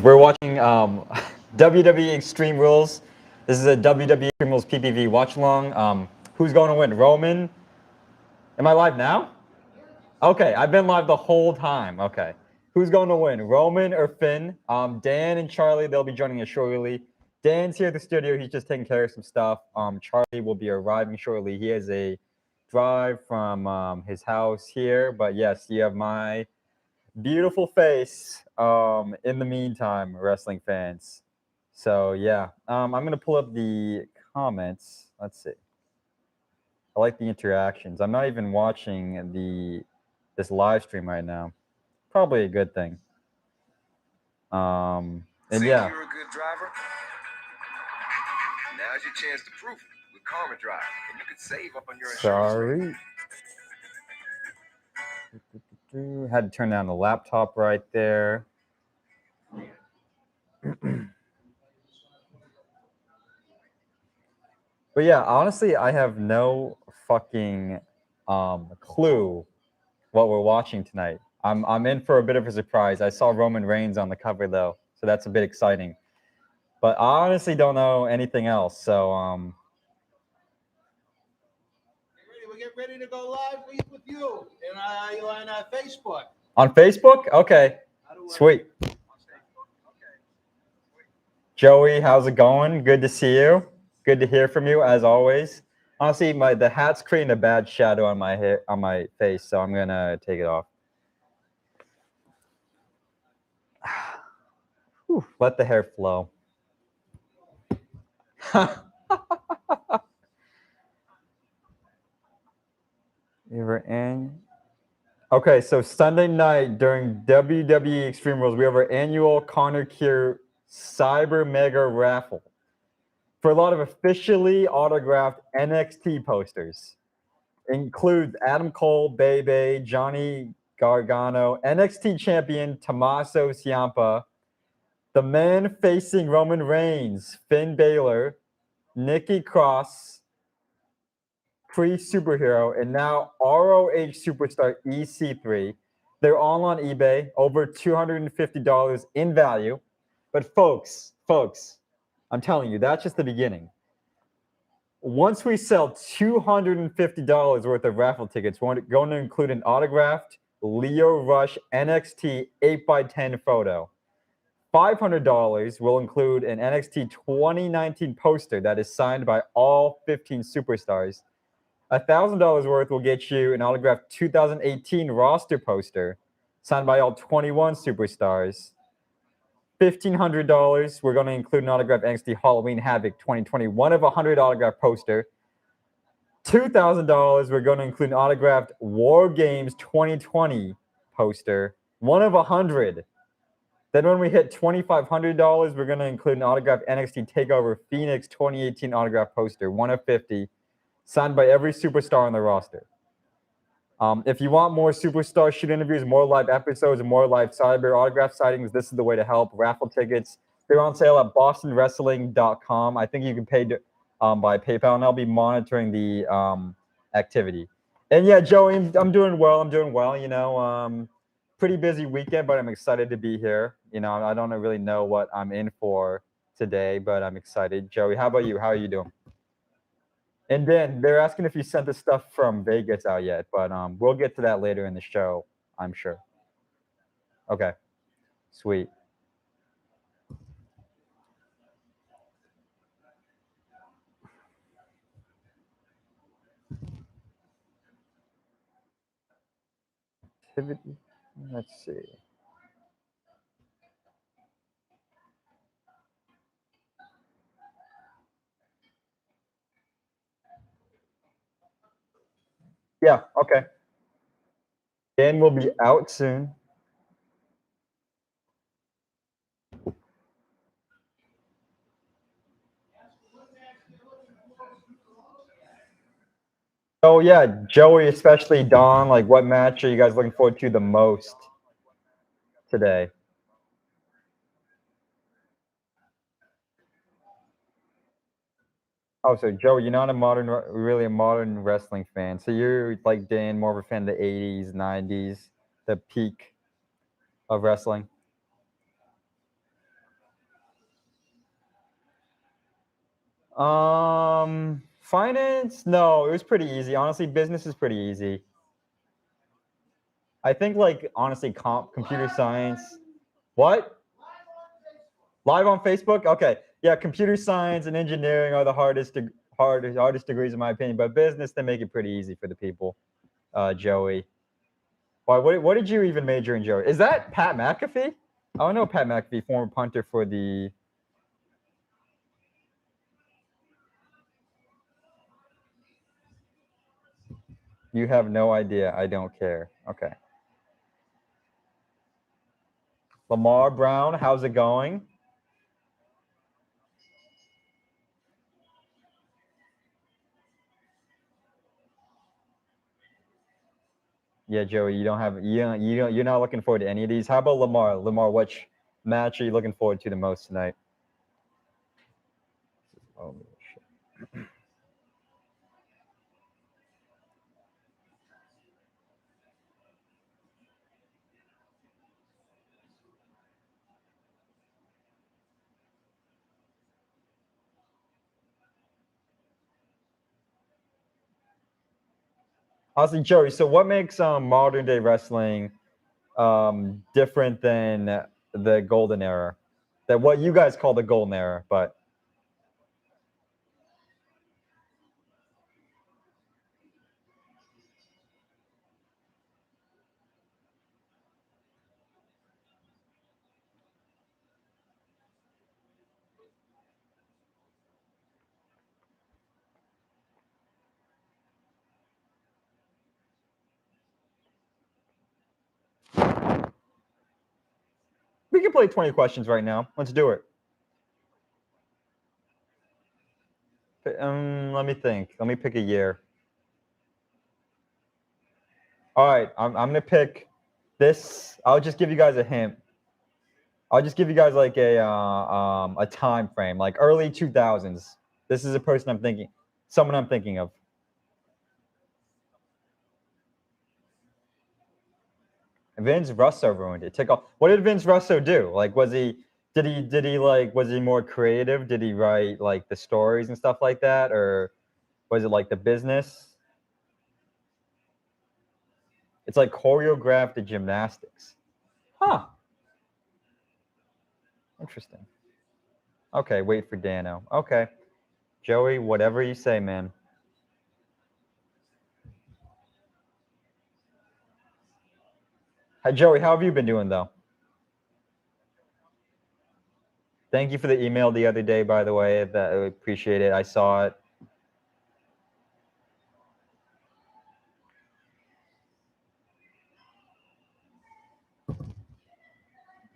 We're watching WWE Extreme Rules. This is a WWE Extreme Rules PPV watch along. Who's going to win? Roman? Am I live now? Okay, I've been live the whole time. Okay. Who's going to win? Roman or Finn? Dan and Charlie, they'll be joining us shortly. Dan's here at the studio. He's just taking care of some stuff. Charlie will be arriving shortly. He has a drive from his house here. But yes, you have my beautiful face in the meantime, wrestling fans. So yeah, I'm gonna pull up the comments. Let's see. I like the interactions. I'm not even watching this live stream right now. Probably a good thing. And yeah. You're a good driver. Now's your chance to prove it with Karma Drive, and you could save up on your insurance. Sorry. Had to turn down the laptop right there. But yeah, honestly, I have no fucking clue what we're watching tonight. I'm in for a bit of a surprise. I saw Roman Reigns on the cover though, so that's a bit exciting. But I honestly don't know anything else. So We'll get ready to go live with you on Facebook. On Facebook? Okay. Sweet. Joey, how's it going? Good to see you. Good to hear from you as always. Honestly, the hat's creating a bad shadow on my face, so I'm gonna take it off. Whew, let the hair flow. Okay, so Sunday night during WWE Extreme Rules, we have our annual Connor Cure Cyber Mega-Raffle for a lot of officially autographed NXT posters. Includes Adam Cole, Bebe, Johnny Gargano, NXT champion Tommaso Ciampa, the man facing Roman Reigns, Finn Balor, Nikki Cross, pre-superhero, and now ROH superstar EC3. They're all on eBay, over $250 in value. But folks, I'm telling you, that's just the beginning. Once we sell $250 worth of raffle tickets, we're going to include an autographed Leo Rush NXT 8x10 photo. $500 will include an NXT 2019 poster that is signed by all 15 superstars. $1,000 worth will get you an autographed 2018 roster poster signed by all 21 superstars. $1,500, we're going to include an autographed NXT Halloween Havoc 2020, one of 100 autographed poster. $2,000, we're going to include an autographed War Games 2020 poster, one of 100. Then when we hit $2,500, we're going to include an autographed NXT TakeOver Phoenix 2018 autographed poster, one of 50, signed by every superstar on the roster. If you want more superstar shoot interviews, more live episodes, and more live cyber autograph sightings, this is the way to help. Raffle tickets, they're on sale at bostonwrestling.com. I think you can pay by PayPal, and I'll be monitoring the activity. And yeah, Joey, I'm doing well. You know, pretty busy weekend, but I'm excited to be here. You know, I don't really know what I'm in for today, but I'm excited. Joey, how about you? How are you doing? And then they're asking if you sent the stuff from Vegas out yet, but we'll get to that later in the show, I'm sure. Okay, sweet. Let's see. Yeah, okay. Dan will be out soon. Oh yeah, Joey, especially Don, like what match are you guys looking forward to the most today? Oh, so Joey, you're not really a modern wrestling fan. So you're like Dan, more of a fan of the 80s, 90s, the peak of wrestling. Finance? No, it was pretty easy. Honestly, business is pretty easy. I think, like, honestly, computer science. What? Live on Facebook? Okay. Yeah, computer science and engineering are the hardest degrees in my opinion, but business, they make it pretty easy for the people. Joey. Why? What did you even major in, Joey? Is that Pat McAfee? Oh, no, Pat McAfee, former punter for the. You have no idea. I don't care. Okay. Lamar Brown, how's it going? Yeah, Joey, you're not looking forward to any of these. How about Lamar? Lamar, which match are you looking forward to the most tonight? Oh shit. Honestly, Joey, so what makes modern day wrestling different than the golden era? That what you guys call the golden era, but we can play 20 questions right now. Let's do it. Let me think. Let me pick a year. All right, I'm gonna pick this. I'll just give you guys a hint. I'll just give you guys like a time frame, like early 2000s. This is a person I'm thinking, someone I'm thinking of. Vince Russo ruined it. Take off. What did Vince Russo do? Like, did he like, was he more creative? Did he write like the stories and stuff like that, or was it like the business? It's like choreographed the gymnastics. Huh. Interesting. Okay, wait for Dano. Okay. Joey, whatever you say, man. Hi, Joey, how have you been doing, though? Thank you for the email the other day, by the way. That I appreciate it. I saw it.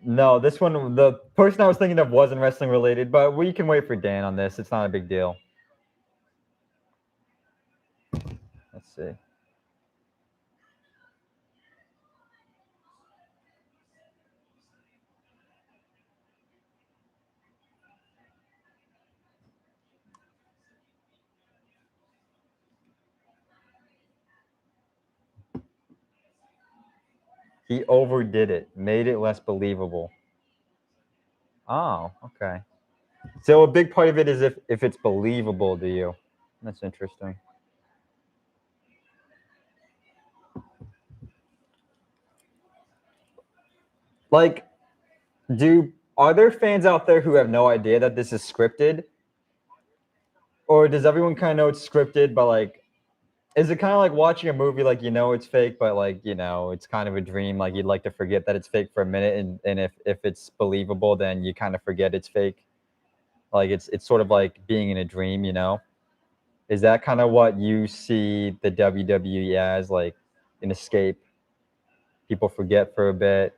No, this one, the person I was thinking of wasn't wrestling related, but we can wait for Dan on this. It's not a big deal. Let's see. He overdid it, made it less believable. Oh, okay. So a big part of it is if it's believable to you. That's interesting. Like, are there fans out there who have no idea that this is scripted? Or does everyone kind of know it's scripted, but like, is it kind of like watching a movie, like, it's fake, but like, it's kind of a dream, like you'd like to forget that it's fake for a minute, and if it's believable, then you kind of forget it's fake. Like it's sort of like being in a dream, Is that kind of what you see the WWE as, like an escape? People forget for a bit,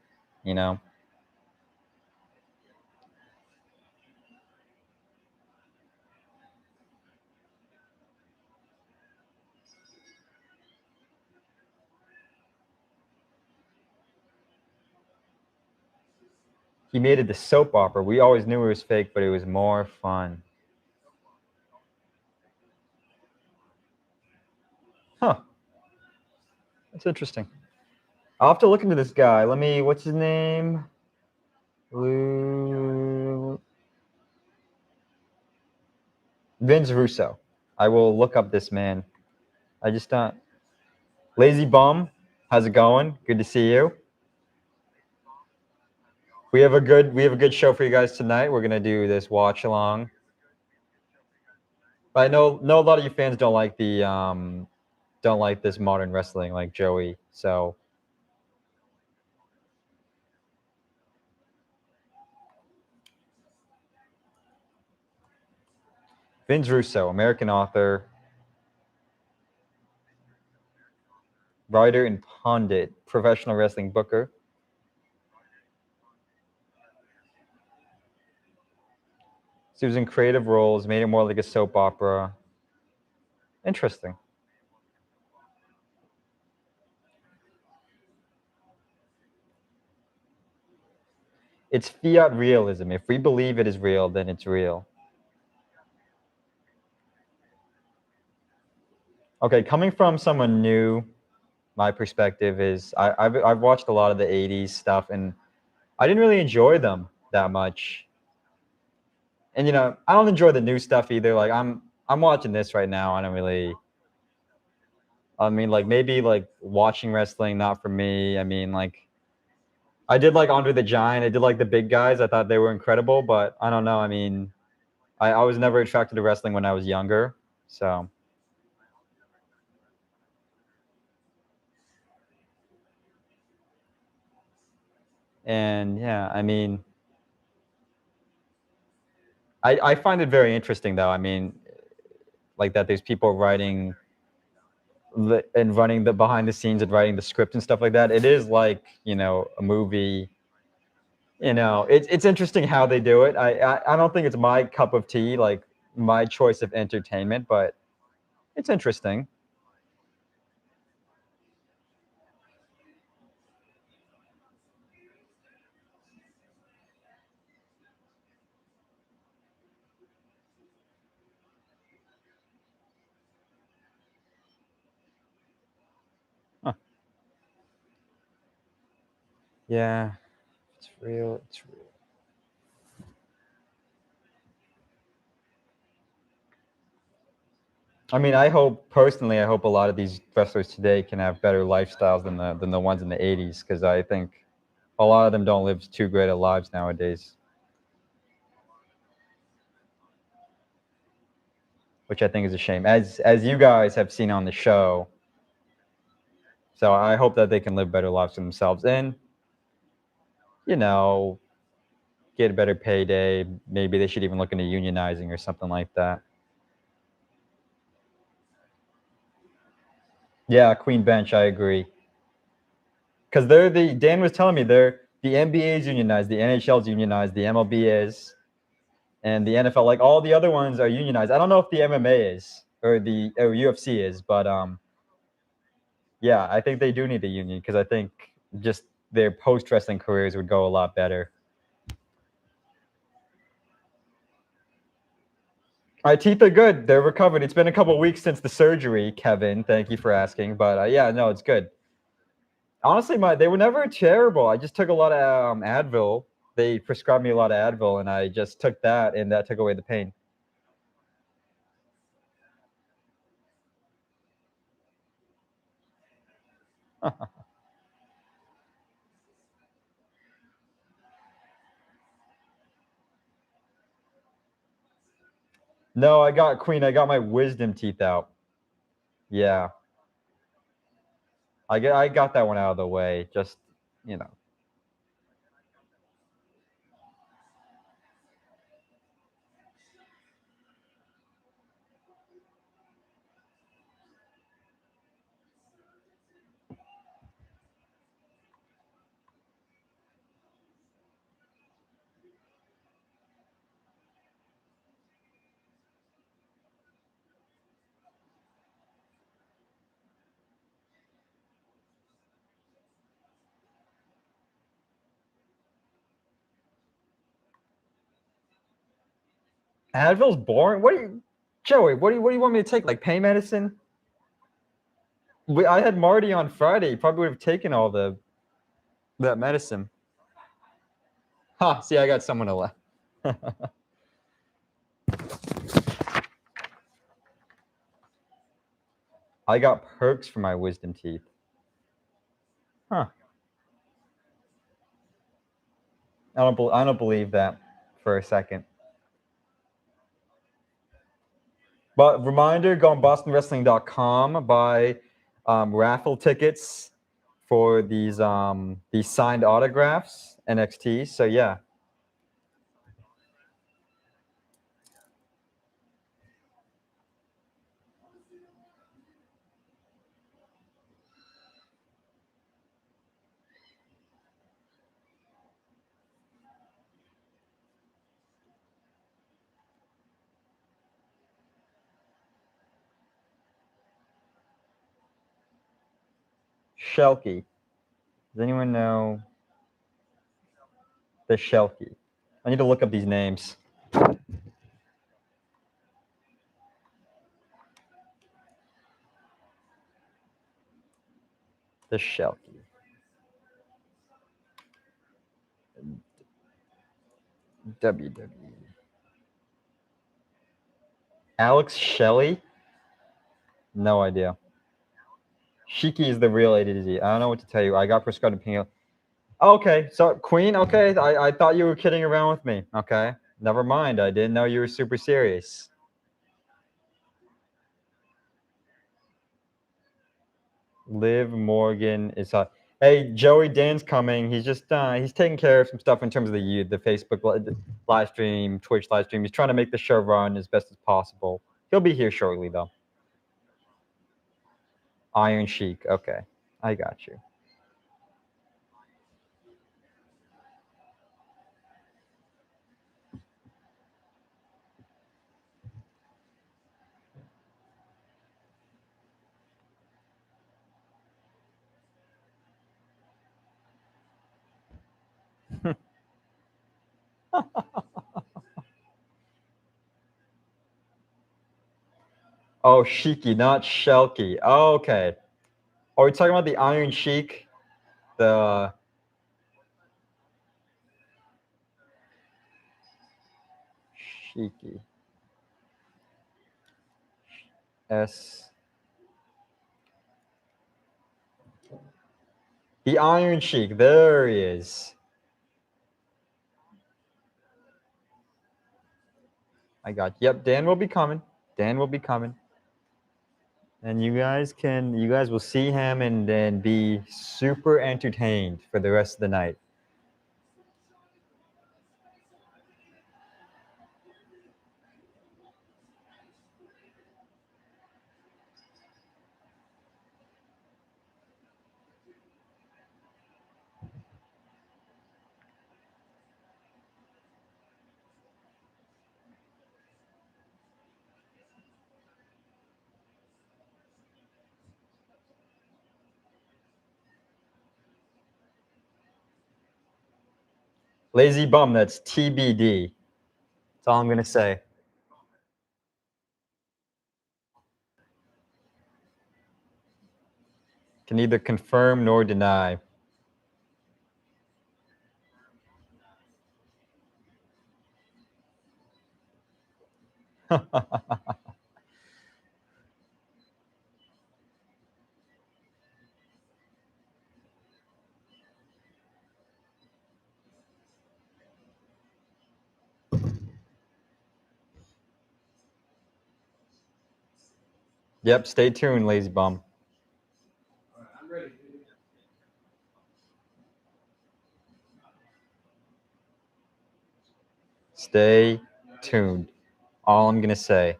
He made it the soap opera. We always knew it was fake, but it was more fun. Huh. That's interesting. I'll have to look into this guy. What's his name? Vince Russo. I will look up this man. I just don't. Lazy Bum, how's it going? Good to see you. We have a good show for you guys tonight. We're gonna do this watch along. But I know a lot of you fans don't like this modern wrestling like Joey. So Vince Russo, American author, writer and pundit, professional wrestling booker. So he was in creative roles, made it more like a soap opera. Interesting. It's fiat realism. If we believe it is real, then it's real. Okay, coming from someone new, my perspective is I've watched a lot of the 80s stuff, and I didn't really enjoy them that much. And I don't enjoy the new stuff either. Like I'm watching this right now. I don't really. I mean, like maybe like watching wrestling, not for me. I mean, like I did like Andre the Giant. I did like the big guys. I thought they were incredible, but I don't know. I mean, I was never attracted to wrestling when I was younger. So. And yeah, I mean, I find it very interesting though. I mean, like that there's people writing and running the behind the scenes and writing the script and stuff like that. It is like, a movie. It's interesting how they do it. I don't think it's my cup of tea, like my choice of entertainment, but it's interesting. Huh. Yeah, it's real. It's real. I mean, I hope a lot of these wrestlers today can have better lifestyles than the ones in the 80s, because I think a lot of them don't live too great of lives nowadays, which I think is a shame, as you guys have seen on the show. So I hope that they can live better lives for themselves and, get a better payday. Maybe they should even look into unionizing or something like that. Yeah, Queen Bench, I agree. Because Dan was telling me the NBA is unionized, the NHL is unionized, the MLB is, and the NFL, like all the other ones are unionized. I don't know if the MMA is or the UFC is, but yeah, I think they do need a union because I think just their post wrestling careers would go a lot better. My teeth are good. They're recovered. It's been a couple weeks since the surgery, Kevin. Thank you for asking. But yeah, no, it's good. Honestly, they were never terrible. I just took a lot of Advil. They prescribed me a lot of Advil, and I just took that, and that took away the pain. No, I got my wisdom teeth out. Yeah. I got that one out of the way. Just, you know. Advil's boring. Joey, what do you want me to take? Like pain medicine? I had Marty on Friday. He probably would have taken all that medicine. Ha, see, I got someone to laugh. I got perks for my wisdom teeth. Huh. I don't believe that for a second. But reminder, go on bostonwrestling.com, buy raffle tickets for these signed autographs, NXT. So yeah. Shelky. Does anyone know the Shelky? I need to look up these names. The Shelky. WWE. Alex Shelley? No idea. Shiki is the real A to Z. I don't know what to tell you. I got prescribed opinion. Okay, so Queen, okay. I thought you were kidding around with me. Okay. Never mind. I didn't know you were super serious. Liv Morgan is hey, Joey Dan's coming. He's just he's taking care of some stuff in terms of the Facebook live stream, Twitch live stream. He's trying to make the show run as best as possible. He'll be here shortly though. Iron Sheik. Okay. I got you. Oh, Sheiky, not Shelky. Oh, okay. Are we talking about the Iron Sheik? The Sheiky. S. The Iron Sheik. There he is. I got. Yep, Dan will be coming. Dan will be coming. And you guys will see him and then be super entertained for the rest of the night. Lazy bum, that's TBD. That's all I'm going to say. Can neither confirm nor deny. Yep, stay tuned, lazy bum. I'm ready. Stay tuned. All I'm going to say.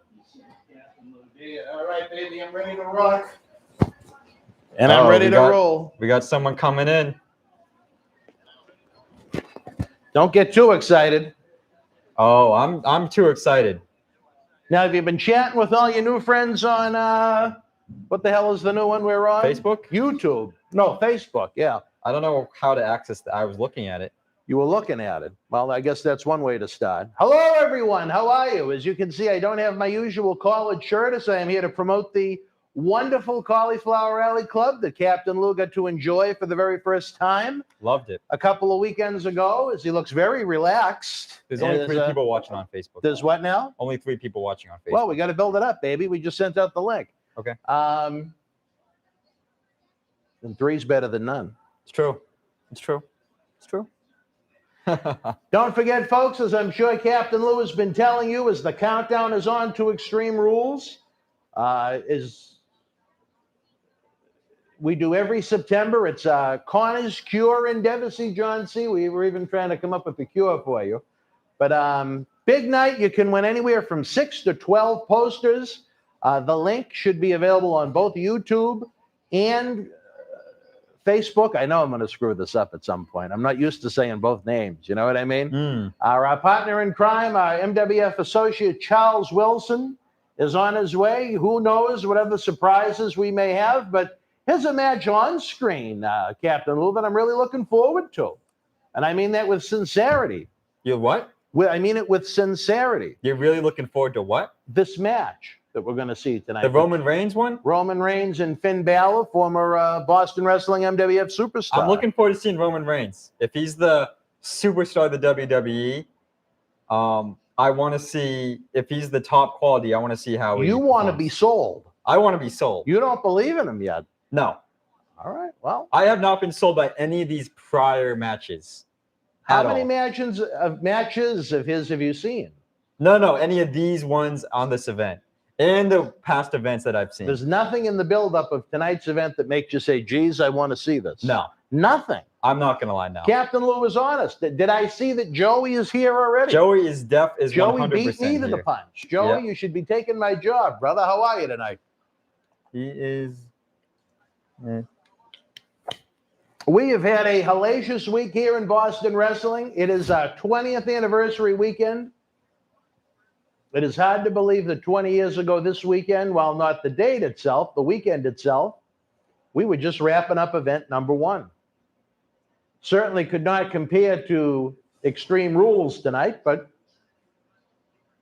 All right, baby, I'm ready to rock. And I'm ready to roll. We got someone coming in. Don't get too excited. Oh, I'm too excited. Now, have you been chatting with all your new friends on what the hell is the new one we're on? Facebook? YouTube. No, Facebook, yeah. I don't know how to access that. I was looking at it. You were looking at it. Well, I guess that's one way to start. Hello, everyone. How are you? As you can see, I don't have my usual collared shirt, as I am here to promote the wonderful Cauliflower Alley Club that Captain Lou got to enjoy for the very first time. Loved it. A couple of weekends ago, as he looks very relaxed. There's only 3 people watching on Facebook. There's what now? Only 3 people watching on Facebook. Well, we got to build it up, baby. We just sent out the link. Okay. And 3's better than none. It's true. It's true. It's true. Don't forget, folks, as I'm sure Captain Lou has been telling you, as the countdown is on to Extreme Rules, is we do every September. It's Connor's Cure Endeavor. See, John C. We were even trying to come up with a cure for you. But big night. You can win anywhere from 6 to 12 posters. The link should be available on both YouTube and Facebook. I know I'm going to screw this up at some point. I'm not used to saying both names. You know what I mean? Our partner in crime, our MWF associate Charles Wilson, is on his way. Who knows what other surprises we may have, but here's a match on screen, Captain Lou, that I'm really looking forward to. And I mean that with sincerity. You what? I mean it with sincerity. You're really looking forward to what? This match that we're going to see tonight. The Roman Reigns one? Roman Reigns and Finn Balor, former Boston Wrestling MWF superstar. I'm looking forward to seeing Roman Reigns. If he's the superstar of the WWE, I want to see, if he's the top quality, I want to see how he You want to performs. be sold. I want to be sold. You don't believe in him yet. No. All right, well. I have not been sold by any of these prior matches. How many matches of his have you seen? No, any of these ones on this event and the past events that I've seen. There's nothing in the buildup of tonight's event that makes you say, geez, I want to see this. No. Nothing. I'm not going to lie now. Captain Lou was honest. Did I see that Joey is here already? Joey is Joey 100% beat me to the here. punch. Joey, Yeah. you should be taking my job, brother. How are you tonight? He is... We have had a hellacious week here in Boston Wrestling. It is our 20th anniversary weekend. It is hard to believe that 20 years ago this weekend, while not the date itself, the weekend itself, we were just wrapping up event number 1. Certainly could not compare to Extreme Rules tonight, but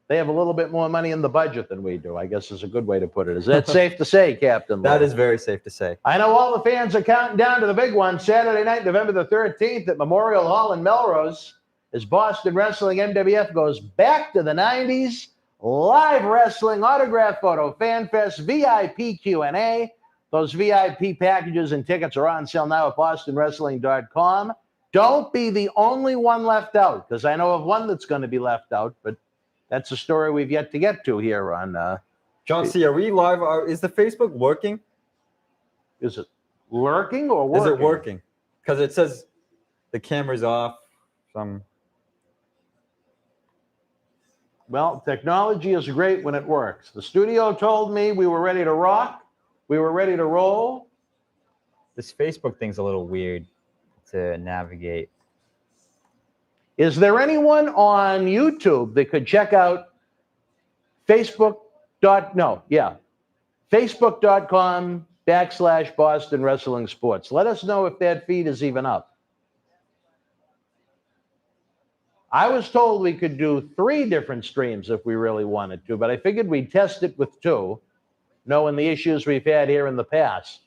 they have a little bit more money in the budget than we do, I guess is a good way to put it. Is that safe to say, Captain Lou? That is very safe to say. I know all the fans are counting down to the big one, Saturday night, November the 13th at Memorial Hall in Melrose, as Boston Wrestling MWF goes back to the 90s. Live wrestling, autograph photo, fan fest, VIP Q&A. Those VIP packages and tickets are on sale now at bostonwrestling.com. Don't be the only one left out, because I know of one that's going to be left out, but that's a story we've yet to get to here on... John C., are we live? Is the Facebook working? Is it lurking or working? Is it working? Because it says the camera's off. Well, technology is great when it works. The studio told me we were ready to rock. We were ready to roll. This Facebook thing's a little weird to navigate. Is there anyone on YouTube that could check out Facebook.com/Boston Wrestling Sports? Let us know if that feed is even up. I was told we could do 3 different streams if we really wanted to, but I figured we'd test it with 2, knowing the issues we've had here in the past.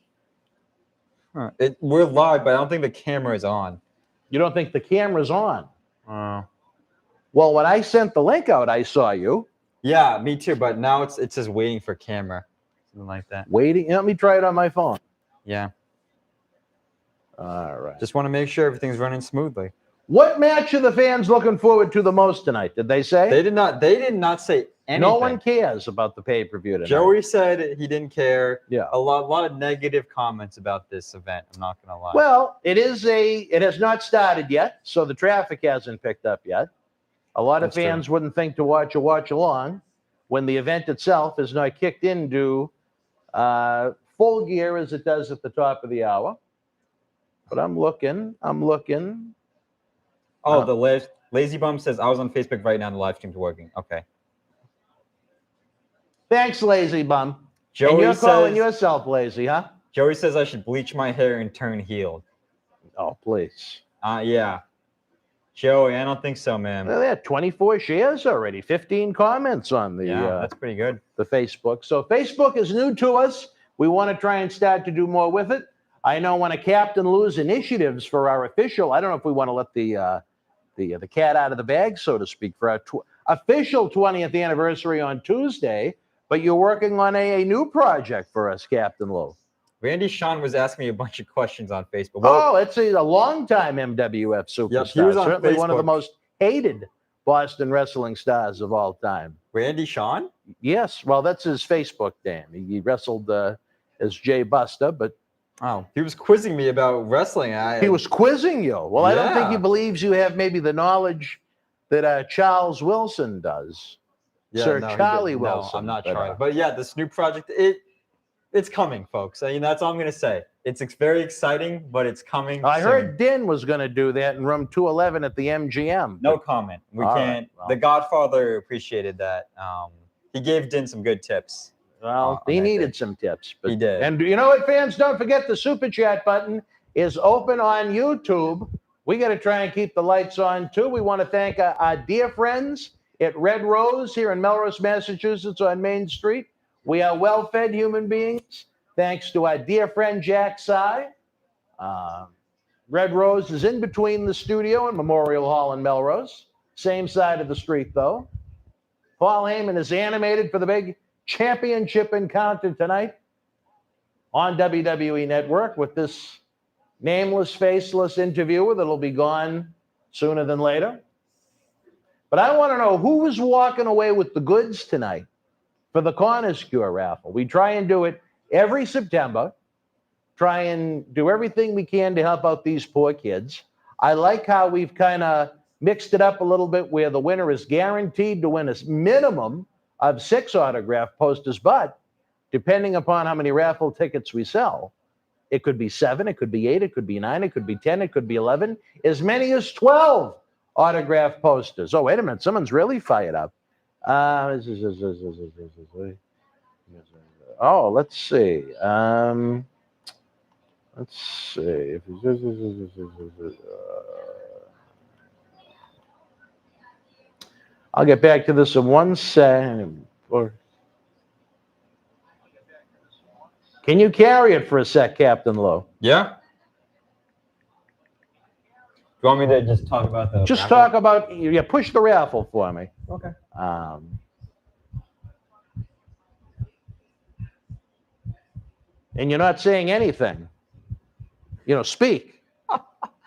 Huh. We're live, but I don't think the camera is on. You don't think the camera's on? Well, when I sent the link out, I saw you. Yeah, me too, but now it says waiting for camera. Something like that. Waiting? Let me try it on my phone. Yeah. All right. Just want to make sure everything's running smoothly. What match are the fans looking forward to the most tonight? Did they say? They did not say anything. No one cares about the pay-per-view tonight. Joey said he didn't care. Yeah. A lot of negative comments about this event. I'm not going to lie. Well, it has not started yet, so the traffic hasn't picked up yet. A lot of fans wouldn't think to watch along when the event itself is not kicked into full gear as it does at the top of the hour. But I'm looking. Oh, the Lazy Bum says, I was on Facebook right now and the live stream's working. Okay. Thanks, Lazy Bum. Joey and you're says, calling yourself lazy, huh? Joey says I should bleach my hair and turn healed. Oh, please. Yeah. Joey, I don't think so, man. Well, they had 24 shares already, 15 comments on the that's pretty good. The Facebook. So Facebook is new to us. We want to try and start to do more with it. I know when a captain loses initiatives for our official, I don't know if we want to let the cat out of the bag, so to speak, for our official 20th anniversary on Tuesday. but you're working on a new project for us, Captain Lowe. Randy Sean was asking me a bunch of questions on Facebook. Oh, it's a longtime MWF superstar. Yep, he was on Certainly one of the Facebook. most hated Boston wrestling stars of all time. Randy Sean? Yes, well, that's his Facebook name. He wrestled as Jay Buster, but Oh, he was quizzing me about wrestling. he was quizzing you. Well, I don't think he Yeah. believes you have maybe the knowledge that Charles Wilson does. Sir no, he Charlie didn't. No, Wilson. I'm not but, trying. But yeah, this new project, it's coming, folks. I mean, that's all I'm gonna say. It's very exciting, but it's coming. I soon. heard Din was going to do that in room 211 at the MGM. No comment. We All can't. right, well. The Godfather appreciated that. He gave Din some good tips. Well, on he that needed day. some tips. But, He did. And you know what, fans? Don't forget the Super Chat button is open on YouTube. We got to try and keep the lights on, too. We want to thank our dear friends at Red Rose here in Melrose, Massachusetts on Main Street. We are well-fed human beings, thanks to our dear friend Jack Sy. Red Rose is in between the studio and Memorial Hall in Melrose. Same side of the street, though. Paul Heyman is animated for the big championship encounter tonight on WWE Network with this nameless, faceless interviewer that'll be gone sooner than later. But I want to know who is walking away with the goods tonight for the Corners Cure raffle. We try and do it every September. Try and do everything we can to help out these poor kids. I like how we've kind of mixed it up a little bit where the winner is guaranteed to win a minimum of 6 autograph posters, but depending upon how many raffle tickets we sell, it could be 7, it could be 8, it could be 9, it could be 10, it could be 11, as many as 12 autograph posters. Oh, wait a minute, someone's really fired up. Oh, let's see. Let's see. I'll get back to this in 1 second. Can you carry it for a sec, Captain Lowe? Yeah. You want me to just talk about the Just raffle? talk about, push the raffle for me. Okay. And you're not saying anything. Speak.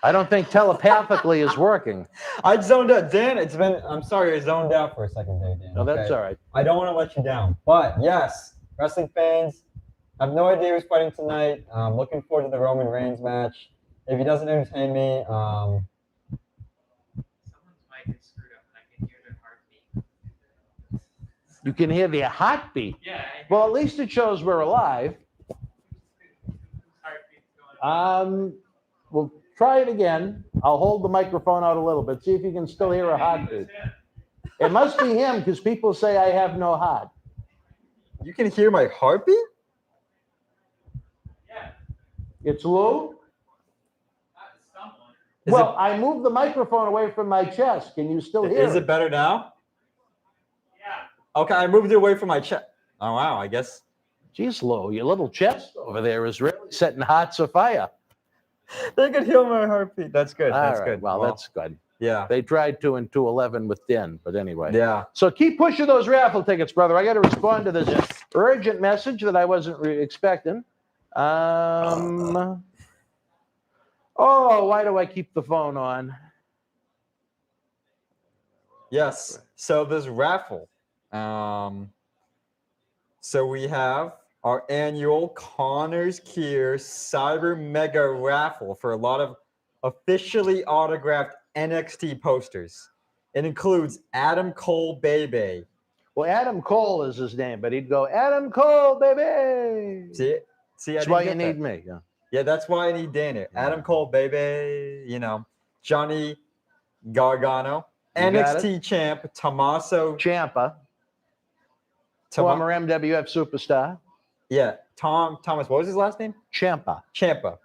I don't think telepathically is working. I zoned out. Dan, I'm sorry, I zoned out for a second there, Dan. No, that's okay? all right. I don't want to let you down. But yes, wrestling fans, I have no idea who's fighting tonight. I'm looking forward to the Roman Reigns match. If he doesn't entertain me, Someone's mic is screwed up and I can hear their heartbeat. You can hear the heartbeat. Yeah. Well, at least it shows we're alive. Heartbeat's going. We'll try it again. I'll hold the microphone out a little bit. See if you can still hear a heartbeat. It must be him because people say I have no heart. you can hear my heartbeat? Yeah. It's Lou? Someone. Well, I moved the microphone away from my chest. Can you still hear Is it better now? Yeah. Okay, I moved it away from my chest. Oh, wow, I guess. Geez, Lou, your little chest over there is really setting hearts afire. They could hear my heartbeat. That's good. All That's right, good. well, that's good. Yeah. They tried to in 211 with Din, but anyway. Yeah. So keep pushing those raffle tickets, brother. I got to respond to this urgent message that I wasn't expecting. Oh, why do I keep the phone on? Yes. So this raffle. So we have our annual Connors Kier Cyber Mega Raffle for a lot of officially autographed NXT posters. It includes Adam Cole Baby. Well, Adam Cole is his name, but he'd go, Adam Cole, baby. See, I That's didn't why you get need that. me. Yeah. Yeah, that's why I need Dana. Adam Cole Baby, Johnny Gargano, You got NXT champ Tommaso. Ciampa, former MWF superstar. Yeah, Thomas. What was his last name? Ciampa. Ciampa.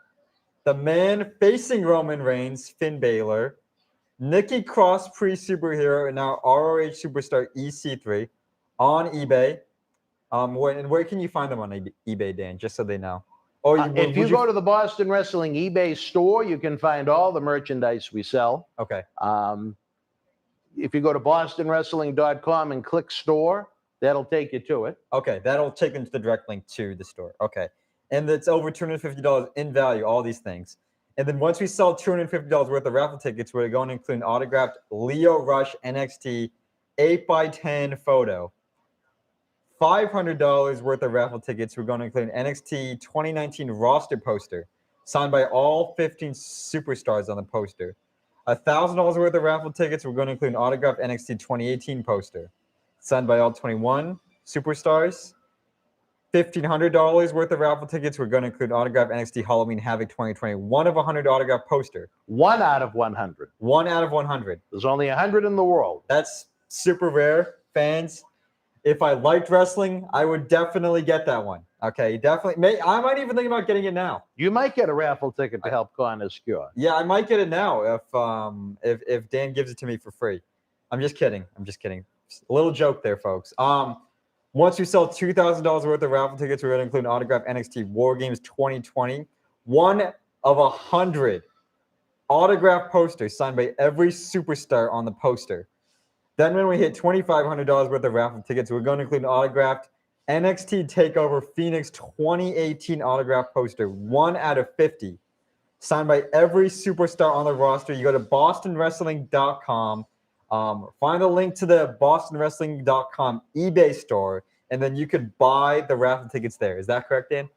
The man facing Roman Reigns, Finn Balor. Nikki Cross, pre-superhero, and now ROH superstar EC3 on eBay. Where can you find them on eBay, Dan? Just so they know. Oh, If you go to the Boston Wrestling eBay store, you can find all the merchandise we sell. Okay. If you go to bostonwrestling.com and click store, That'll take you to it. Okay, that'll take them to the direct link to the store. Okay. And it's over $250 in value, all these things. And then once we sell $250 worth of raffle tickets, we're going to include an autographed Leo Rush NXT 8x10 photo. $500 worth of raffle tickets, we're going to include an NXT 2019 roster poster signed by all 15 superstars on the poster. $1,000 worth of raffle tickets, we're going to include an autographed NXT 2018 poster signed by all 21 superstars. $1,500 worth of raffle tickets, we're going to include an autographed NXT Halloween Havoc 2020 1 of 100 autograph poster. 1 out of 100. 1 out of 100. There's only 100 in the world. That's super rare, fans. If I liked wrestling, I would definitely get that one. Okay, definitely. I might even think about getting it now. You might get a raffle ticket to help Connor's cure. Yeah, I might get it now if Dan gives it to me for free. I'm just kidding. Just a little joke there, folks. Once we sell $2,000 worth of raffle tickets, we're going to include an autographed NXT War Games 2020 1 of 100 autograph posters signed by every superstar on the poster. Then when we hit $2,500 worth of raffle tickets, we're going to include an autographed NXT TakeOver Phoenix 2018 autograph poster, 1 out of 50, signed by every superstar on the roster. You go to bostonwrestling.com, find the link to the bostonwrestling.com eBay store, and then you could buy the raffle tickets there. Is that correct, Dan?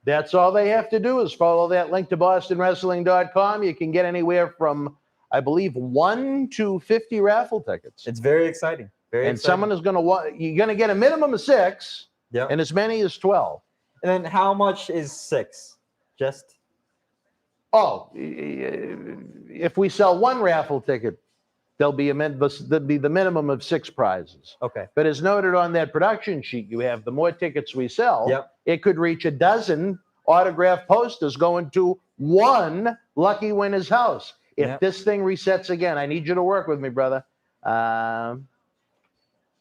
That's all they have to do is follow that link to bostonwrestling.com. You can get anywhere from, I believe, 1 to 50 raffle tickets. It's very exciting. Someone is going to you're going to get a minimum of 6, and as many as 12. And then how much is 6? Just? Oh, if we sell 1 raffle ticket, there'll be the minimum of 6 prizes. Okay. But as noted on that production sheet, you have the more tickets we sell, it could reach a dozen autograph posters going to 1 lucky winner's house. If this thing resets again, I need you to work with me, brother.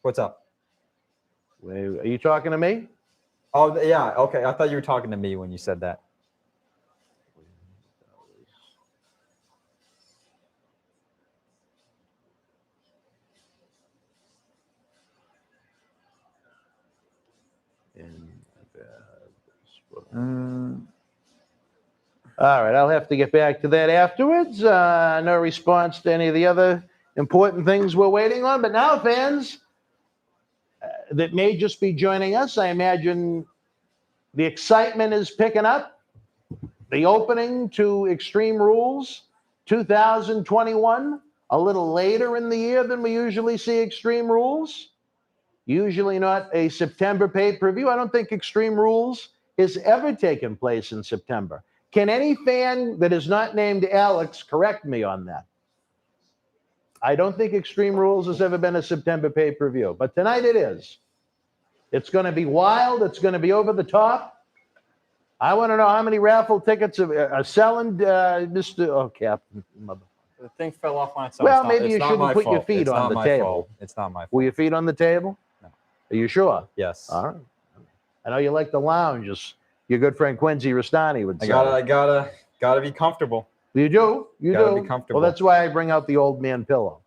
What's up? Are you talking to me? Oh, yeah. Okay. I thought you were talking to me when you said that. All right, I'll have to get back to that afterwards. No response to any of the other important things we're waiting on. But now, fans that may just be joining us, I imagine the excitement is picking up. The opening to Extreme Rules 2021, a little later in the year than we usually see Extreme Rules. Usually not a September pay-per-view. I don't think Extreme Rules has ever taken place in September. Can any fan that is not named Alex correct me on that? I don't think Extreme Rules has ever been a September pay-per-view, but tonight it is. It's going to be wild. It's going to be over the top. I want to know how many raffle tickets are selling, Mr. Oh, Captain. The thing fell off on its own. Well, maybe you shouldn't put your feet on the table. It's not my fault. Were your feet on the table? No. Are you sure? Yes. All right. I know you like the lounge. As your good friend Quincy Rustani would say. I gotta be comfortable. You do? You gotta do? be comfortable. Well, that's why I bring out the old man pillow.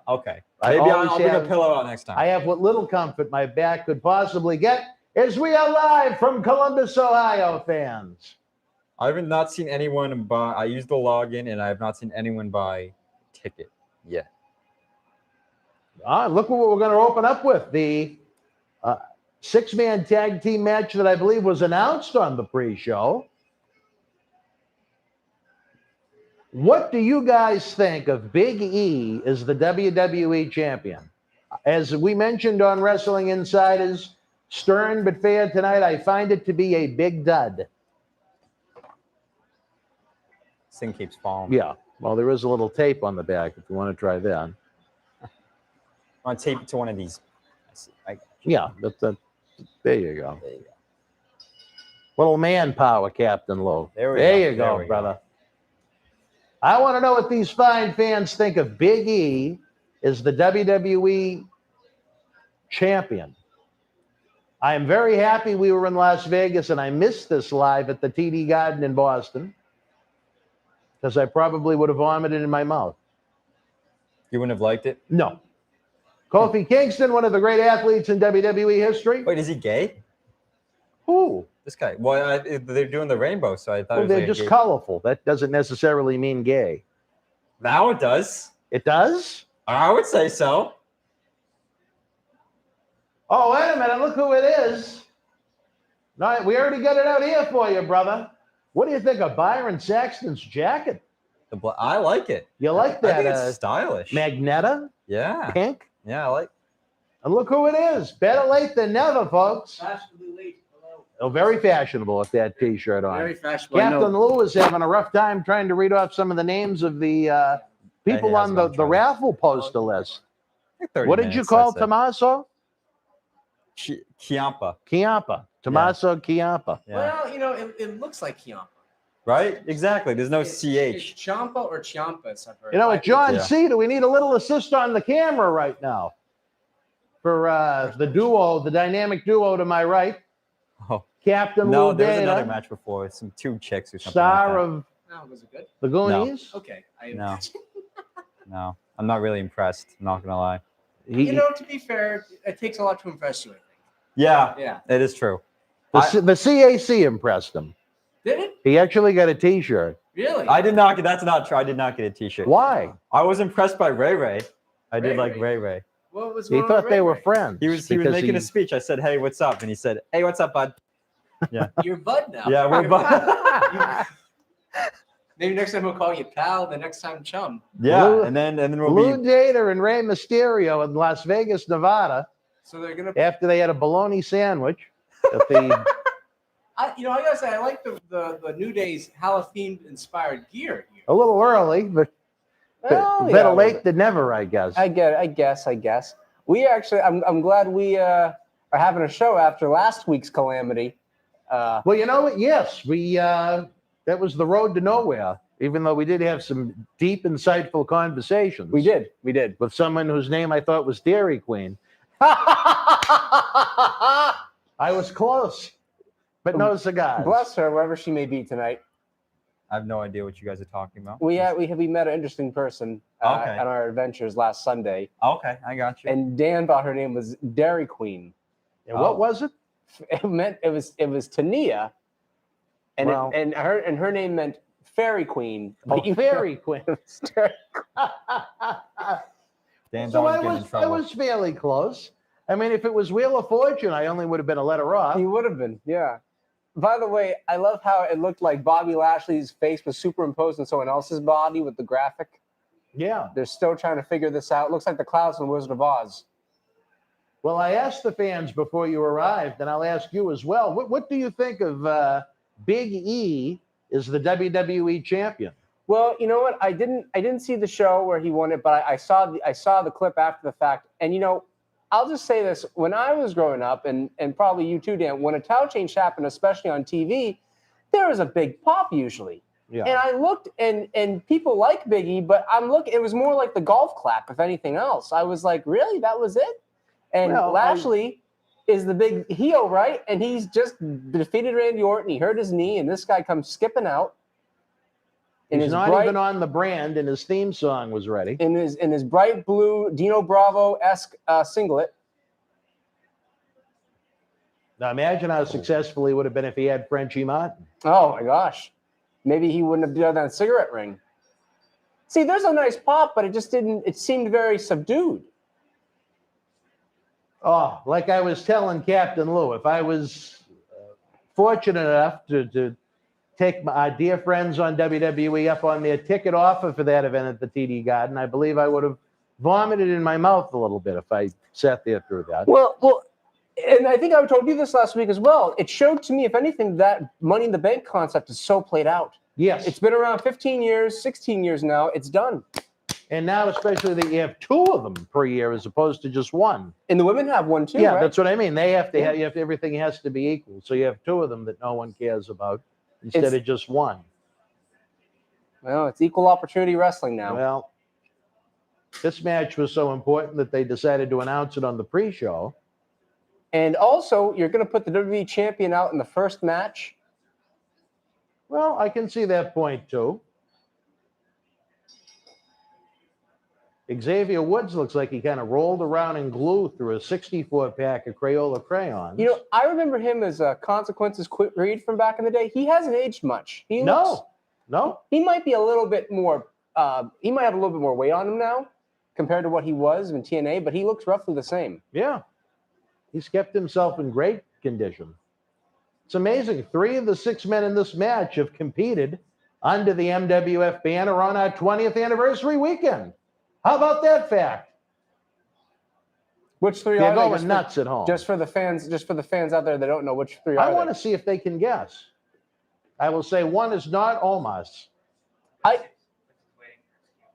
Okay. I Maybe always I'll bring a have- pillow out next time. I have what little comfort my back could possibly get as we are live from Columbus, Ohio, fans. I have not seen anyone buy. I used the login, and I have not seen anyone buy a ticket yet. Look what we're going to open up with. The 6-man tag team match that I believe was announced on the pre-show. What do you guys think of Big E as the WWE champion? As we mentioned on Wrestling Insiders, stern but fair tonight, I find it to be a big dud. This thing keeps falling. Yeah, well, there is a little tape on the back if you want to try that. I want to tape it to one of these. Yeah, there you go. There you go. Little manpower, Captain Lowe. There you go, brother. I want to know what these fine fans think of Big E as the WWE champion. I am very happy we were in Las Vegas and I missed this live at the TD Garden in Boston because I probably would have vomited in my mouth. You wouldn't have liked it? No. Kofi Kingston, one of the great athletes in WWE history. Wait, is he gay? Who? This guy. Well, they're doing the rainbow, so I thought it Well, was they're like just gay. colorful. That doesn't necessarily mean gay. Now it does. It does? I would say so. Oh, wait a minute. Look who it is. No, we already got it out here for you, brother. What do you think of Byron Saxton's jacket? I like it. You like I that? think it's stylish. Magneta? Yeah. Pink? Yeah, I like. And look who it is. Better late than never, folks. Fashionably late. Hello. Oh, very fashionable with that T-shirt on. Very fashionable. I know. Captain Lou is having a rough time trying to read off some of the names of the people Hey, how's on it the going, Charlie? raffle poster list. I think 30 What did you minutes, call that's it. Tommaso? Chiampa, Chiampa. Tommaso Chiampa. yeah. Well, you know, it looks like Chiampa. Right? Exactly. There's no It's CH. Champa or Chiampas, I've heard. You know what, John Yeah. C., do we need a little assist on the camera right now? For the duo, the dynamic duo to my right, Oh. Captain No, Lou there was another Dana, match before. Some two chicks or something. star like of Oh, was it good? the Goonies. Okay. No. that. No, I'm not really impressed. I'm not gonna lie. He- You know, to be fair, it takes a lot to impress you, I think. Yeah, Yeah. it is true. the CAC impressed him. Did it? He actually got a T-shirt. Really? I did not get. That's not true. I did not get a T-shirt. Why? I was impressed by Ray Ray. I did Ray like Ray? Ray Ray. What was He going on thought with they Ray were Ray? friends. He was because making a speech. I said, "Hey, what's up?" And he said, "Hey, what's up, bud?" You're Bud now. Yeah, we're bud. Maybe next time we'll call you pal. The next time chum. Yeah, Lou- and then we'll Lou be. Dana and Rey Mysterio in Las Vegas, Nevada, So they're gonna. after they had a bologna sandwich at the I gotta say, I like the New Day's Halloween inspired gear here. a little early, but Well, better yeah, late than never, I guess. I get it. I guess. We actually, I'm glad we are having a show after last week's calamity. Well, you know what? Yes, we that was the road to nowhere. Even though we did have some deep, insightful conversations. We did. With someone whose name I thought was Dairy Queen. I was close, but no cigars. Bless her, wherever she may be tonight. I have no idea what you guys are talking about. We met an interesting person Okay. on our adventures last Sunday, Okay, I got you. and Dan thought her name was Dairy Queen. And what was it? It meant it was Tania, and Well- and her name meant Fairy Queen. Oh, Fairy Queen. Dan's So always I getting in was trouble. fairly close. I mean, if it was Wheel of Fortune, I only would have been a letter off. He would have been, yeah. By the way, I love how it looked like Bobby Lashley's face was superimposed on someone else's body with the graphic. Yeah. They're still trying to figure this out. Looks like the clouds in the Wizard of Oz. Well, I asked the fans before you arrived, and I'll ask you as well. What do you think of Big E as the WWE champion? Well, you know what? I didn't see the show where he won it, but I saw the clip after the fact. And I'll just say this: when I was growing up, and probably you too, Dan, when a title change happened, especially on TV, there was a big pop usually. Yeah. And I looked, and people like Big E, but I'm looking. It was more like the golf clap, if anything else. I was like, really, that was it? And Well, Lashley is the big heel, right? And he's just defeated Randy Orton. He hurt his knee, and this guy comes skipping out. In He's his not bright, even on the brand, and his theme song was ready. in his bright blue Dino Bravo-esque singlet. Now imagine how successful he would have been if he had Frenchie Martin. Oh my gosh, maybe he wouldn't have done that cigarette ring. See, there's a nice pop, but it just didn't. It seemed very subdued. Oh, like I was telling Captain Lou, if I was fortunate enough to take our dear friends on WWE up on their ticket offer for that event at the TD Garden, I believe I would have vomited in my mouth a little bit if I sat there through that. Well, and I think I told you this last week as well. It showed to me, if anything, that Money in the Bank concept is so played out. Yes. It's been around 15 years, 16 years now. It's done. And now, especially that you have two of them per year as opposed to just one. And the women have one too, Yeah, right? that's what I mean. They have to have, everything has to be equal. So you have two of them that no one cares about instead of just one. Well, it's equal opportunity wrestling now. Well, this match was so important that they decided to announce it on the pre-show. And also, you're going to put the WWE champion out in the first match. Well, I can see that point too. Xavier Woods looks like he kind of rolled around in glue through a 64 pack of Crayola crayons. You know, I remember him as Consequences Quick Read from back in the day. He hasn't aged much. No. He might be a little bit more. He might have a little bit more weight on him now compared to what he was in TNA, but he looks roughly the same. Yeah. He's kept himself in great condition. It's amazing. 3 of the 6 men in this match have competed under the MWF banner on our 20th anniversary weekend. How about that fact? Which 3 They're are they? going nuts at home. Just for the fans out there that don't know which 3 are I want they? to see if they can guess. I will say one is not Omos.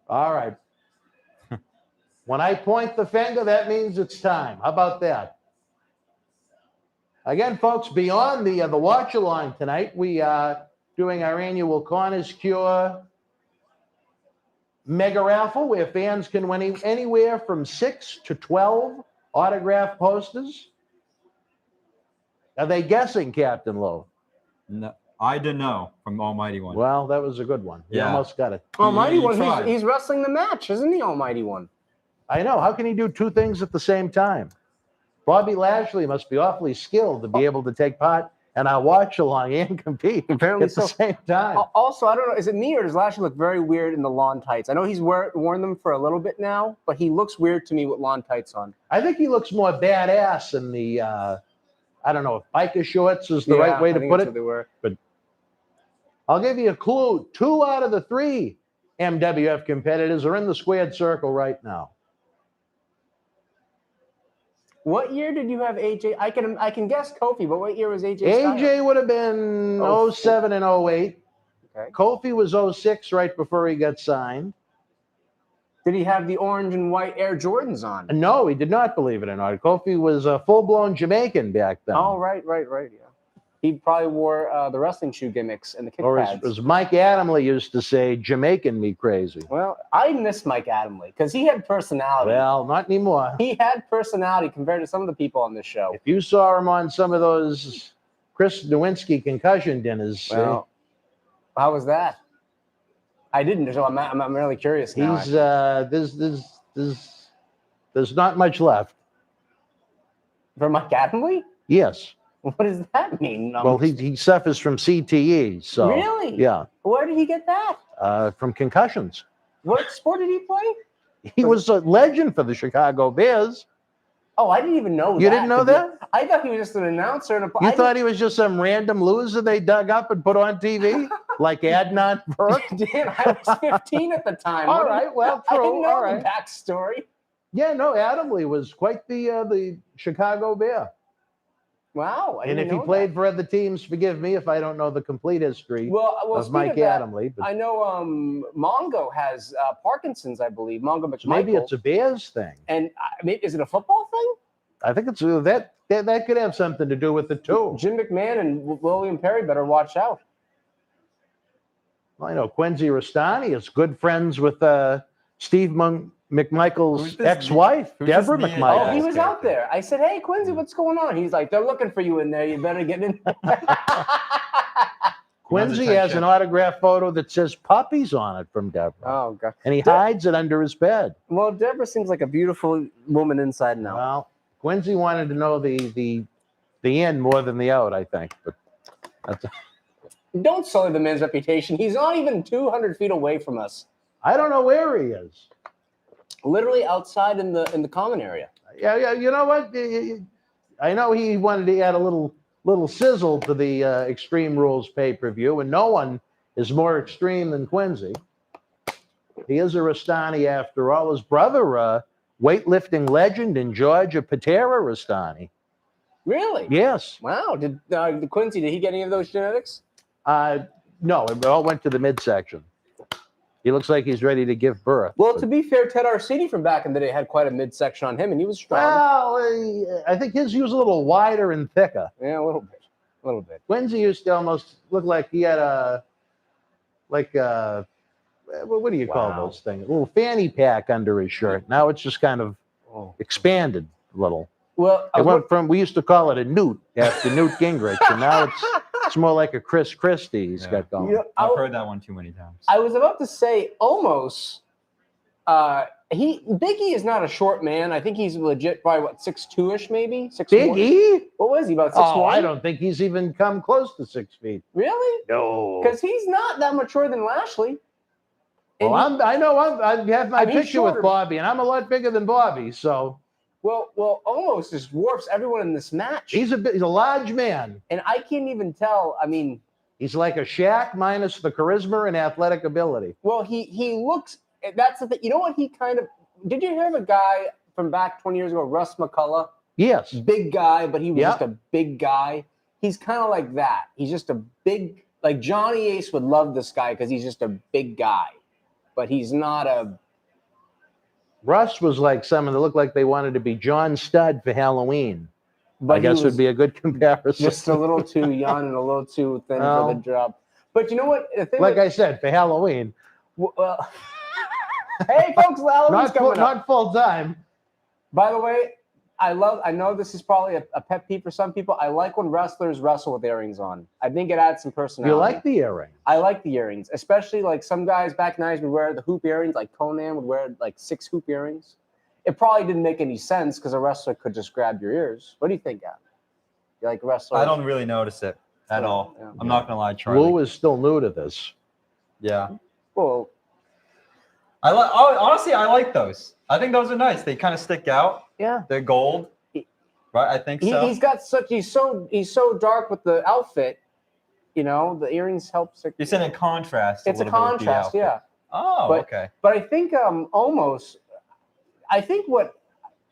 All right. When I point the finger, that means it's time. How about that? Again, folks, beyond the watch-along tonight, we are doing our annual Corners Cure Mega-Raffle, where fans can win anywhere from 6 to 12 autograph posters. Are they guessing, Captain Lowe? No, I don't know from Almighty One. Well, that was a good one. You Yeah. almost got it. Almighty You One, tried. he's wrestling the match, isn't he, Almighty One? I know. How can he do 2 things at the same time? Bobby Lashley must be awfully skilled to be able to take part in our watch-along and compete Apparently at the same time. Also, I don't know, is it me or does Lashley look very weird in the lawn tights? I know he's worn them for a little bit now, but he looks weird to me with lawn tights on. I think he looks more badass in the, I don't know if biker shorts is the right way to put it. They were. I'll give you a clue. 2 out of the 3 MWF competitors are in the squared circle right now. What year did you have AJ? I can guess Kofi, but what year was AJ Styles? AJ would have been 07 and 08. Okay. Kofi was 06 right before he got signed. Did he have the orange and white Air Jordans on? No, he did not, believe it or not. Kofi was a full-blown Jamaican back then. Oh, right, yeah. He probably wore the wrestling shoe gimmicks and the kick Or pads. as Mike Adamley used to say, Jamaican me crazy. Well, I miss Mike Adamley because he had personality. Well, not anymore. He had personality compared to some of the people on this show. If you saw him on some of those Chris Nowinski concussion dinners, Well, how was that? I didn't. So I'm really curious now. he's there's not much left. For Mike Adamley? Yes. What does that mean? Well, he suffers from CTE. So Really? yeah, Where did he get that? from concussions. What sport did he play? He was a legend for the Chicago Bears. Oh, I didn't even know that. You didn't know that? I thought he was just an announcer. You thought he was just some random loser they dug up and put on TV, like Adnan Burke? Dan, I was 15 at the time. All right, well, I true. didn't know All right. the backstory. Yeah, no, Adamley was quite the Chicago Bear. Wow. I And didn't if he know played for other teams, forgive me if I don't know the complete history that. Well, of speaking Mike of that, Adamley. But I know Mongo has Parkinson's, I believe. Mongo McMichael. maybe it's a Bears thing. And is it a football thing? I think it's that could have something to do with it too. Jim McMahon and William Perry better watch out. Well, I know Quincy Rastani is good friends with Steve McMichael's Who's this ex-wife, who's this Deborah man? McMichael. Oh, he was out there. I said, "Hey, Quincy, what's going on?" He's like, "They're looking for you in there. You better get in." Quincy has an autograph photo that says puppies on it from Deborah. Oh God! And he hides it under his bed. Well, Deborah seems like a beautiful woman inside and out. Well, Quincy wanted to know the in more than the out, I think. But that's, Don't sully the man's reputation. He's not even 200 feet away from us. I don't know where he is. Literally outside in the common area. Yeah. You know what? I know he wanted to add a little sizzle to the Extreme Rules pay-per-view, and no one is more extreme than Quincy. He is a Rastani after all. His brother, weightlifting legend in Georgia, Patera Rastani. Really? Yes. Wow. Did Quincy? Did he get any of those genetics? No, it all went to the midsection. He looks like he's ready to give birth. Well, to be fair, Ted Arcidi from back in the day had quite a midsection on him, and he was strong. Well, I think he was a little wider and thicker. Yeah, a little bit. Quincy used to almost look like he had what do you call those things? A little fanny pack under his shirt. Now it's just kind of expanded a little. Well, We used to call it a newt after Newt Gingrich, and now it's more like a Chris Christie he's got going. I've heard that one too many times. I was about to say almost Biggie is not a short man. I think he's legit probably what 6'2" maybe 6'1". Biggie? What was he about 6'1"? Oh, I don't think he's even come close to 6 feet. Really? No. Because he's not that mature than Lashley. Well, I have my I mean, he's picture with shorter. Bobby, and I'm a lot bigger than Bobby, so Well, almost just dwarfs everyone in this match. he's a large man. And I can't even tell. I mean, He's like a Shaq minus the charisma and athletic ability. well, he looks. That's the thing. You know what? He kind of. Did you hear of a guy from back 20 years ago, Russ McCullough? Yes. Big guy, but he was Yep. just a big guy. He's kind of like that. He's just a big. Like Johnny Ace would love this guy because he's just a big guy, but he's not a. Russ was like someone that looked like they wanted to be John Studd for Halloween. But I guess he would was be a good comparison. just a little too young and a little too thin Well, for the job. But you know what? The thing like I said, for Halloween. well, hey, folks, Halloween's coming up. Not full time. By the way, I know this is probably a pet peeve for some people. I like when wrestlers wrestle with earrings on. I think it adds some personality. You like the earring? I like the earrings, especially like some guys back in the 90s would wear the hoop earrings, like Conan would wear like 6 hoop earrings. It probably didn't make any sense because a wrestler could just grab your ears. What do you think, Adam? You like wrestlers? I don't really notice it at all. Yeah. I'm not gonna lie, Charlie. Lou is still new to this. Yeah. Well, Honestly, I like those. I think those are nice. They kind of stick out. yeah. They're gold, right? I think so. He's got such. He's so dark with the outfit. You know, the earrings help. You're saying in contrast. It's a little bit with the contrast, outfit. yeah. Oh, But- okay. But I think almost. I think what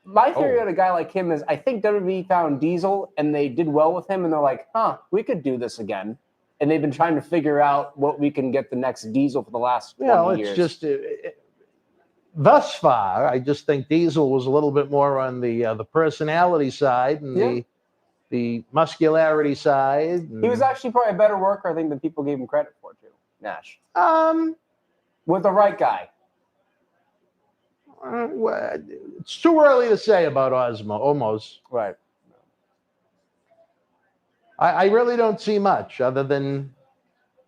my theory Oh. on a guy like him is, I think WWE found Diesel and they did well with him, and they're like, we could do this again. And they've been trying to figure out what we can get the next Diesel for the last 20 years. It's just thus far. I just think Diesel was a little bit more on the personality side and the muscularity side. And, He was actually probably a better worker, I think, than people gave him credit for, too. Nash. With the right guy. Well, it's too early to say about Omos. Right. I really don't see much other than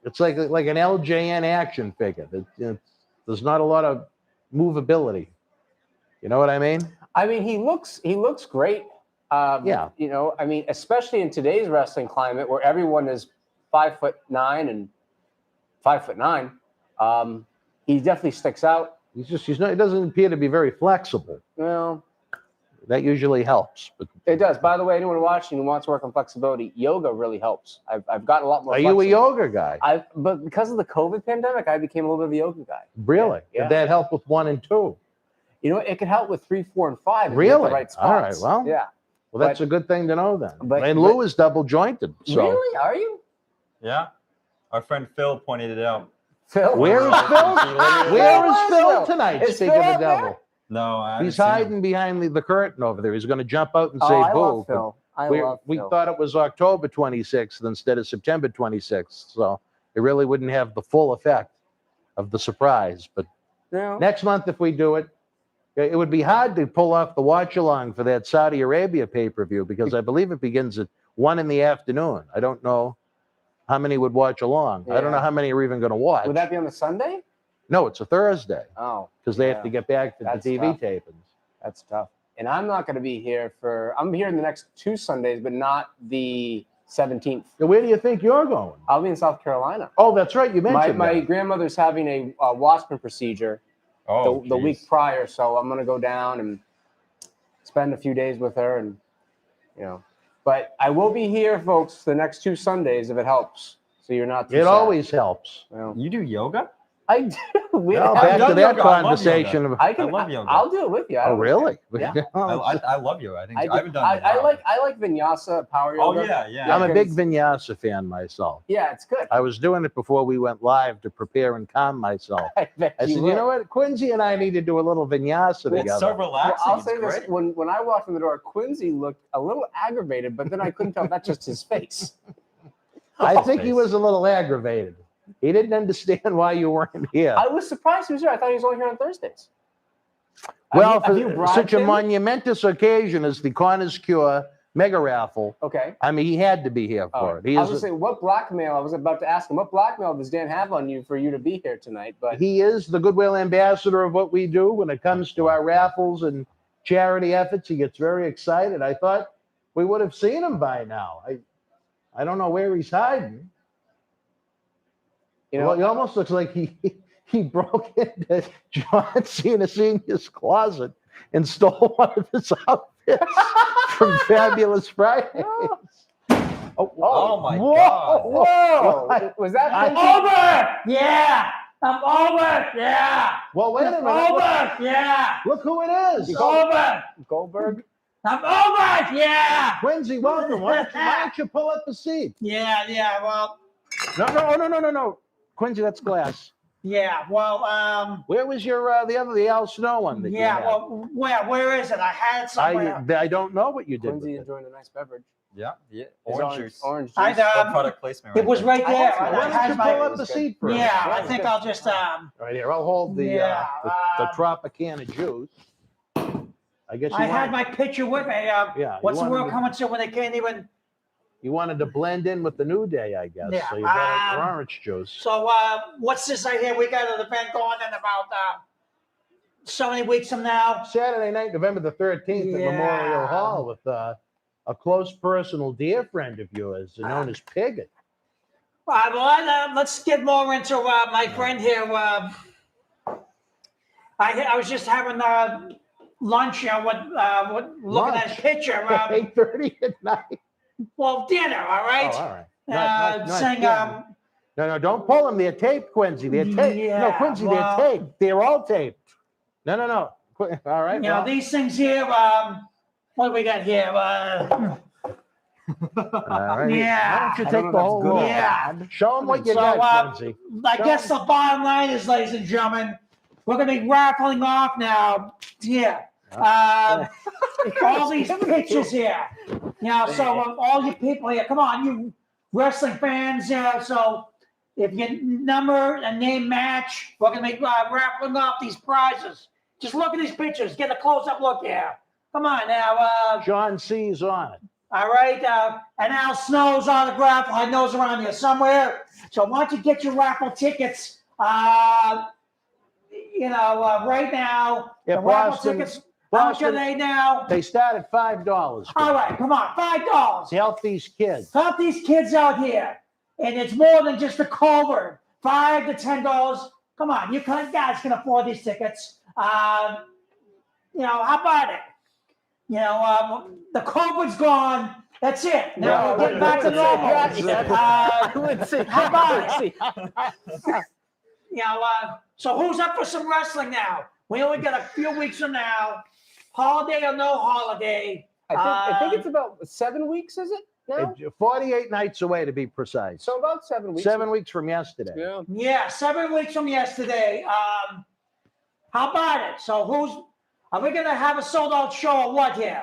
it's like an LJN action figure. There's not a lot of movability. You know what I mean? I mean, he looks great. Yeah. You know, I mean, especially in today's wrestling climate where everyone is 5'9" and 5'9", he definitely sticks out. He doesn't appear to be very flexible. Well, That usually helps. But it does. By the way, anyone watching who wants to work on flexibility, yoga really helps. I've gotten a lot more. are you a yoga guy? But because of the COVID pandemic, I became a little bit of a yoga guy. Really? Yeah. Did that help with 1 and 2? You know, it could help with 3, 4, and 5. If you Really? hit the right spots. All right, well. Yeah. Well, that's a good thing to know then. but- and Lou is double jointed. So Really? Are you? Yeah. Our friend Phil pointed it out. Phil? where is Phil? Where is Phil tonight? Is Speaking Phil of the out there? devil. No, I haven't He's seen him. hiding behind the curtain over there. He's going to jump out and say Oh, I boo. love Phil. We thought it was October 26th instead of September 26th. So it really wouldn't have the full effect of the surprise. But No. next month, if we do it, it would be hard to pull off the watch along for that Saudi Arabia pay-per-view because I believe it begins at 1 in the afternoon. I don't know how many would watch along. I don't know Yeah. how many are even going to watch. Would that be on the Sunday? No, it's a Thursday Oh, because they have Yeah. to get back to the That's TV tough. tapings. that's tough. And I'm not going to be here I'm here in the next 2 Sundays, but not the 17th. So where do you think you're going? I'll be in South Carolina. Oh, that's right. You mentioned My that. grandmother's having a Watchman procedure Oh, the week geez. prior, so I'm going to go down and spend a few days with her, and But I will be here, folks, the next 2 Sundays if it helps. So you're not too It sad. always helps. Well, You do yoga? I do. Well, I've back to done that yoga. I love conversation. I love yoga. I'll do it with you. I Oh, don't really? Yeah. I love yoga. I haven't done it. I like vinyasa power Oh yoga. yeah. I'm a big because- vinyasa fan myself. Yeah, it's good. I was doing it before we went live to prepare and calm myself. I bet I said, you will. know what? Quincy and I need to do a little vinyasa It's so together. Well, relaxing. I'll It's say this: great. when I walked in the door, Quincy looked a little aggravated, but then I couldn't tell that's just his face. I think he was a little aggravated. He didn't understand why you weren't here. I was surprised he was here. I thought he was only here on Thursdays. Well, have you for bribed such a him? monumentous occasion as the Connor's Cure Mega-Raffle. Okay. I mean, he had to be here for it. He I was is, going to say, what blackmail? I was about to ask him, what blackmail does Dan have on you for you to be here tonight? But he is the goodwill ambassador of what we do when it comes to our raffles and charity efforts. He gets very excited. I thought we would have seen him by now. I don't know where he's hiding. you know, Well, he almost looks like he broke into John Cena Sr.'s closet and stole one of his outfits from Fabulous Fridays. Oh my whoa, God. whoa! Was that I'm Quincy? over! Yeah! I'm over! Yeah! Well, wait a minute. Over! Yeah! Look who it is. It's over! Goldberg? I'm over! Yeah! Quincy, welcome. Why don't you pull up the seat? Yeah, well, No. Quincy, that's glass. yeah, well, Where was your the Al Snow one? That you yeah, had? well, where is it? I had it somewhere. I don't know what you did. Quincy With it. enjoying a nice beverage. Yeah. His Orange juice. Orange juice. I What product placement? it was right I there. had some. and Why I don't had you my, pull up the seat for us? yeah, I Right. think I'll just, Right here. I'll hold the Yeah, the Tropicana juice. I guess you I had wanted, my picture with me. yeah. What's you the wanted word to- coming to when they can't even? You wanted to blend in with the New Day, I guess. Yeah, So you got your orange juice. So, what's this right here? We got an event going in about so many weeks from now. Saturday night, November the 13th at Yeah. Memorial Hall with a close personal dear friend of yours known as Piggott. All right, well, let's get more into my friend here. I was just having lunch, looking at his picture. 8:30 at night. Well, dinner, all right? Oh, all right. Not Saying, dinner. No, don't pull them. They're taped, Quincy. They're taped. No, Yeah, Quincy, well- they're taped. They're all taped. No. All right. you know, well, these things here, what do we got here? all right. Yeah. Why don't you I take don't know the if whole that's good roll? or Yeah. Show them what you So, got, Quincy. I guess the bottom line is, ladies and gentlemen, we're going to be raffling off now. Yeah. All these pictures here. You know, so all you people here, come on, you wrestling fans. So if your number and name match, we're going to be raffling off these prizes. Just look at these pictures. Get a close-up look here. Come on now. John C's on it. All right. And Al Snow's autograph. I know it's around here somewhere. So why don't you get your raffle tickets? Right now. Yeah, the raffle Boston- tickets. How much are Boston- they now? They start at $5. All right, come on, $5. To help these kids. Help these kids out here. And it's more than just a cover. $5 to $10. Come on, you guys can afford these tickets. How about it? The COVID's gone. That's it. Now we're getting back to normal. How about it? So who's up for some wrestling now? We only got a few weeks from now. Holiday or no holiday. I think it's about 7 weeks, is it? No? 48 nights away to be precise. So about 7 weeks. 7 weeks from yesterday. Yeah. Yeah, 7 weeks from yesterday. How about it? So are we going to have a sold out show or what here?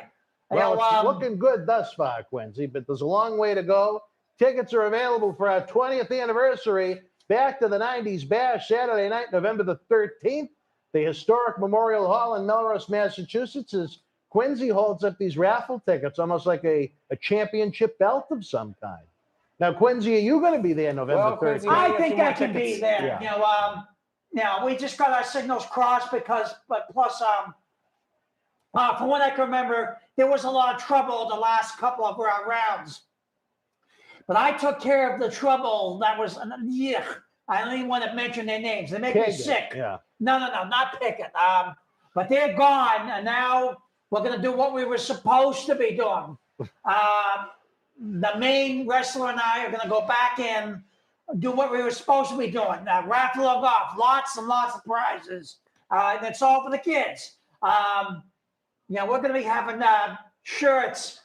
Well, it's looking good thus far, Quincy, but there's a long way to go. Tickets are available for our 20th anniversary, Back to the 90s Bash, Saturday night, November the 13th, the historic Memorial Hall in Melrose, Massachusetts, as Quincy holds up these raffle tickets, almost like a championship belt of some kind. Now, Quincy, are you going to be there November Well, Quincy, 13th? I get think some more I can be tickets. there. Yeah. Now we just got our signals crossed plus from what I can remember, there was a lot of trouble the last couple of rounds. But I took care of the trouble that was, I don't even want to mention their names. They make me Piggott, sick. Yeah. No, not Pickett. But they're gone, and now we're going to do what we were supposed to be doing. The main wrestler and I are going to go back in, do what we were supposed to be doing. Raffle off lots and lots of prizes. And it's all for the kids. We're going to be having shirts,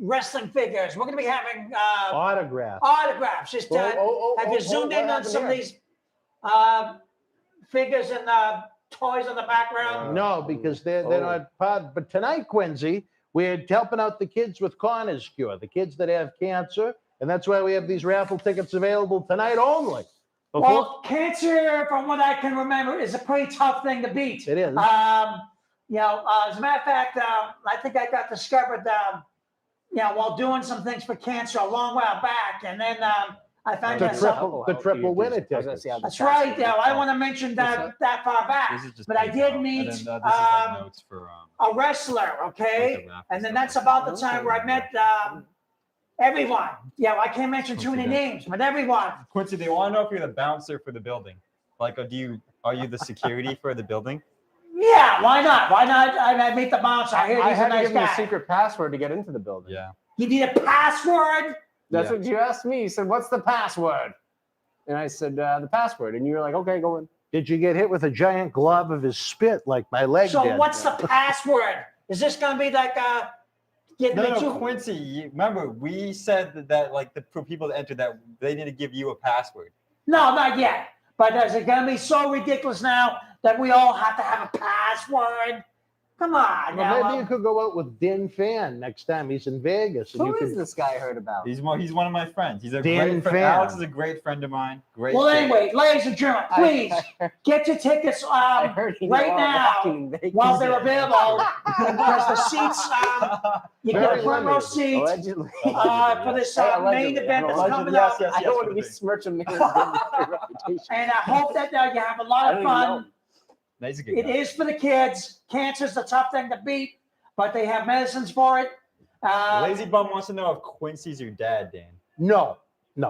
wrestling figures. We're going to be having Autograph. autographs. Just have you zoomed in on some of these figures and toys in the background? No, because they're not part. But tonight, Quincy, we're helping out the kids with Connor's Cure, the kids that have cancer. And that's why we have these raffle tickets available tonight only. Well, cancer, from what I can remember, is a pretty tough thing to beat. It is. As a matter of fact, I think I got discovered while doing some things for cancer a long while back, and then I found The myself. triple winner I was gonna tickets. see how That's the right. stats Yeah, were. I want to mention that far back. This is just But I PayPal. did meet And then, this is like notes for a wrestler, okay? like the raffle And then stuff that's like about that. the time where I met everyone. Yeah, I can't mention too many names, but everyone. Quincy, they want to know if you're the bouncer for the building. Like, are you the security for the building? Yeah, why not? Why not? I meet the bouncer. I hear I he's a had to nice give him a guy. secret password to get into the building. Yeah. You need a password? That's Yeah. what you asked me. You said, "What's the password?" And I said, "The password." And you were like, "Okay, go in." Did you get hit with a giant glob of his spit like my leg So did? what's the password? Is this gonna be like No, Quincy. Remember, we said that like for people to enter that they need to give you a password. No, not yet. But is it gonna be so ridiculous now that we all have to have a password? Come on. Well, now, maybe you could go out with Din Fan next time he's in Vegas. And Who you is could, this guy I heard about? He's one of my friends. He's a Dan great friend. Fan. Alex is a great friend of mine. Great. Well, kid. anyway, ladies and gentlemen, please get your tickets I heard he right did a lot of now walking in Vegas. while they're available because the seats, you get Very a front row limited. seat Allegedly. for this main Allegedly. event that's Allegedly, coming yes, up. yes. I don't want to for be the- smirching man's reputation. And I hope that you have a I lot don't of even know fun. him. He's a good It guy. is for the kids. Cancer's a tough thing to beat, but they have medicines for it. Lazy Bum wants to know if Quincy's your dad, Dan. no.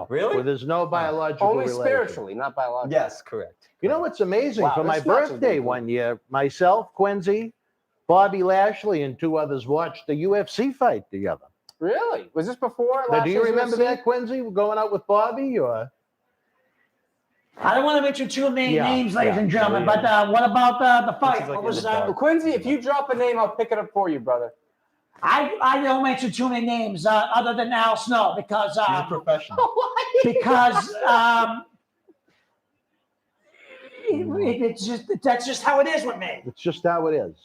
Really? Well, there's no biological Only relation. spiritually, not biologically. Yes, correct. You know what's amazing? Wow, For my this match is birthday really cool. one year, myself, Quincy, Bobby Lashley, and 2 others watched the UFC fight together. Really? Was this before? Now, last do you year's remember UFC? that, Quincy? Going out with Bobby, or I don't want to mention too many Yeah, names, ladies yeah. and gentlemen, but what about the fight? Quincy's like What was in the dark. Quincy, if you drop a name, I'll pick it up for you, brother. I don't mention too many names other than Al Snow because He's a professional. because it's just that's just how it is with me. it's just how it is?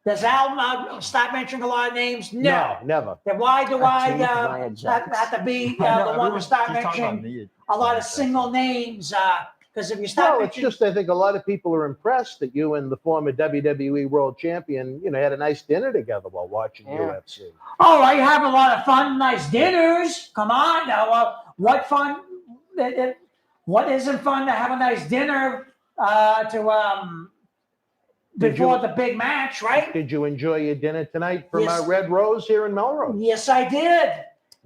Does Al stop mentioning a lot of names? No. Never. Then why do I Change my objects. have to be I know, the one to everyone's start just talking about mentioning me. a lot of single names? Because if you start No, it's mentioning, just I think a lot of people are impressed that you and the former WWE World Champion, had a nice dinner together while watching Yeah. UFC. oh, I have a lot of fun, nice dinners. Come on now, what fun? What isn't fun to have a nice dinner Did before you- the big match, right? Did you enjoy your dinner tonight from Yes. Red Rose here in Melrose? Yes, I did.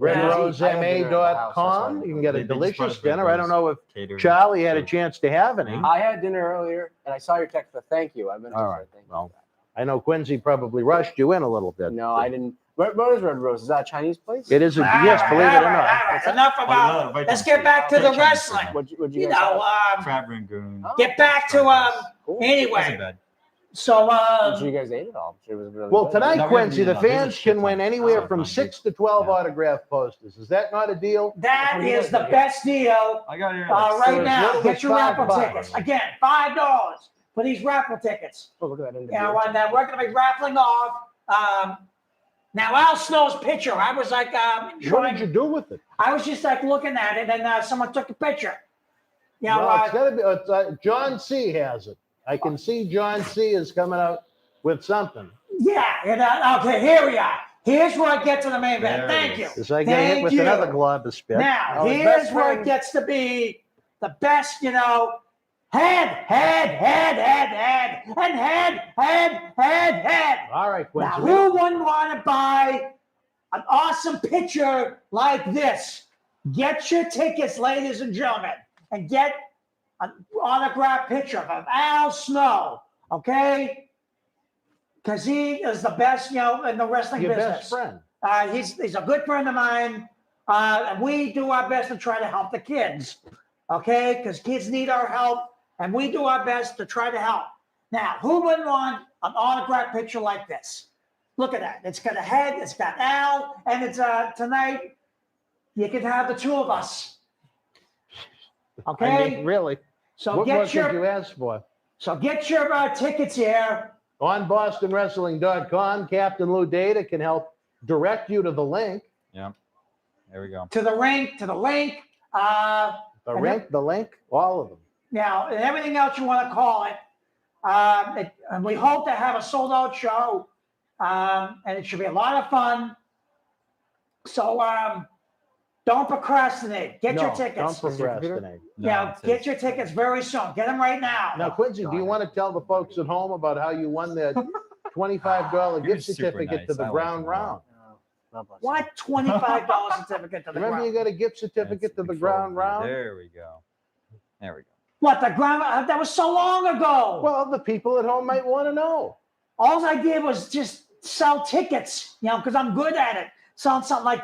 RedRoseMA.com. You can get a They just brought delicious us Red dinner. I don't Rose know if catering. Charlie had a chance to have any. I had dinner earlier, and I saw your text, but thank you. I've been All right. thank you. Well, I know Quincy probably rushed you in a little bit. No, I didn't. What is Red Rose? Is that a Chinese place? It is, All yes, right, believe it all or right, not. all right. Enough about. Wait, Let's get back to the Chinese wrestling. food. What'd you You guys know. have? Crab rangoon. Oh, Get back to cool. Anyway, Wasn't bad. so I'm sure you guys ate it all. I'm sure it was really Well, good. tonight, No, we haven't Quincy, eaten the enough. There's a fans shit can win ton. anywhere Oh, from fine, 6 to 12 Yeah. autograph posters. Is that not a deal? that is the best deal I got here. right as now. little Get as your raffle $5. tickets again. $5 for these raffle tickets. Oh, look at that. Now, we're going to be raffling off. Now, Al Snow's picture. I was like, What trying. did you do with it? I was just like looking at it, and someone took a picture. You know, No, it's gotta be. John C. has it. I can see John C. is coming out with something. yeah. Okay, here we are. Here's where I get to the main event. There it Thank is. you. Is I get hit Thank with you. another glob of spit? Now, Oh, his here's best where it friend. gets to be the best, head, and head. All right, Quincy. Now, who wouldn't want to buy an awesome picture like this? Get your tickets, ladies and gentlemen, and get an autographed picture of Al Snow, okay? Because he is the best, in the wrestling Your business. best friend. He's a good friend of mine, and we do our best to try to help the kids, okay? Because kids need our help, and we do our best to try to help. Now, who wouldn't want an autographed picture like this? Look at that. It's got a head, it's got Al, and it's tonight you can have the 2 of us. Okay? I mean, really. so What more get your could you ask for? tickets here. On BostonWrestling.com, Captain Lou Data can help direct you to the link. Yeah. There we go. To the link. The And link, all of them. Now, and everything else you want to call it. And we hope to have a sold-out show, and it should be a lot of fun. So don't procrastinate. Get your No, tickets. don't procrastinate. Get your tickets very soon. Get them right now. Now, Quincy, do you want to tell the folks at home about how you won that $25 You're gift super certificate nice. to the I like Ground you a lot. Round? What $25 certificate to the Remember, ground? you got a gift certificate to the Ground Round? There we go. There we go. What, the ground? That was so long ago. Well, the people at home might want to know. All I did was just sell tickets, because I'm good at it. Selling something like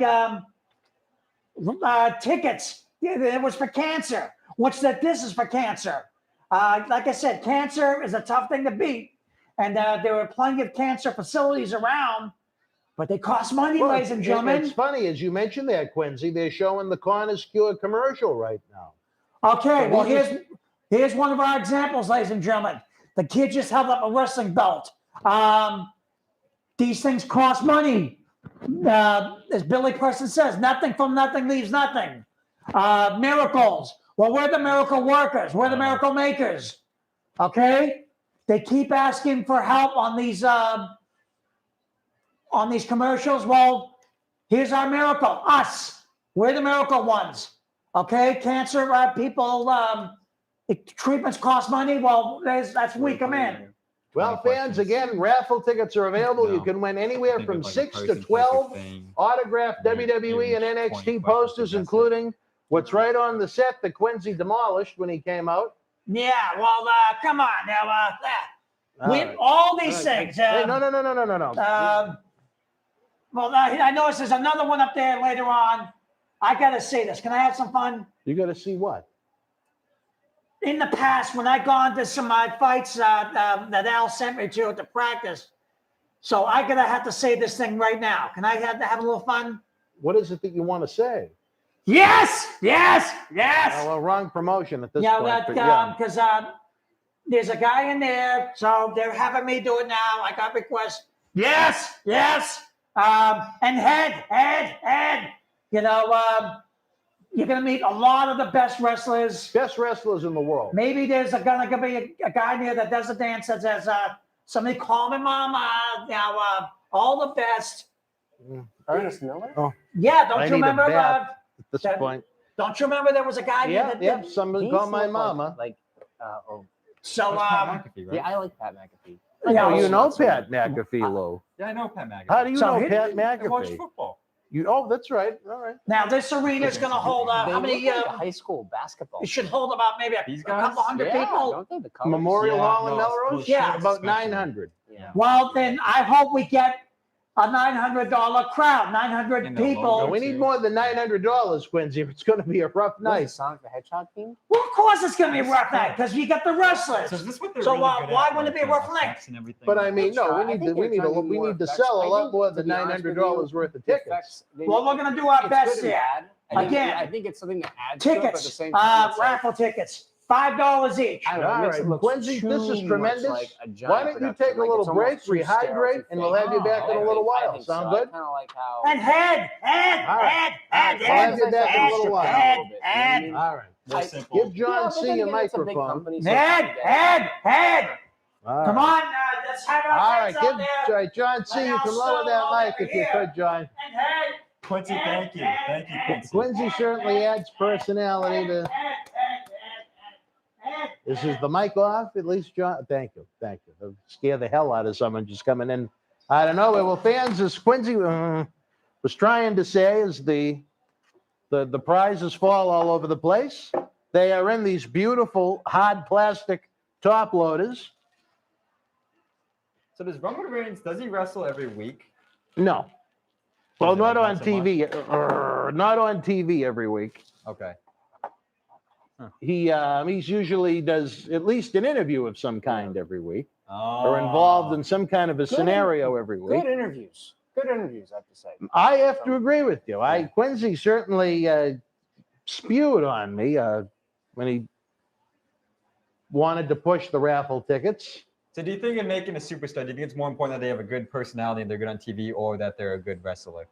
tickets. It was for cancer. This is for cancer. Like I said, cancer is a tough thing to beat. And there were plenty of cancer facilities around, but they cost money, Well, ladies and gentlemen. It's funny, as you mentioned that, Quincy, they're showing the Corners Cure commercial right now. Okay, So well, these here's one of our examples, ladies and gentlemen. The kid just held up a wrestling belt. These things cost money. As Billy Preston says, nothing from nothing leaves nothing. Miracles. Well, we're the miracle workers. We're the miracle makers. Okay? They keep asking for help on these commercials. Well, here's our miracle. Us. We're the miracle ones. Okay? Cancer people, treatments cost money. Well, that's we come in. Well, fans, again, raffle tickets are available. No. You can win anywhere Think from of like a 6 to person, 12 thing. autographed Yeah, WWE and give me 20 NXT questions posters, to guess it. including what's right on the set that Quincy demolished when he came out. Yeah, well, come on now. All All right. these things. Hey, no. Well, I noticed there's another one up there later on. I got to say this. Can I have some fun? You got to see what? In the past, when I gone to some of my fights that Al sent me to practice, so I gotta have to say this thing right now. Can I have a little fun? What is it that you want to say? Yes. Well, wrong promotion at this point. But yeah. Because there's a guy in there, so they're having me do it now. I got requests. Yes. And head. You're going to meet a lot of the best wrestlers. Best wrestlers in the world. Maybe there's going to be a guy there that does a dance that says, somebody call me mama. All the best. Ernest Miller? Oh, Yeah, don't I you need a remember? bat at this point. Don't you remember there was a guy there that Yeah, did? somebody He call my looked mama. So, That's Pat McAfee, right? Yeah, I like Pat McAfee. Oh, you know That's right. Pat McAfee, Lou. Yeah, I know Pat McAfee. How do you So know he- Pat I watch McAfee? football. Oh, that's right. All right. now this arena is going to hold They how many? look like a high school basketball. It should hold about maybe These a guys? couple hundred Yeah, people. don't they? The colors? Memorial Yeah, Hall in no, Melrose? Yeah. About especially. 900. Yeah. Well, then I hope we get a $900 crowd, 900 In the people. logo. No, we need more than $900, Quincy, if it's going to be a rough Was it night. Sonic the Hedgehog theme? Well, of course it's going to be a rough night because you got the wrestlers. So is this what they're So, really good why at, wouldn't it like, be a rough night? effects and everything? But I mean, no, I we think need to they're trying to do more to effects. sell a I lot think, more to than be honest with $900 you, worth of the tickets. effects, they Well, need- we're going to do our it's best good and here. bad. I think- Again, I think it's something that adds to it, but at the Tickets, same time, it's like- raffle tickets, $5 each. I don't know, it All makes right, it look Quincy, this is too tremendous. much like a giant Why don't you production. take a Like, little it's almost break, too sterile rehydrate, to and we'll think. have you back in a I little think- I while. think Sound so. I good? kind of like how. And head. All right. We'll have you back in a little while. Head. All right. Real I- simple. Give John C. a microphone. Head. All Come right. on, let's have our All right, heads out there. John C. You can lower that mic if you could, John. And head. Quincy, thank you. Thank you, Quincy. Quincy certainly adds personality to. Is the mic off? At least, John. Thank you. It'll scare the hell out of someone just coming in. I don't know. Well, fans, as Quincy was trying to say, is the prizes fall all over the place. They are in these beautiful hard plastic top loaders. So does Roman Reigns, does he wrestle every week? No. Well, Is it not like on once a month? TV. Not on TV every week. Okay. He's usually does at least an interview of some kind every week, Oh. or involved in some kind of a scenario every week. Good interviews. Good interviews, I have to say. I have to agree with you. Quincy certainly spewed on me when he wanted to push the raffle tickets. So do you think in making a superstar, do you think it's more important that they have a good personality and they're good on TV, or that they're a good wrestler?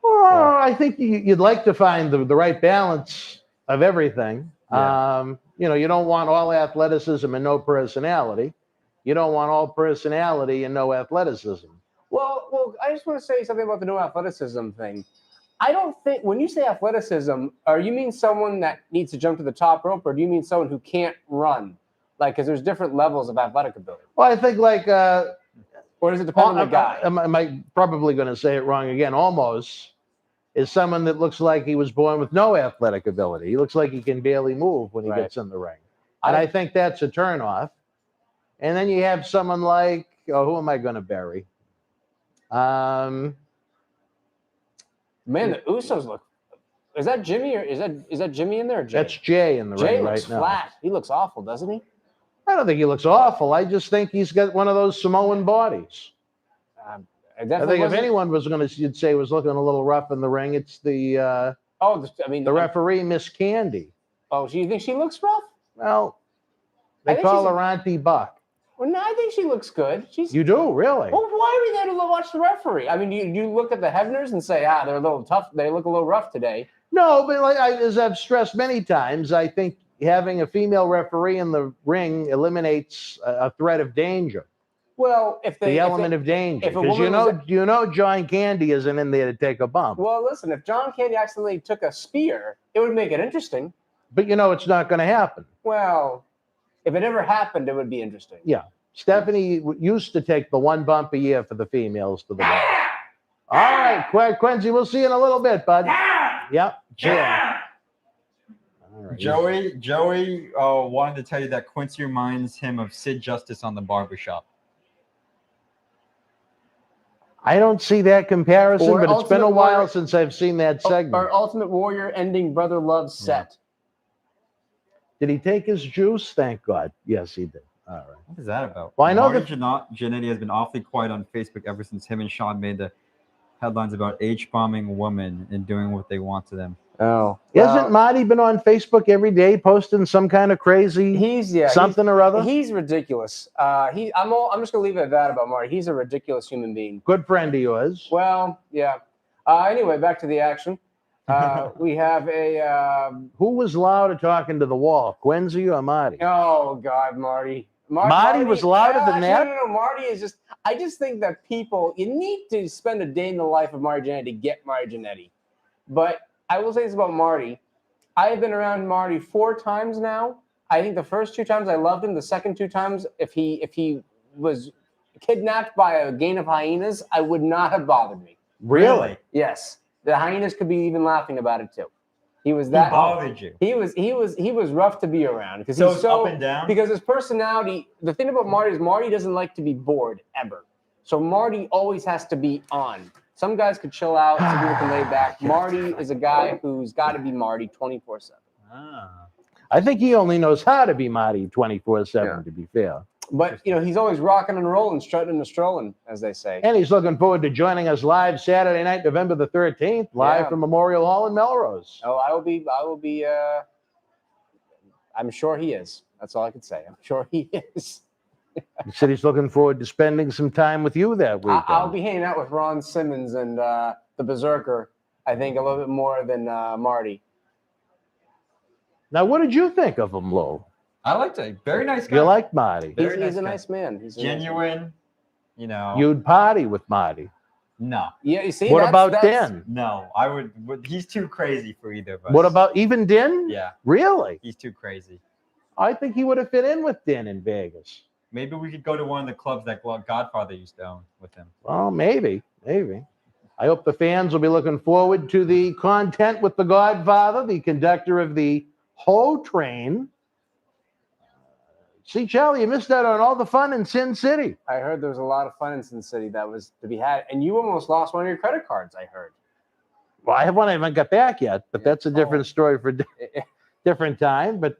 Well, I think you'd like to find the right balance of everything. Yeah. You don't want all athleticism and no personality. You don't want all personality and no athleticism. Well, I just want to say something about the no athleticism thing. I don't think when you say athleticism, you mean someone that needs to jump to the top rope, or do you mean someone who can't run? Like, because there's different levels of athletic ability. Well, I think like, or does it depend on the guy? I'm probably going to say it wrong again. Almost is someone that looks like he was born with no athletic ability. He looks like he can barely move when he Right. gets in the ring, and I think that's a turnoff. And then you have someone like, who am I going to bury? Man, the Usos look. Is that Jimmy or is that Jimmy in there? Or Jay? That's Jay in the Jay ring looks right now. flat. He looks awful, doesn't he? I don't think he looks awful. I just think he's got one of those Samoan bodies. I think if anyone was going to, you'd say was looking a little rough in the ring, it's the the referee, Miss Candy. Oh, so you think she looks rough? Well, they call her Auntie Buck. Well, no, I think she looks good. You do, really? Well, why are we there to watch the referee? I mean, you look at the Hebners and say, they're a little tough. They look a little rough today. No, but as I've stressed many times, I think having a female referee in the ring eliminates a threat of danger. Well, the element of danger, because you know John Candy isn't in there to take a bump. Well, listen, if John Candy accidentally took a spear, it would make it interesting. But it's not going to happen. Well, if it ever happened, it would be interesting. Yeah. Stephanie used to take the one bump a year for the females to the ring. All right, Quincy, we'll see you in a little bit, bud. Yep. Yeah. All right. Joey wanted to tell you that Quincy reminds him of Sid Justice on The Barbershop. I don't see that comparison, but it's been a while since I've seen that segment. Or Ultimate Warrior ending Brother Love set. Did he take his juice? Thank God. Yes, he did. All right. What is that about? Well, I know Marty Jannetty has been awfully quiet on Facebook ever since him and Sean made the headlines about H-bombing women and doing what they want to them. Oh. Hasn't Marty been on Facebook every day posting some kind of crazy something or other? He's ridiculous. I'm just gonna leave it at that about Marty. He's a ridiculous human being. Good friend of yours. Well, yeah. Anyway, back to the action. We have a who was loud at talking to the wall, Quincy or Marty? Oh God, Marty. Marty was louder than that? No. Marty is just. I just think that you need to spend a day in the life of Marty Jannetty to get Marty Jannetty. But I will say this about Marty. I have been around Marty 4 times now. I think the first 2 times I loved him. The second 2 times, if he was kidnapped by a gang of hyenas, I would not have bothered me. Really? Yes. The hyenas could be even laughing about it too. He was that. He bothered you. He was rough to be around because so he's so up and down. Because his personality. The thing about Marty is Marty doesn't like to be bored ever. So Marty always has to be on. Some guys could chill out. Some people can lay back. Marty is a guy who's got to be Marty 24/7. I think he only knows how to be Marty 24/7. To be fair. But he's always rocking and rolling, strutting and strolling, as they say. And he's looking forward to joining us live Saturday night, November the 13th, live from Memorial Hall in Melrose. Oh, I will be. I'm sure he is. That's all I can say. I'm sure he is. He said he's looking forward to spending some time with you that weekend. I'll be hanging out with Ron Simmons and the Berserker. I think a little bit more than Marty. Now, what did you think of him, Lou? I liked it. Very nice guy. You like Marty? He's a nice man. He's genuine. You'd party with Marty. No. Yeah, you see. What about Din? No, I would. He's too crazy for either of us. What about even Din? Yeah. Really? He's too crazy. I think he would have fit in with Din in Vegas. Maybe we could go to one of the clubs that Godfather used to own with him. Well, maybe. I hope the fans will be looking forward to the content with the Godfather, the conductor of the Ho Train. See, Charlie, you missed out on all the fun in Sin City. I heard there was a lot of fun in Sin City that was to be had, and you almost lost one of your credit cards, I heard. Well, I haven't got back yet, but that's a different story for different time. But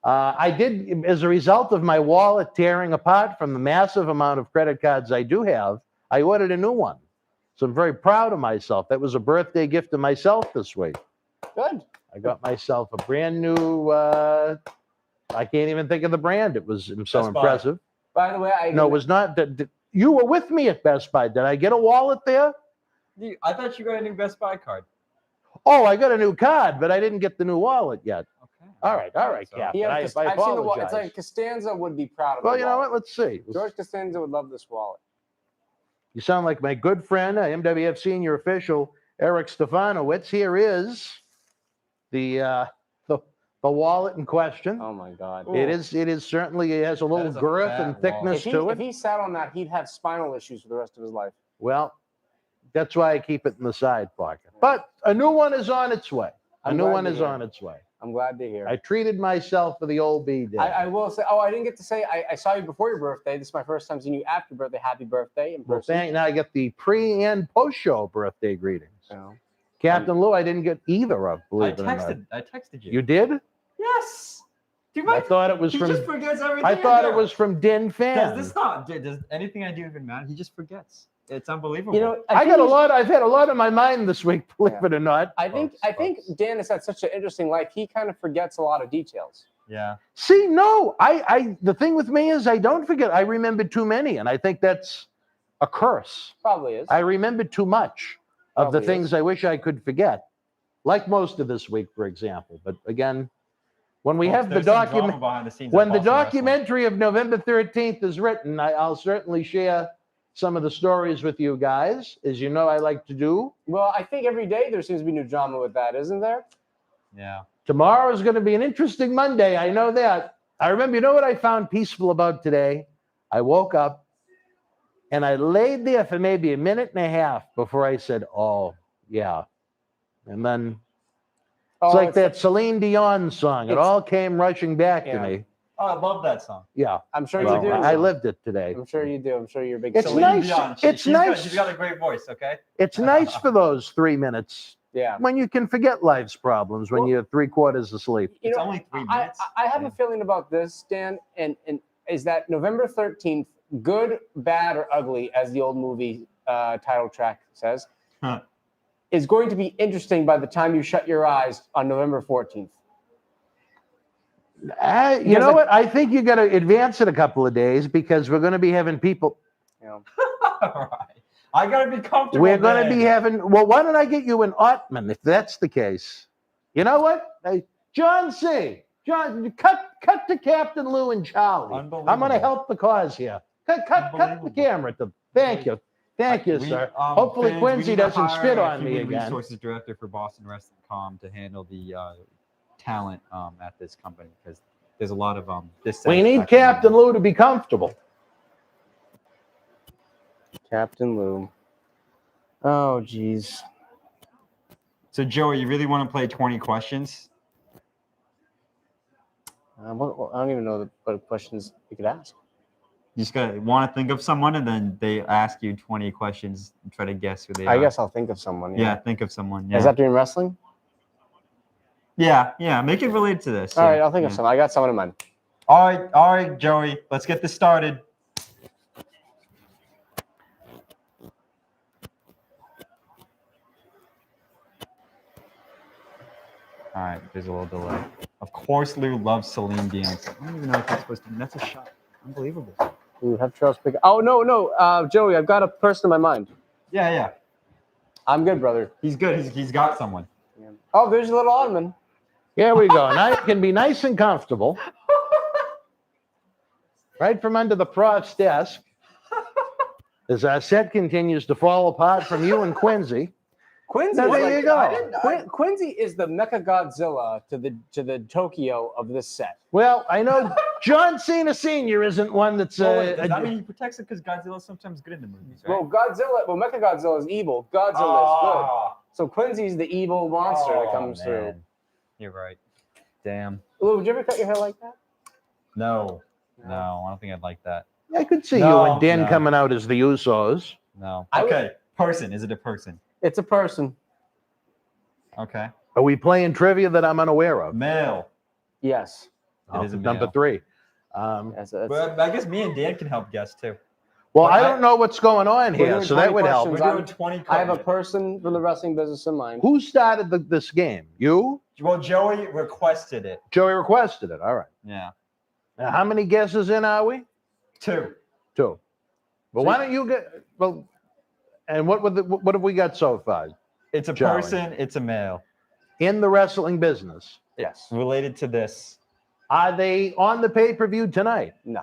I did, as a result of my wallet tearing apart from the massive amount of credit cards I do have, I ordered a new one. So I'm very proud of myself. That was a birthday gift to myself this week. Good. I got myself a brand new, I can't even think of the brand. It was so impressive. By the way, it was not. You were with me at Best Buy. Did I get a wallet there? I thought you got a new Best Buy card. Oh, I got a new card, but I didn't get the new wallet yet. Okay. All right, Captain. Yeah, I I've seen the wallet. apologize. It's like Costanza would be proud of. Well, you know what? Let's see. George Costanza would love this wallet. You sound like my good friend, MWF senior official, Eric Stefanowitz. Here is the wallet in question. Oh my God. It is certainly, it has a little is a girth fat and thickness If to if it. he sat on that, he'd have spinal issues for the rest of his life. Well, that's why I keep it in the side pocket. But a new one is on its way. A I'm new glad one to is hear. on its way. I'm glad to hear. I treated myself for the old B day. I will say, I didn't get to say, I saw you before your birthday. This is my first time seeing you after your birthday. Happy birthday in Well, person. now I get the pre and post show birthday greetings. So, Captain Lou, I didn't get either of, believe it or not. I texted you. You did? Yes. Dude, I thought it was he from. just forgets everything. I thought do. it was from Din Fan. Does anything I do even matter? He just forgets. It's unbelievable. you know, I've had a lot on my mind this week, believe Yeah. it or not. I think Dan has had such an interesting life. He kind of forgets a lot of details. Yeah. See, no, the thing with me is I don't forget. I remember too many, and I think that's a curse. Probably is. I remember too much of the Probably things is. I wish I could forget, like most of this week, for example. But again, when we have the document, when the documentary of November 13th is written, I'll certainly share some of the stories with you guys, as you know I like to do. Well, I think every day there seems to be new drama with that, isn't there? Yeah. Tomorrow is going to be an interesting Monday. I know that. I remember, you know what I found peaceful about today? I woke up and I laid there for maybe a minute and a half before I said, oh, yeah. And then it's like that Celine Dion song. It all came rushing back to me. Oh, I love that song. Yeah. I'm sure Well, you do. I lived it today. I'm sure you do. I'm sure you're a big. It's Celine nice. Dion. It's She's nice. Good. She's got a great voice. Okay. It's nice for those 3 minutes Yeah. when you can forget life's problems when Well, you're 3/4 asleep. You It's know, only 3 I minutes. have a feeling about this, Dan, and is that November 13th, good, bad, or ugly, as the old movie title track says, Huh. is going to be interesting by the time you shut your eyes on November 14th. You know what? I think you got to advance it a couple of days because we're going to be having people. You know, All right. I gotta be comfortable. We're going to then. be having. Well, why don't I get you an Ottman if that's the case? You know what? Hey, John C. John, cut to Captain Lou and Charlie. I'm going to Unbelievable. help the cause here. Cut the Unbelievable. camera. Thank you, sir. Hopefully fans, Quincy we need to doesn't hire spit a on me human again. Resources director for Boston Wrestling Com to handle the talent at this company because there's a lot of We need Captain Lou to be comfortable. Captain Lou. Oh, geez. So Joey, you really want to play 20 questions? I don't even know what questions you could ask. You just gotta want to think of someone, and then they ask you 20 questions and try to guess who they are. I guess I'll think of someone. Yeah, think of someone. Yeah. Is that during wrestling? Yeah. Make it related to this. All right, I'll think of someone. I got someone in mind. All right, Joey. Let's get this started. All right, there's a little delay. Of course, Lou loves Celine Dion. I don't even know if that's supposed to. That's a shot. Unbelievable. You have Charles pick. Oh no, Joey, I've got a person in my mind. Yeah. I'm good, brother. He's good. He's got someone. Yeah. Oh, there's a little Ottoman. Here we go. Now it can be nice and comfortable. Right from under the prof's desk. As our set continues to fall apart from you and Quincy. Quincy. Now, there you go. Quincy is the Mecha Godzilla to the Tokyo of this set. Well, I know John Cena Sr. isn't one that's. Does that mean he protects it because Godzilla's sometimes good in the movies, right? Well, Mecha Godzilla is evil. Godzilla is good. So Quincy's the evil monster that comes through. You're right. Damn. Lou, would you ever cut your hair like that? No, I don't think I'd like that. I could see No, you and Dan no. coming out as the Usos. No. I would- Okay. Person. Is it a person? It's a person. Okay. Are we playing trivia that I'm unaware of? Male. Yes. It is a Number male. 3. But I guess me and Dan can help guess too. Well, But I don't know what's going on We're here, doing so that 20 would help. questions. We're doing 20 I have a questions. person from the wrestling business in mind. Who started this game? You? Well, Joey requested it. Joey requested it. All right. Yeah. Now, how many guesses in are we? 2. 2. Well, why don't you get? Well, and what have we got so far? It's a Joey. person. It's a male. In the wrestling business, Yes. Related to this. are they on the pay-per-view tonight? No.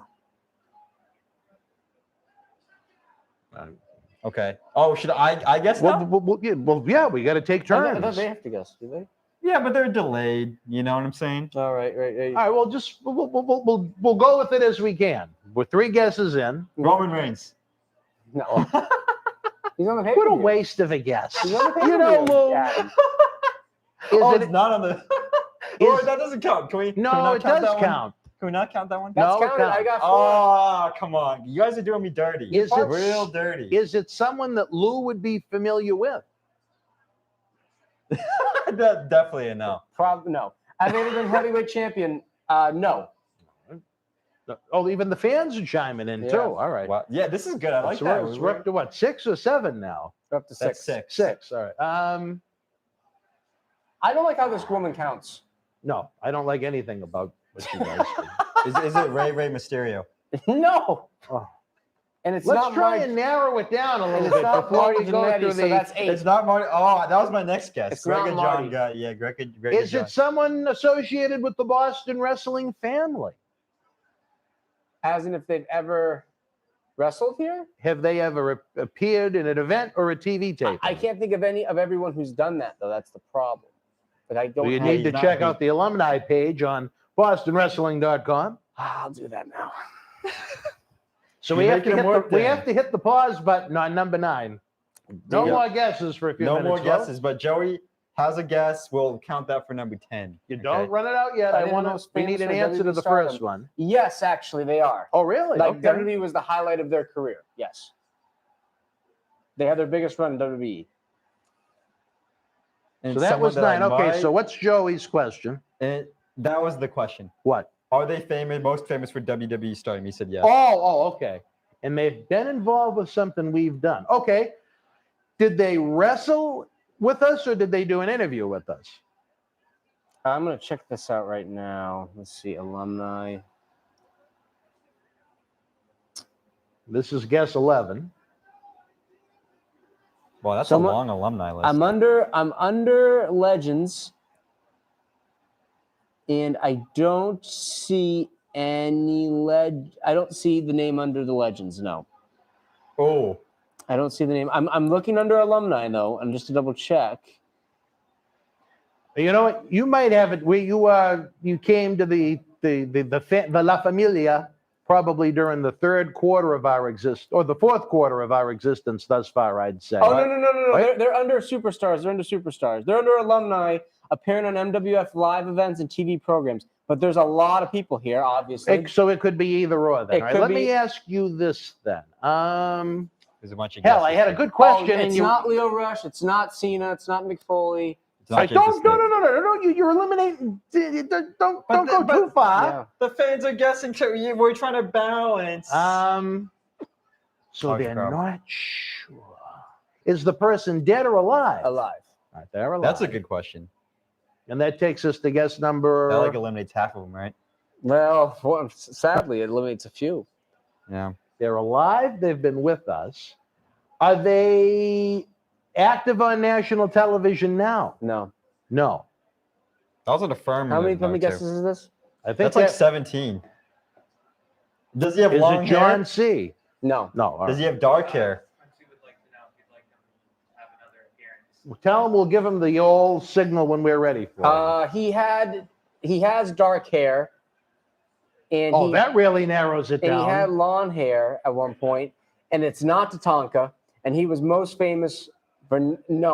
Okay. Oh, should I guess now? Yeah, we got to take I turns. thought they have to guess, do they? Yeah, but they're delayed. You know what I'm saying? All right. All right, we'll go with it as we can. We're 3 guesses in. Roman Reigns. No. He's on the What a pay-per-view. waste of a guess. He's on the You know, pay-per-view. Lou, Yeah. It's not on the. Oh, that doesn't count. Can we? No, can we not it count does that count. One? Can we not count that one? That's No, it counted. I counts. got 4. Oh, come on. You guys are doing me dirty. Is it real dirty? Is it someone that Lou would be familiar with? Definitely a no. Probably no. Have they ever been heavyweight champion? No. Oh, even the fans are chiming in Yeah. too. All right. Wow. Yeah, this is good. I like So that. we're up to what, 6 or 7 now? We're up to That's 6. 6. All right. I don't like how this woman counts. No, I don't like anything about what you guys do. Is it Rey Mysterio? No. Oh. And it's Let's not try Marty. and narrow it down a And little it's bit not before Marty we go Jannetty, through so the. that's 8. It's not Marty. Oh, that was my next guess. It's Greg not and Marty. John got. Yeah, Greg and Is John. it someone associated with the Boston wrestling family? As in if they've ever wrestled here? Have they ever appeared in an event or a TV tape? I can't think of any of everyone who's done that, though. That's the problem. But I don't So you have- need to he's not- check out the alumni page on BostonWrestling.com. I'll do that now. So You we have make to him hit work we then. have to hit the pause button on number 9. No Yeah. more guesses for a few No minutes. more Lo. guesses, but Joey has a guess. We'll count that for number 10. You okay? don't run it out yet. Are I they the want to. most We need an famous for answer to the WWE first one. Yes, actually, they are. Oh, really? Like Okay. WWE was the highlight of their career. Yes. They had their biggest run in WWE. And So that someone was 9. I Okay, might- so what's Joey's question? and that was the question. What? Are they most famous for WWE starting? He said yes. Oh, okay. And they've been involved with something we've done. Okay. Did they wrestle with us or did they do an interview with us? I'm going to check this out right now. Let's see. Alumni. This is guess 11. Well, that's Someone- a long alumni list. I'm under legends, and I don't see I don't see the name under the legends. No, Oh, I don't see the name. I'm looking under alumni though, and just to double check. You know what? You might have it where you came to the La Familia probably during the 3rd quarter of our existence, or the 4th quarter of our existence thus far, I'd say. Oh no! Right? They're under superstars. They're under alumni, appearing on MWF live events and TV programs. But there's a lot of people here, obviously. So it could be either or then. It All right, could let be- me ask you this then. there's a bunch of Hell, guesses. I had a good question. and it's you, not Leo Rush. It's not Cena. It's not McFoley. It's not I Jason don't, no, Smith. no. You're eliminating. Don't go But- too far. Yeah. The fans are guessing too. We're trying to balance. So Talk they're about it. not sure. Is the person dead or alive? Alive. All right, they're alive. That's a good question. And that takes us to guess number. That like eliminates half of them, right? Well, sadly, it eliminates a few. Yeah. They're alive. They've been with us. Are they active on national television now? No. No. That was an affirmative. How many no, guesses too. is this? I think That's like 17. Does he have Is long it John hair? C? No. No. All Does right. he have dark hair? Tell him we'll give him the old signal when we're ready for it. He has dark hair, and Oh, that really narrows it and he had down. long hair at one point, and it's not Tatanka, and he was most famous for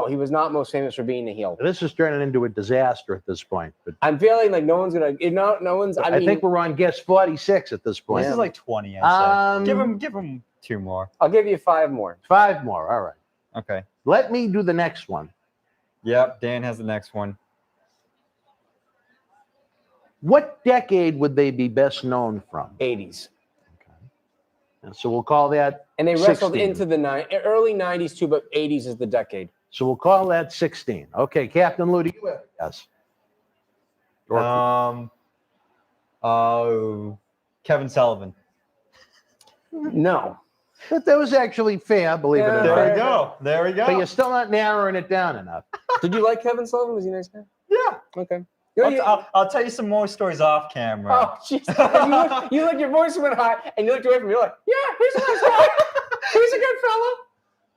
he was not most famous for being a heel. This is turning into a disaster at this point. But I'm feeling like no one's gonna, no one's. I mean, think we're on guess 46 at this point. This is like 20. I'd say. Give him 2 more. I'll give you 5 more. 5 more. All right. Okay. Let me do the next one. Yep. Dan has the next one. What decade would they be best known from? 80s, And so we'll call that. and they wrestled 16. into the early 90s too, but 80s is the decade. So we'll call that 16. Okay, Captain Lou, do you have a guess? Kevin Sullivan. No. That was actually fair, believe it or Yeah. not. There we go. There we go. But you're still not narrowing it down enough. Did you like Kevin Sullivan? Was he a nice guy? Yeah. Okay. I'll tell you some more stories off camera. Oh, jeez. You look, your voice went high, and you looked away from me. You're like, yeah, he's a nice guy. He's a good fellow.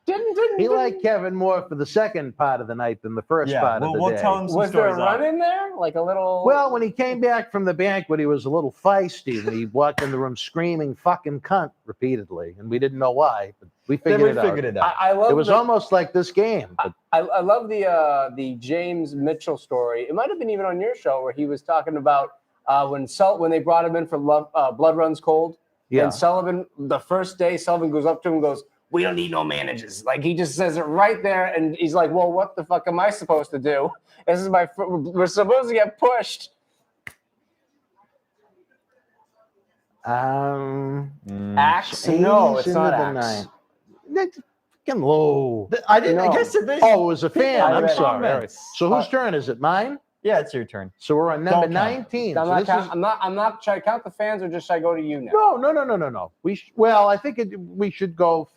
He liked Kevin more for the second part of the night than the first part of the we'll day. tell him some Was there a stories. run in there? Like a little. Well, when he came back from the banquet, he was a little feisty when he walked in the room screaming "fucking cunt" repeatedly, and we didn't know why, but we Then figured we it figured out. it out. I love It was almost like this game. But I love the James Mitchell story. It might have been even on your show where he was talking about when they brought him in for Blood Runs Cold. yeah, And Sullivan, the first day, Sullivan goes up to him and goes, "We don't need no managers." Like, he just says it right there. And he's like, "Well, what the fuck am I supposed to do? This is we're supposed to get pushed." Axe? No, it's 80s not into the Axe. That's fucking low. I didn't. No. I guess it is. Oh, it was a fan. I I'm read sorry. comments. So whose turn is it? Mine. Yeah, it's your turn. So we're on number Don't count. 19. I'm So not, this count, is- I'm not. Should I count the fans or just should I go to you now? No. Well, I think we should go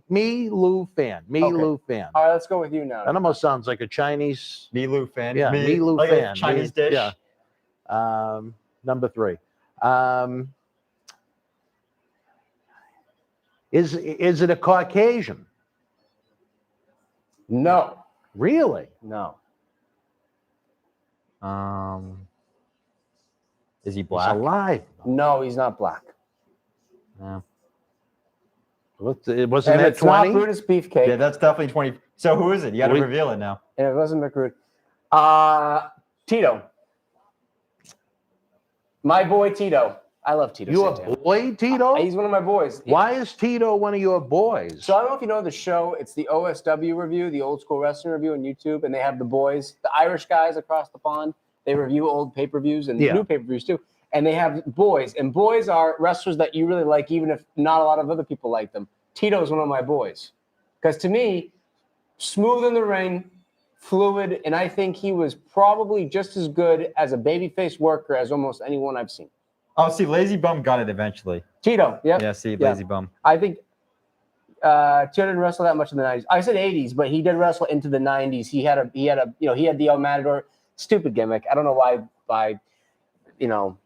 me, Lou, fan. Me, Okay. Lou, fan. All right, let's go with you now. That almost sounds like a Chinese. Milu fan. Yeah, Milu like fan. A Chinese Me- dish. Yeah. Number 3. Is it a Caucasian? No. Really? No. Is he He's black? alive. No, he's not black. No. Wasn't And that it's not 20? Brutus Beefcake. Yeah, that's definitely 20. So who is it? You got to We- reveal it now. And it wasn't McRoot. Tito. My boy Tito. I love Tito. You a Santana. boy, Tito? He's one of my boys. Why is Tito one of your boys? So I don't know if you know the show. It's the OSW review, the old school wrestling review on YouTube, and they have the boys, the Irish guys across the pond. They review old pay-per-views and Yeah. new pay-per-views too. And they have boys, and boys are wrestlers that you really like, even if not a lot of other people like them. Tito's one of my boys, because to me, smooth in the ring, fluid, and I think he was probably just as good as a babyface worker as almost anyone I've seen. Oh, see, Lazy Bum got it eventually. Tito, yeah. Yeah, see, Yeah. Lazy Bum. I think Tito didn't wrestle that much in the 90s. I said 80s, but he did wrestle into the 90s. He had the El Matador, stupid gimmick. I don't know why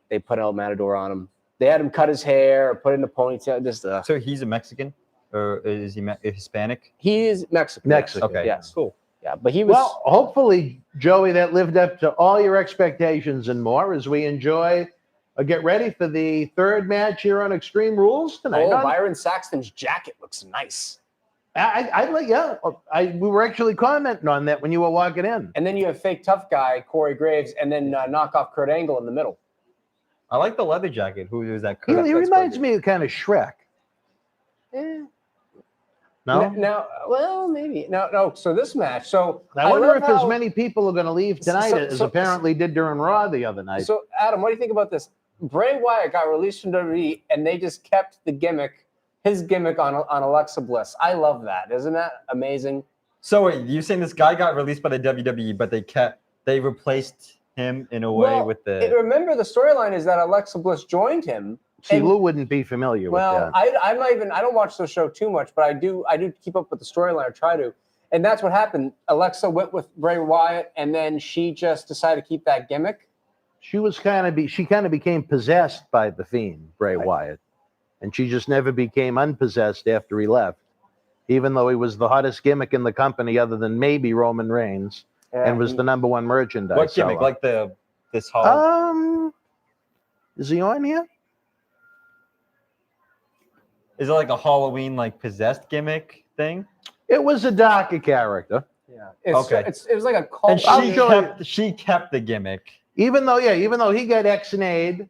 they put El Matador on him. They had him cut his hair or put in a ponytail. Just So he's a Mexican, or is he Hispanic? he is Mexican. Mexican. Okay, Yes. cool. Yeah, but he was Well, hopefully, Joey, that lived up to all your expectations and more as we enjoy get ready for the third match here on Extreme Rules tonight. Byron Saxton's jacket looks nice. We were actually commenting on that when you were walking in. And then you have fake tough guy Corey Graves, and then knock off Kurt Angle in the middle. I like the leather jacket. Who is that? He Kurt? reminds me of kind of Shrek. No? Well, maybe no. So this match. So I wonder love if as how- many people are going to leave tonight as apparently did during Raw the other night. So Adam, what do you think about this? Bray Wyatt got released from WWE, and they just kept his gimmick on Alexa Bliss. I love that. Isn't that amazing? So wait, you saying this guy got released by the WWE, but they replaced him in a way with the. Remember, the storyline is that Alexa Bliss joined him. See, and- Lou wouldn't be familiar with that. I'm not even. I don't watch the show too much, but I do keep up with the storyline. I try to, and that's what happened. Alexa went with Bray Wyatt, and then she just decided to keep that gimmick. She kind of became possessed by the Fiend, Bray Wyatt, and she just never became unpossessed after he left, even though he was the hottest gimmick in the company, other than maybe Roman Reigns, and was the number one merchandise. What gimmick? seller. Like this whole. Is he on here? Is it like a Halloween possessed gimmick thing? It was a darker character. Yeah. Okay. It was like a cult. And she kept the gimmick. Even though he got X-nayed,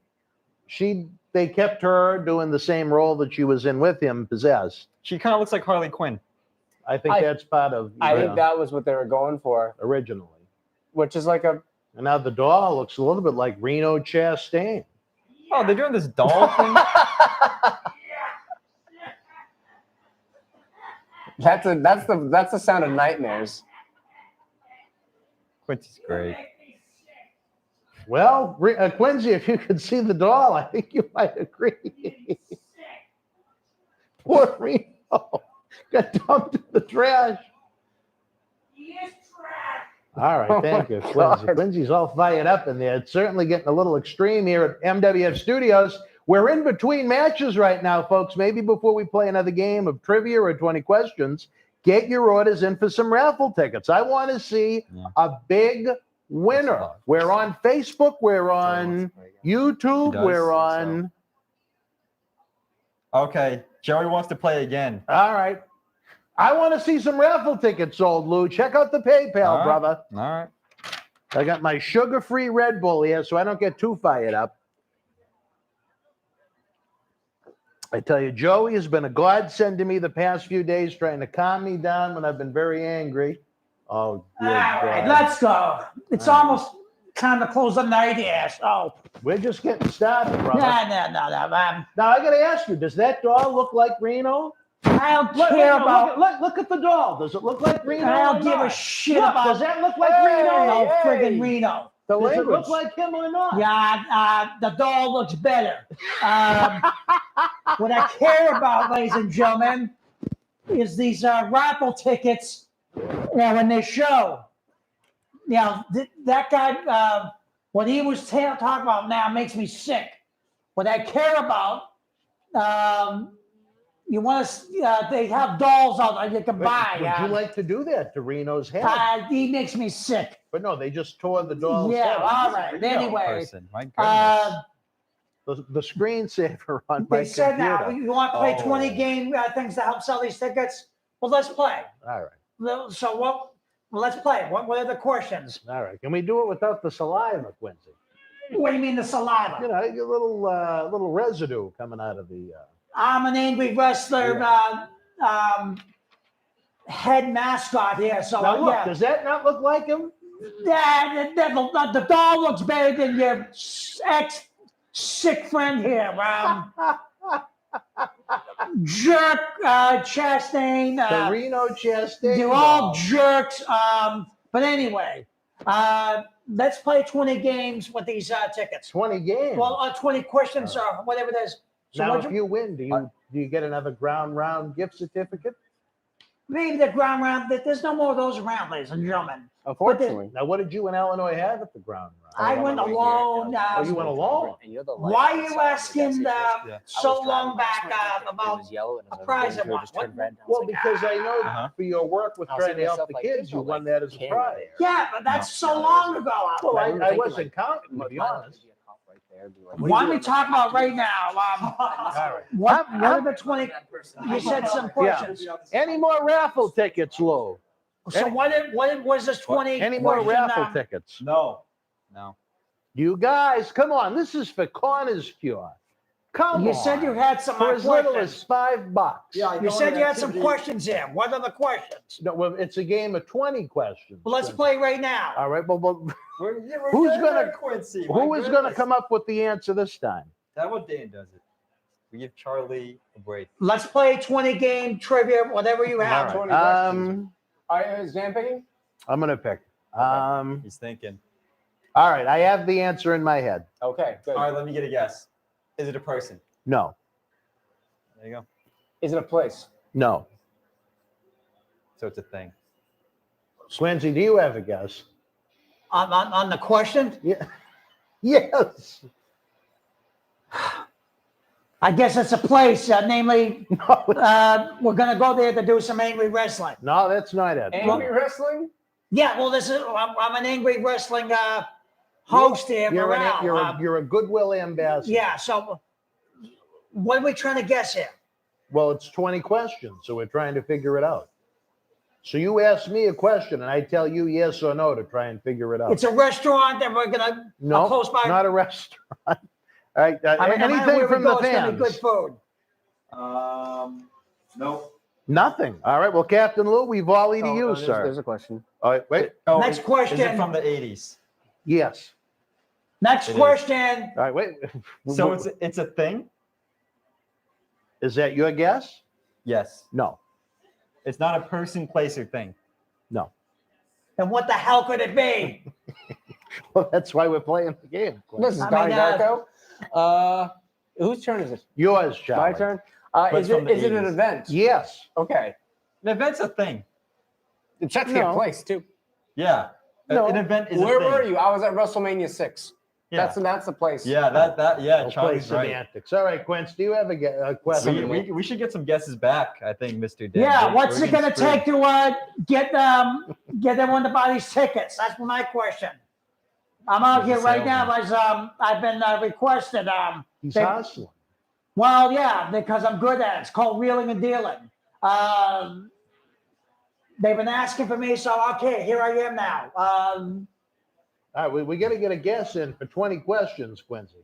they kept her doing the same role that she was in with him, possessed. She kind of looks like Harley Quinn. I think that's part of I think that was what they were going for, originally. which is like a. And now the doll looks a little bit like Reno Chastain. Oh, they're doing this doll thing. That's the sound of nightmares. Quincy's great. Well, Quincy, if you could see the doll, I think you might agree. Poor Reno got dumped in the trash. All right, thank you, Quincy. Quincy's all fired up in there. It's certainly getting a little extreme here at MWF Studios. We're in between matches right now, folks. Maybe before we play another game of trivia or 20 questions, get your orders in for some raffle tickets. I want to see a big winner. We're on Facebook. We're on YouTube. He does, We're so. on. Okay, Joey wants to play again. All right. I want to see some raffle tickets sold, Lou. Check out the PayPal, All right. brother. All right. I got my sugar-free Red Bull here, so I don't get too fired up. I tell you, Joey has been a godsend to me the past few days, trying to calm me down when I've been very angry. Oh, All dear right, God. let's go. It's almost time to close the night here. So, We're just getting started, brother. no. Now, I got to ask you, does that doll look like Reno? I don't Look, care look, about. look at the doll. Does it look like Reno? I don't or give a not? shit Look, about. does that look like No Reno? friggin' Reno. The Does it language. look like him or not? Yeah, the doll looks better. What I care about, ladies and gentlemen, is these raffle tickets. In this show. That guy, what he was talking about now makes me sick. What I care about, you want to? They have dolls out there you can buy. Would you like to do that to Reno's head? He makes me sick. But no, they just tore the doll's Yeah, head. all right. Anyway, Person. My goodness. The screensaver on my they said computer. now you want to play Oh. 20 game things to help sell these tickets. Well, let's play. All right. So what? Well, let's play. What are the questions? All right. Can we do it without the saliva, Quincy? What do you mean the saliva? You know, a little residue coming out of the. I'm an angry wrestler head mascot here. So Now look, yeah. does that not look like him? The doll looks better than your ex-sick friend here. Jerk Chastain. The Reno Chastain. They're all doll. jerks. But anyway, let's play 20 games with these tickets. 20 games. Well, 20 questions or whatever it is. So now, what'd if you win, do you get another ground round gift certificate? maybe the ground round. There's no more of those around, ladies and gentlemen. Unfortunately. Now, what did you and Illinois have at the ground round? I went alone. Oh, you went alone? Why are you asking so long back about a prize I won? Well, because I know Uh-huh. for your work with trying to help the kids, you won that as a prize. Yeah, but that's so long ago. Well, I wasn't counting, to be honest. Why don't we talk about right now? All right. What are the 20? You said some questions. Any more raffle tickets, Lou? So what was this 20? Any more question, raffle tickets? No. You guys, come on. This is for Corner's Cure. Come You on. said you had some For as little as questions. $5. You said you had some questions here. What are the questions? No, well, it's a game of 20 questions. Well, let's play right now. All right, well We're Who's getting gonna- there, Quincy? who is going to come up with the answer this time? That what Dan does it. We give Charlie a break. Let's play 20 game trivia, whatever you have. All right. Is Dan picking? I'm going to pick. He's thinking. All right, I have the answer in my head. Okay, good. All right, let me get a guess. Is it a person? No, There you go. Is it a place? no. So it's a thing. Swansea, do you have a guess? On the question, Yeah. Yes. I guess it's a place. Namely, No, we're going to go there to do some angry wrestling. no, that's not it. Angry wrestling? Yeah, well, I'm an angry wrestling host here. Morale. You're a goodwill ambassador. Yeah, so what are we trying to guess here? Well, it's 20 questions, so we're trying to figure it out. So you ask me a question, and I tell you yes or no to try and figure it out. It's a restaurant that we're going to no, close by. not a restaurant. All right, I mean, no matter anything where we from go, the it's gonna be good fans? food. Nope. Nothing. All right, well, Captain Lou, we volley to Oh, you, no, sir. There's a question. All right, wait. Oh, Next question. Is it from the 80s? Yes. Next It is. question. All right, wait. So it's a thing? Is that your guess? Yes. No. It's not a person, place, or thing. No. And what the hell could it be? Well, that's why we're playing the game. This is I Donnie mean, Darko. Whose turn is it? Yours, Charlie. My turn? But Is from it the an 80s. event? Yes. Okay. An event's a thing. It's actually No. a place, too. Yeah. No. An event is Where a thing. were you? I was at WrestleMania 6. Yeah. That's the place. Yeah, yeah, We'll play Charlie's right. semantics. All right, Quince, do you have a question? We should get some guesses back, I think, Mr. Dan. Yeah, We're what's it getting going to screwed. take to get everyone to buy these tickets? That's my question. I'm out He's a here right now salesman. as I've been requested. He's they- hustling. Well, yeah, because I'm good at it. It's called wheeling and dealing. They've been asking for me, so okay, here I am now. All right, we got to get a guess in for 20 questions, Quincy.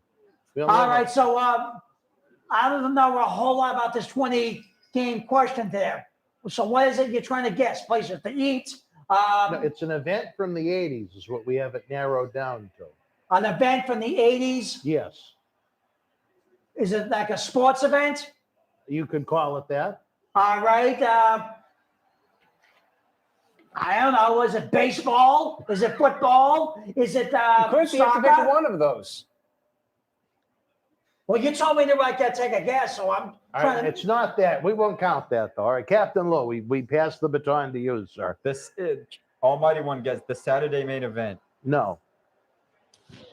We'll All never- right, so I don't know a whole lot about this 20-game question there. So what is it you're trying to guess? Places to eat? No, it's an event from the 80s is what we have it narrowed down to. An event from the 80s? Yes, Is it like a sports event? you could call it that. All right. I don't know. Is it baseball? Is it football? Is it Quincy, you have to pick soccer? one of those. Well, you told me to take a guess, so I'm All right, trying to. it's not that. We won't count that, though. All right, Captain Lowe, we pass the baton to you, sir. This Almighty One gets the Saturday main event. No.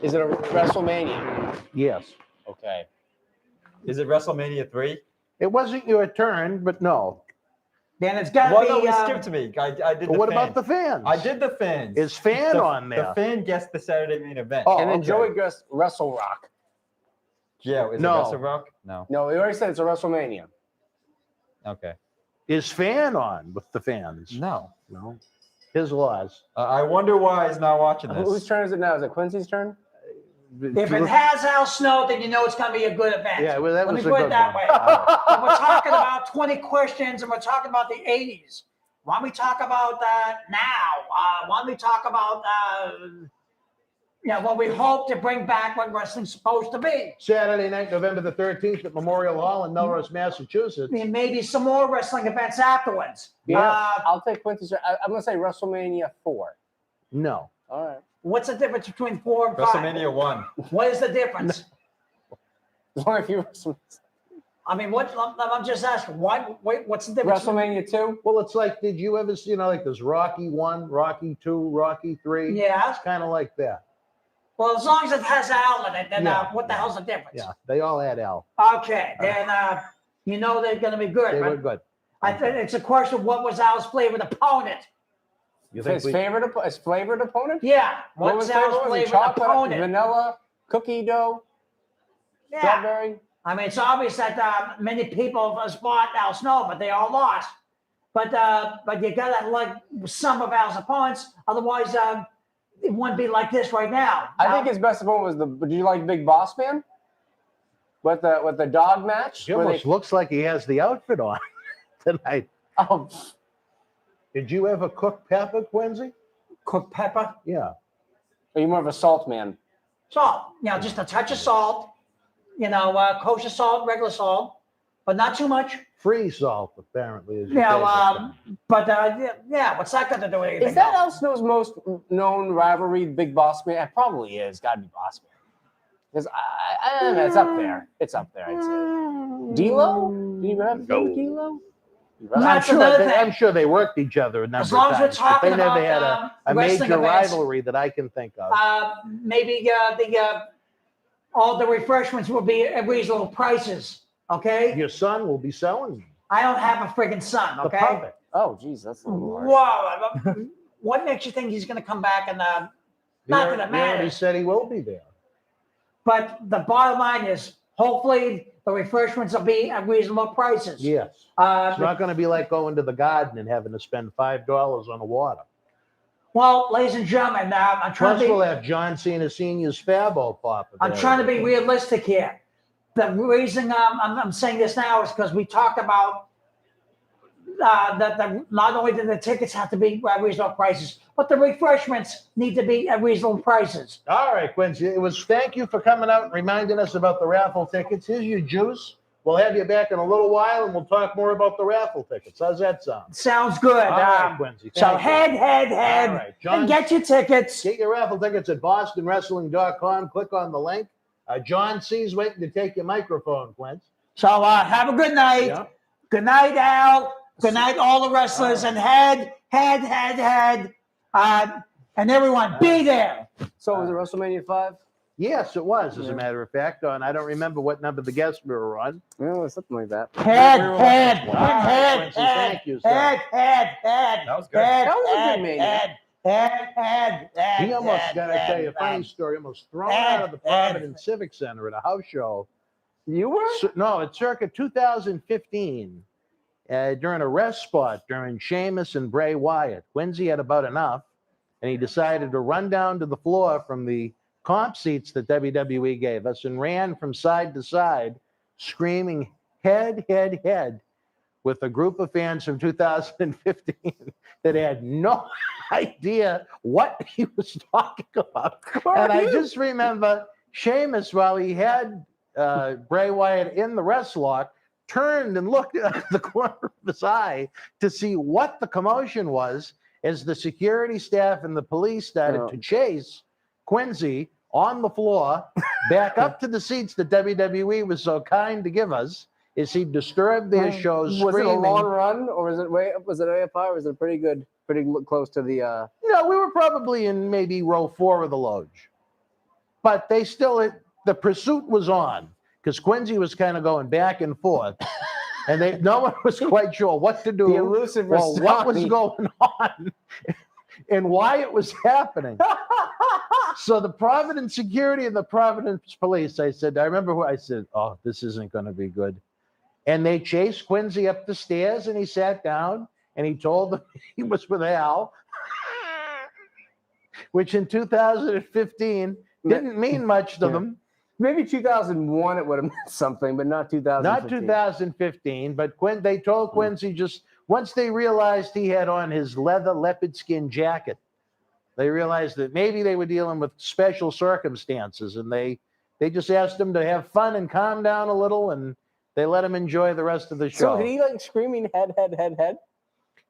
Is it a WrestleMania? Yes. Okay. Is it WrestleMania 3? It wasn't your turn, but no. Then it's got to Well, be. no, we skipped to me. I did But the what fans. about the fans? I did the fans. Is fan on there? The fan guessed the Saturday main event. Oh, And then okay. Joey guessed Wrestle Rock. Yeah, is No. it Wrestle Rock? No. No, we already said it's a WrestleMania. Okay. Is fan on with the fans? No. No. His laws. I wonder why he's not watching this. Whose turn is it now? Is it Quincy's turn? If it has Al Snow, then you know it's going to be a good event. Yeah, well, that Let was me a put it good that one. way. All right. And we're talking about 20 questions, and we're talking about the 80s. Why don't we talk about now? Why don't we talk about what we hope to bring back what wrestling's supposed to be? Saturday night, November the 13th at Memorial Hall in Melrose, Massachusetts. I mean, maybe some more wrestling events afterwards. Yeah. I'll take Quincy's. I'm going to say WrestleMania 4. No. All right. What's the difference between 4 and 5? WrestleMania 1. What is the difference? There's only a few I mean, I'm just asking. What's the difference? WrestleMania 2? Well, it's like, did you ever see, like there's Rocky 1, Rocky 2, Rocky 3? Yeah. It's kind of like that. Well, as long as it has Al in it, then Yeah. what the hell's the difference? Yeah, they all had Al. Okay, then you know they're going to be good. They right? were good. I think it's a question of what was Al's favorite opponent. You think His we, flavored opponent? Yeah, What what's was Al's favorite? Was it favorite chocolate, opponent? vanilla, cookie dough, Yeah, strawberry? I mean it's obvious that many people have fought Al Snow, but they all lost. But you gotta like some of Al's opponents, otherwise it wouldn't be like this right now. I think his best opponent was did you like Big Boss Man? With the dog match? he where almost looks like he has the outfit on tonight. Oh, Did you ever cook pepper, Quincy? cooked pepper, Yeah. are you more of a salt man? salt. Just a touch of salt. Kosher salt, regular salt, but not too much. Free salt, apparently. Is your favorite thing. But what's that got to do with anything? Is that else? Al Snow's most known rivalry, Big Boss Man? It probably is. Got to be Boss Man. Because I don't know, it's up there. It's up there, I'd say. D-Lo? Do you have D-Lo? That's another thing. I'm sure they worked each other a number As long of as we're times, but talking they never about had a wrestling major events, rivalry that I can think of. maybe all the refreshments will be at reasonable prices. Okay, Your son will be selling them. I don't have a friggin' son. The Okay, puppet. Oh, geez, that's a little harsh. wow. What makes you think he's going to come back and not He that already- it he already matters? said he will be there. But the bottom line is, hopefully, the refreshments will be at reasonable prices. Yes. Uh, It's not going to be like going to the garden and having to spend $5 on the water. well, ladies and gentlemen, I'm trying Plus, to be. we'll have John Cena Sr.'s Fabo pop. I'm trying to be realistic here. The reason I'm saying this now is because we talked about that not only do the tickets have to be at reasonable prices, but the refreshments need to be at reasonable prices. All right, Quincy. Thank you for coming out and reminding us about the raffle tickets. Here's your juice. We'll have you back in a little while, and we'll talk more about the raffle tickets. How's that sound? Sounds good. All right, Quincy. So Thank you. head, All right, John. and get your tickets. Get your raffle tickets at bostonwrestling.com. Click on the link. John C's waiting to take your microphone, Quince. So have a good night. Yeah. Good night, Al. Good night, all the wrestlers, and head, and everyone, be there. So was it WrestleMania 5? Yes, it was, as a matter of fact. And I don't remember what number the guests we were on. Yeah, it was something like that. Head. Thank you, sir. Head. That was good. Head. That was a good Mania. Head. He almost, got to tell you a funny story, almost thrown out of the Providence Civic Center at a house show. You were? No, it's circa 2015, during a rest spot during Sheamus and Bray Wyatt. Quincy had about enough, and he decided to run down to the floor from the comp seats that WWE gave us and ran from side to side, screaming, head, head, head, with a group of fans from 2015 that had no idea what he was talking about. And I just remember Sheamus, while he had Bray Wyatt in the rest lock, turned and looked at the corner of his eye to see what the commotion was as the security staff and the police started to chase Quincy on the floor back up to the seats that WWE was so kind to give us, as he disturbed their shows Was screaming. it a long run, or was it way up high, or was it pretty close to the No, we were probably in maybe row 4 of the loge. But they still, the pursuit was on, because Quincy was kind of going back and forth. And no one was quite sure what to do, the elusive or what was Rastani. going on, and why it was happening. So the Providence security and the Providence police, I remember who I said, oh, this isn't going to be good. And they chased Quincy up the stairs, and he sat down, and he told them he was with Al, which in 2015 didn't mean much to them. Maybe 2001 it would have meant something, but not 2015. Not 2015, but they told Quincy just once they realized he had on his leather leopard skin jacket, they realized that maybe they were dealing with special circumstances, and they just asked him to have fun and calm down a little, and they let him enjoy the rest of the show. So did he like screaming head, head, head, head?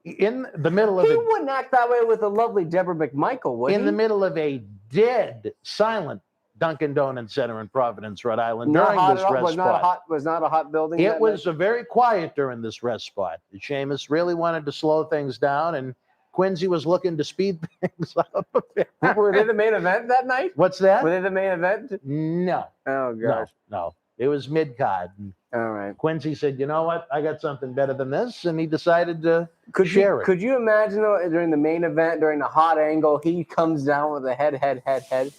In the middle of He wouldn't act that way with the lovely Deborah McMichael, would he? in the middle of a dead silent Dunkin' Donuts Center in Providence, Rhode Island, Not during hot this at all? rest spot. Was not a hot building. It that was very quiet during this rest spot. Sheamus really wanted to slow things down, and Quincy was looking to speed things up a bit. night? Were they the main event that night? What's that? Were they the main event? No, Oh no, gosh. no. It was mid-card. All right. Quincy said, you know what? I got something better than this, and he decided to share it. Could you imagine though, during the main event, during the hot angle, he comes down with a head, head, head, head?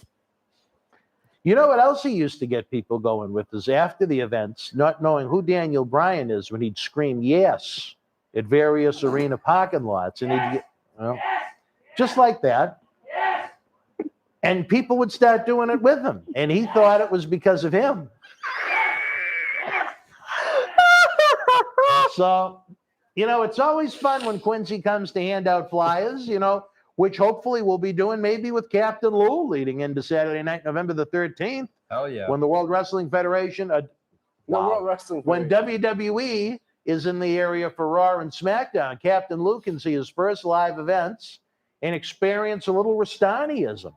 You know what else he used to get people going with is after the events, not knowing who Daniel Bryan is, when he'd scream yes at various arena parking lots, and he'd get, just like that. And people would start doing it with him, and he thought it was because of him. So, it's always fun when Quincy comes to hand out flyers, which hopefully we'll be doing maybe with Captain Lou leading into Saturday night, November the 13th, Hell yeah. when the World Wrestling Federation, World Wrestling. when WWE is in the area for Raw and SmackDown, Captain Lou can see his first live events and experience a little Rastaniism.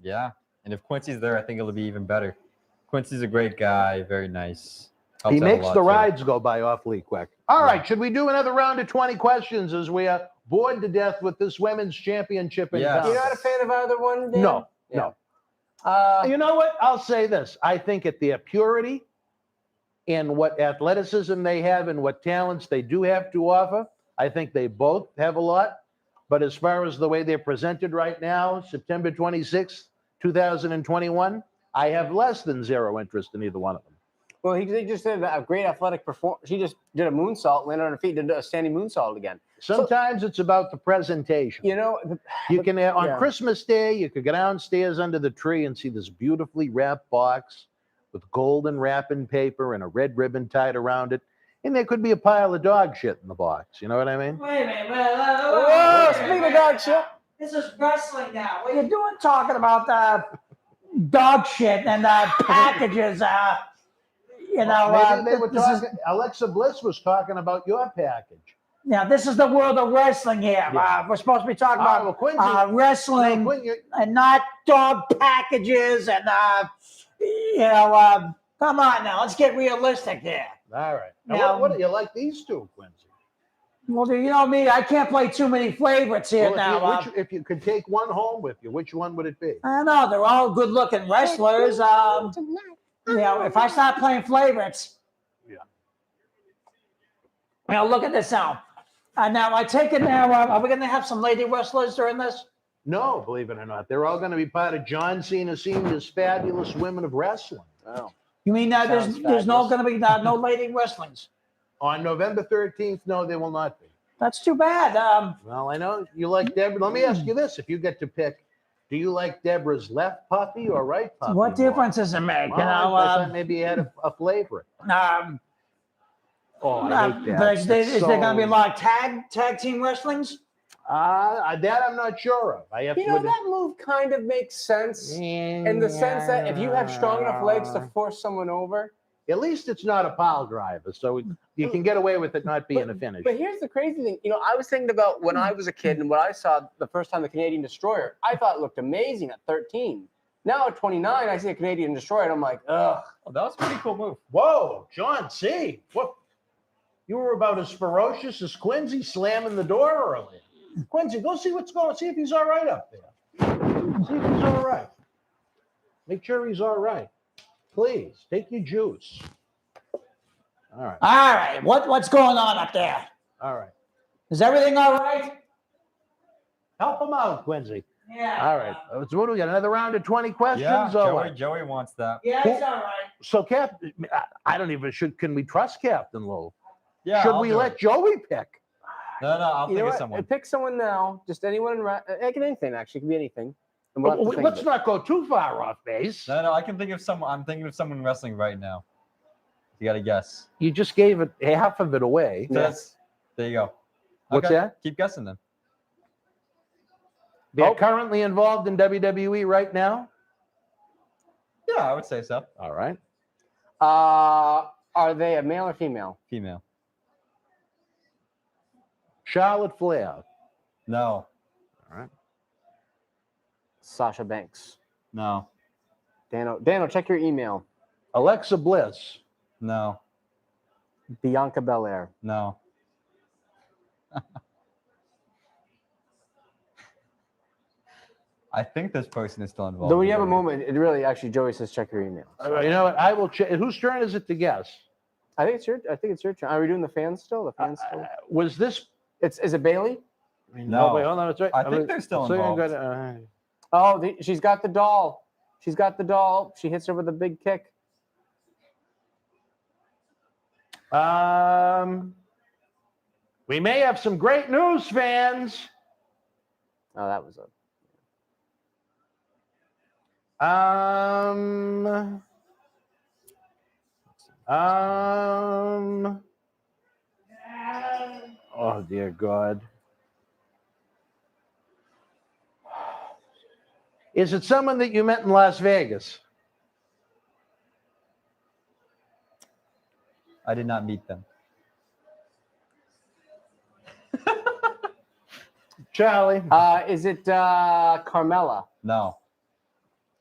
Yeah. And if Quincy's there, I think it'll be even better. Quincy's a great guy. Very nice. Helps He out a makes lot, the too. rides go by awfully quick. All right, should we do another round of 20 questions as we are bored to death with this women's championship in Yes. town? You're not a fan of either one, Dan? No. You know what? I'll say this. I think at their purity and what athleticism they have and what talents they do have to offer, I think they both have a lot. But as far as the way they're presented right now, September 26th, 2021, I have less than zero interest in either one of them. Well, they just did a great athletic performance. She just did a moonsault, landed on her feet, did a standing moonsault again. Sometimes it's about the presentation. You can, on Christmas Day, you could go downstairs under the tree and see this beautifully wrapped box with golden wrapping paper and a red ribbon tied around it. And there could be a pile of dog shit in the box. You know what I mean? Wait a minute. Whoa, speaking of dog shit. This is wrestling now. What are you doing talking about dog shit and packages? Maybe they were talking, Alexa Bliss was talking about your package. Now, this is the world of wrestling here. Yeah. We're supposed to be talking about Quincy, wrestling Quincy, and not dog packages and, come on now. Let's get realistic here. all right. Now- Now, what do you like these two, Quincy? Well, you know me, I can't play too many favorites here now. Well, if you could take one home with you, which one would it be? I don't know. They're all good-looking wrestlers. You know, if I start playing favorites, Yeah. you know, look at this now. Now, I take it now, are we going to have some lady wrestlers during this? No, believe it or not. They're all going to be part of John Cena Sr.'s Fabulous Women of Wrestling. Oh. You mean there's Sounds no fabulous. going to be no lady wrestlings? On November 13th, no, there will not be. That's too bad. Well, I know you like Deborah. Let me ask you this. If you get to pick, do you like Deborah's left puppy or right puppy? What more? difference does it make? Well, You know, I thought maybe you had a flavor. Oh, I hate that. But is there It's going to be a so- lot of tag team wrestlings? That I'm not sure of. I have You to. know, that move kind of makes sense in the sense that if you have strong enough legs to force someone over. At least it's not a pile driver, so you can get away with it not being a finish. But here's the crazy thing. You know, I was thinking about when I was a kid and what I saw the first time the Canadian Destroyer, I thought it looked amazing at 13. Now at 29, I see a Canadian Destroyer and I'm like, ugh. Oh, that was a pretty cool move. Whoa, John C. What? You were about as ferocious as Quincy slamming the door earlier. Quincy, go see what's going on. See if he's all right up there. See if he's all right. Make sure he's all right. Please, take your juice. All right. All right. What's going on up there? All right. Is everything all right? Help him out, Quincy. Yeah. All right. So what do we got? Another round of 20 questions? Yeah, or what? Joey wants that. Yeah, it's all right. So, I don't even can we trust Captain Lou? Yeah. Should I'll we do let it. Joey pick? No, I'll You know think of what? someone. Pick someone now. Just anyone. It can anything, actually. It can be anything. And we'll have to think Let's of it. not go too far off base. No, I can think of someone. I'm thinking of someone wrestling right now. You got to guess. You just gave it half of it away. Yes. There you go. What's that? Keep guessing then. They're currently involved in WWE right now. Yeah, I would say so. All right. Are they a male or female? Female. Charlotte Flair. No. All right. Sasha Banks. No. Dano, check your email. Alexa Bliss. No. Bianca Belair. No. I think this person is still involved. Though when you have a moment, it really actually Joey says check your email. You know what? I will check. Whose turn is it to guess? I think it's your turn. Are we doing the fans still? The fans still? Was this? Is it Bailey? No. Wait, hold on. It's right. I think they're still involved. Oh, she's got the doll. She's got the doll. She hits her with a big kick. We may have some great news, fans. Oh, that was a. Oh dear God. Is it someone that you met in Las Vegas? I did not meet them. Charlie. Is it Carmella? No.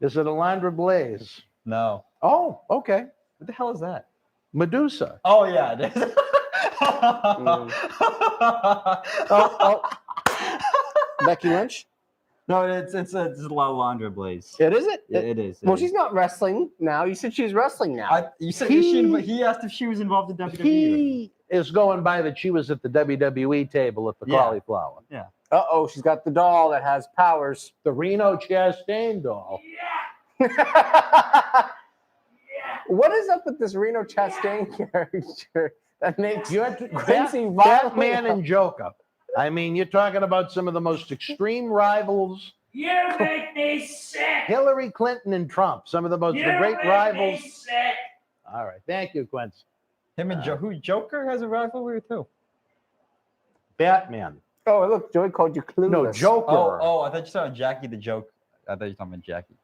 Is it Alundra Blaze? No. Oh, okay. What the hell is that? Medusa. Oh yeah, it is. Becky Lynch? No, it's Lalandra Blaze. It is it? It is. Well, she's not wrestling now. You said she's wrestling now. You said He- he asked if she was involved in WWE. He is going by that she was at the WWE table at the Yeah. cauliflower. Uh-oh, she's got the doll that has powers. The Reno Chastain doll. What is up with this Reno Chastain character that makes You had to, Quincy violently Batman and Joker. I mean, you're talking about some of the most extreme rivals. You make me sick. Hillary Clinton and Trump, some of the great rivals. sick. All right, thank you, Quince. Him and Joker has a rivalry with who? Batman. Oh, look, Joey called you clueless. No, Joker. Oh, I thought you saw Jackie the Joke. I thought you were talking about Jackie.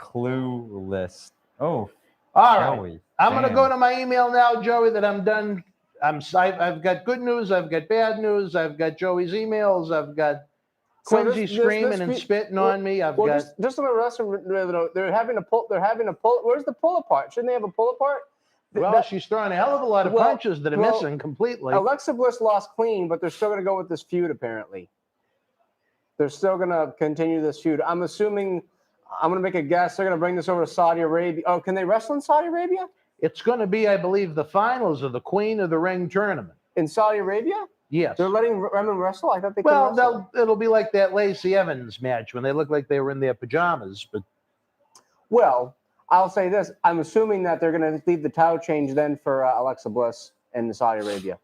Clueless. Oh, All right. Joey. I'm going to Damn. go to my email now, Joey, that I'm done. I've got good news. I've got bad news. I've got Joey's emails. I've got So Quincy this screaming and week- spitting on me. I've Well, got. just on the wrestling, they're having a pull. They're having a pull. Where's the pull apart? Shouldn't they have a pull apart? Well, she's throwing a hell of a lot of Well- punches that are well, missing completely. Alexa Bliss lost clean, but they're still going to go with this feud, apparently. They're still going to continue this feud. I'm assuming, I'm going to make a guess, they're going to bring this over to Saudi Arabia. Oh, can they wrestle in Saudi Arabia? It's going to be, I believe, the finals of the Queen of the Ring tournament. In Saudi Arabia? Yes. They're letting women wrestle? I thought they couldn't wrestle. It'll be like that Lacey Evans match when they look like they were in their pajamas. But Well, I'll say this. I'm assuming that they're going to leave the title change then for Alexa Bliss in Saudi Arabia.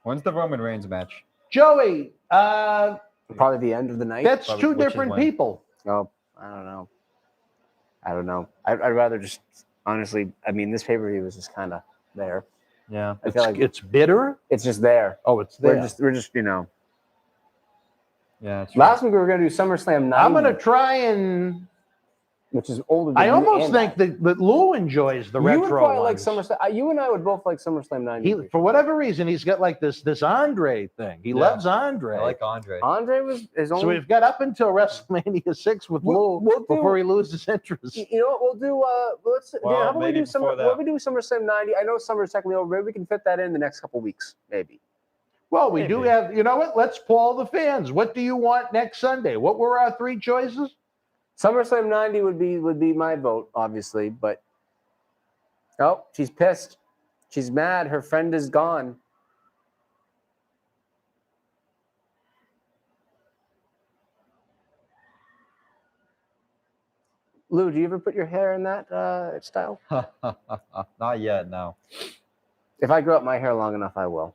When's the Roman Reigns match? Joey, Probably the end of the night. that's Probably- two which is different when? people. Oh, I don't know. I'd rather just, honestly, I mean, this pay-per-view was just kind of there. Yeah. I feel like It's bitter. it's just there. Oh, it's there. We're just, you know. Yeah. It's Last week we were going to do SummerSlam 90, I'm going to try and. which is older than I you almost and think that Lou enjoys the you retro would probably like ones. SummerSlam. You and I would both like SummerSlam 90. For whatever reason, he's got like this Andre thing. He Yeah. loves Andre. I like Andre. Andre was his So only. we've got up until WrestleMania 6 with Lou We'll do- before he loses interest. You know what we'll do? Let's. Well, how about we maybe do before that. What we do SummerSlam 90? I know summer's technically over. Maybe we can fit that in the next couple weeks. Maybe. Well, we do Maybe. have, you know what? Let's poll the fans. What do you want next Sunday? What were our three choices? SummerSlam 90 would be my vote, obviously, but oh, she's pissed. She's mad. Her friend is gone. Lou, do you ever put your hair in that style? Not yet, no. If I grow up my hair long enough, I will.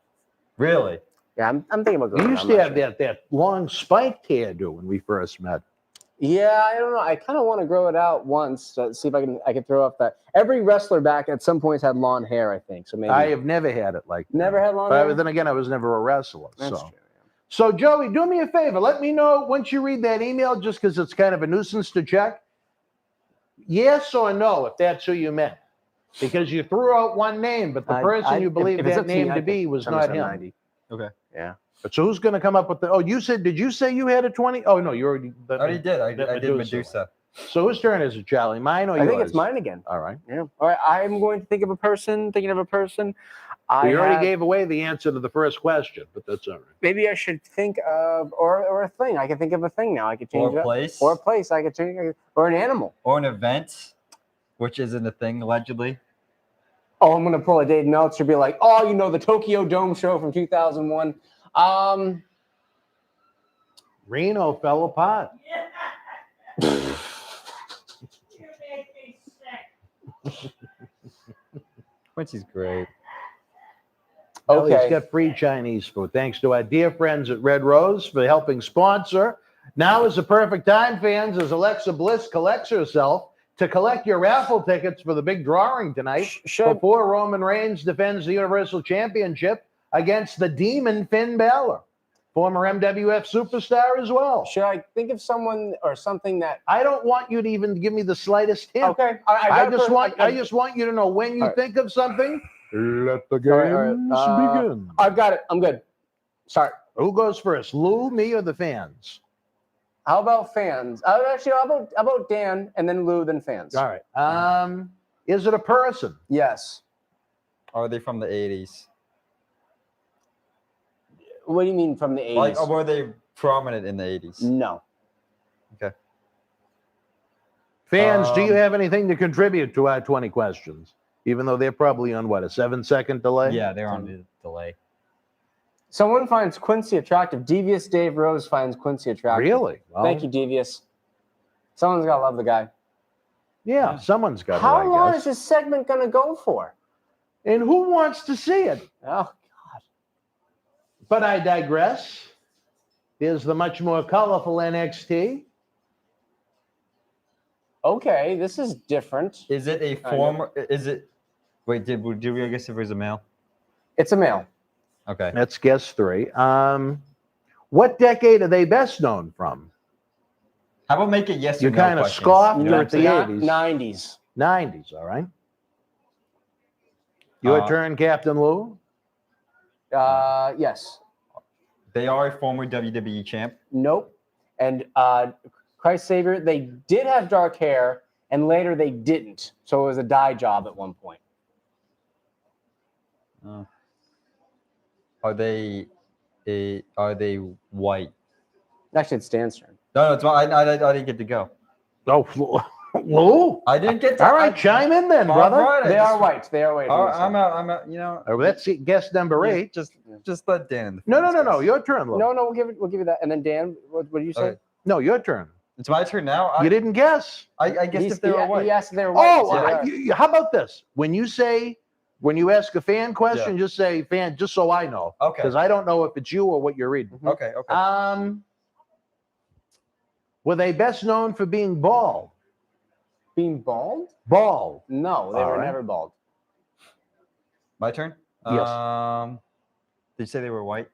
Really? Yeah, I'm thinking about We growing. used I'm to not have sure. that long spiked hairdo when we first met. Yeah, I don't know. I kind of want to grow it out once to see if I can throw off that. Every wrestler back at some point had long hair, I think. So maybe I have never had it like that. never had long But hair. then again, I was never a wrestler. That's so. true. So, Joey, do me a favor. Let me know once you read that email, just because it's kind of a nuisance to check. Yes or no, if that's who you meant. Because you threw out one name, but the person you believe if it's that up to me, name I to think be was not SummerSlam him. 90. Okay. Yeah. But so who's going to come up with the? Oh, did you say you had a 20? Oh, no, you already. I already did. I that did Medusa Medusa. So whose turn is it, Charlie? Mine or I yours? think it's mine again. All right. Yeah. All right. I'm going to think of a person. Thinking of a person. We already gave away the answer to the first question, but that's all right. Maybe I should think of or a thing. I can think of a thing now. I could change Or it. a place. Or a place. I could change it. Or an animal. Or an event, which isn't a thing, allegedly. Oh, I'm gonna pull a Dave Meltzer. Be like, oh, you know, the Tokyo Dome show from 2001. Reno fell apart. You make me sick. Quincy's great. Well, Okay. he's got free Chinese food. Thanks to our dear friends at Red Rose for helping sponsor. Now is the perfect time, fans, as Alexa Bliss collects herself to collect your raffle tickets for the big drawing tonight before Roman Reigns defends the Universal Championship against the Demon Finn Balor, former MWF superstar as well. Should I think of someone or something that? I don't want you to even give me the slightest hint. Okay. I just want you to know when you All right. think of something. Let the All right, begin. I've got it. I'm good. Sorry. Who goes first, Lou, me, or the fans? How about fans? Actually, how about Dan and then Lou, then fans? All right. Is it a person? Yes. Are they from the 80s? What do you mean from the 80s? Like, or were they prominent in the 80s? No. Fans, do you Um, have anything to contribute to our 20 questions? Even though they're probably on, what, a 7-second delay? Yeah, they're on the delay. Someone finds Quincy attractive. Devious Dave Rose finds Quincy attractive. Really? Well, Thank you, Devious. Someone's got to love the guy. Yeah, someone's got How to, long I is guess. this segment going to go for? And who wants to see it? Oh, But I digress. There's the much more colorful NXT. okay. This is different. Is it a I know. former? Is it? Wait, did we guess if it was a male? It's a male. Okay. Let's guess 3. What decade are they best known from? How about make it yes You or no kind of questions? scoffed You know what I'm at the saying? 80s. 90s. 90s, all right. Your turn, Captain Lou. Yes. They are a former WWE champ. Nope. And Christ Savior, they did have dark hair and later they didn't. So it was a dye job at one point. Are they white? Actually, it's Dan's turn. No, it's fine. I didn't get to go. Oh, Lou? I didn't get to. All right, chime in then, brother. Right, They are white. They are white. All right, I'm out. You know. Oh, that's guess number 8. Just let Dan. No. Your turn, Lou. No, we'll give you that. And then Dan, what do you say? Okay. No, your turn. It's my turn now. You didn't guess. I guessed if they were white. He asked if they were white. Oh, how about this? When you ask a fan question, just say fan, just so I know. Okay. Because I don't know if it's you or what you're reading. Okay. Were they best known for being bald? Being bald? Bald. No, they were never bald. My turn? Yes. Did you say they were white?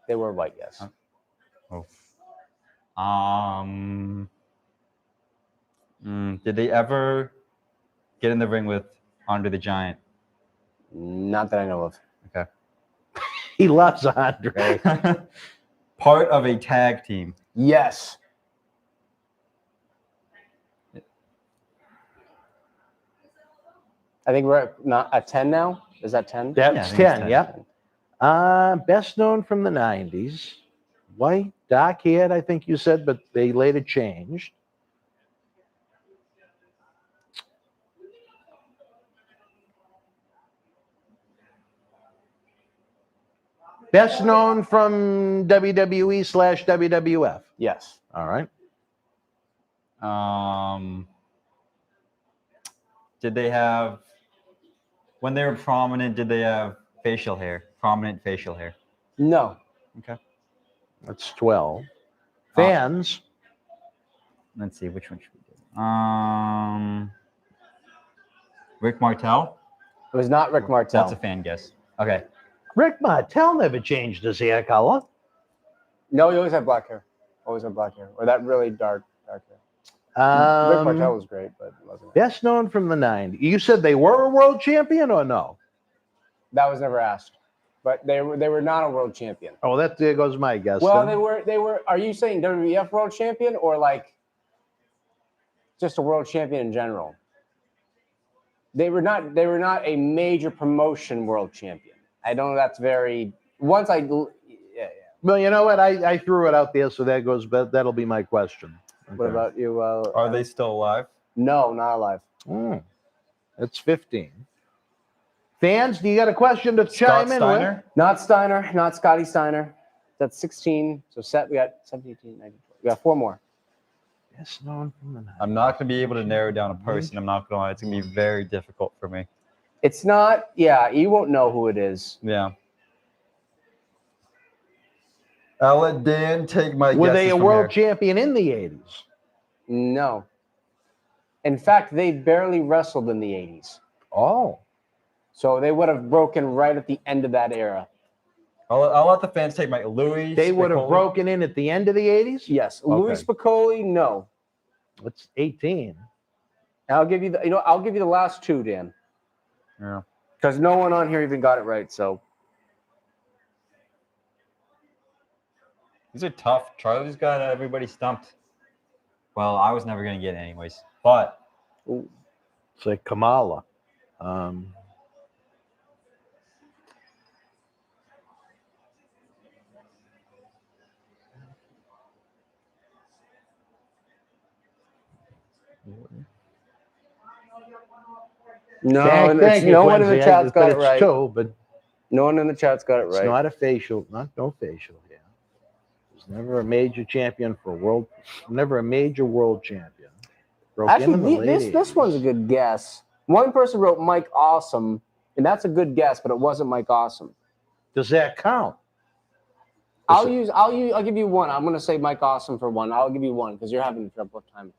They were white, yes. Did they ever get in the ring with Andre the Giant? Not that I know of. Okay. He loves Andre. Part of a tag team. Yes. I think we're at 10 now. Is that 10? That's 10, yep. Best known from the 90s. White, dark haired, I think you said, but they later changed. Best known from WWE/WWF. Yes. All right. Did they have, when they were prominent, did they have facial hair? Prominent facial hair? No. Okay. That's 12. Fans. Let's see, which one should we do? Rick Martel? It was not Rick Martel. That's a fan guess. Okay. Rick Martel never changed his hair color. No, he always had black hair. Always had black hair. Or that really dark hair. Rick Martel was great, but it wasn't. Best known from the 90s. You said they were a world champion or no? That was never asked. But they were not a world champion. Oh, there goes my guess. Well, then. they were. Are you saying WWF world champion or like just a world champion in general? They were not a major promotion world champion. I don't know. That's very. Once I. Yeah. Well, you know what? I threw it out there, so that goes. But that'll be my question. Okay. What about you? Are they still alive? No, not alive. That's 15. Fans, do you got a question to chime in Steiner? with? Not Steiner, not Scotty Steiner. That's 16. So we got 17, 18, 19, 20. We got 4 more. Yes, known from the 90s. I'm not going to be able to narrow down a person. I'm not going to lie. It's going to be very difficult for me. It's not, you won't know who it is. Yeah. I'll let Dan take my Were guesses they a from world here. champion in the 80s? No. In fact, they barely wrestled in the 80s. Oh. So they would have broken right at the end of that era. I'll let the fans take my Louis. They would have Spicoli. broken in at the end of the 80s? Yes. Okay. Louis Spicoli, no. It's 18. I'll give you the last 2, Dan. Yeah. Because no one on here even got it right. So These are tough. Charlie's got everybody stumped. Well, I was never going to get it anyways. But It's like Kamala. no, Thank you, no one in the Quincy. chat's got it It's right. 2, but No one in the chat's got it it's right. not a facial, no facial hair. There's never a major champion for world, never a major world champion. Broke in the Actually, late this 80s. one's a good guess. One person wrote Mike Awesome, and that's a good guess, but it wasn't Mike Awesome. Does that count? I'll give you one. I'm gonna say Mike Awesome for one. I'll give you one because you're having trouble time.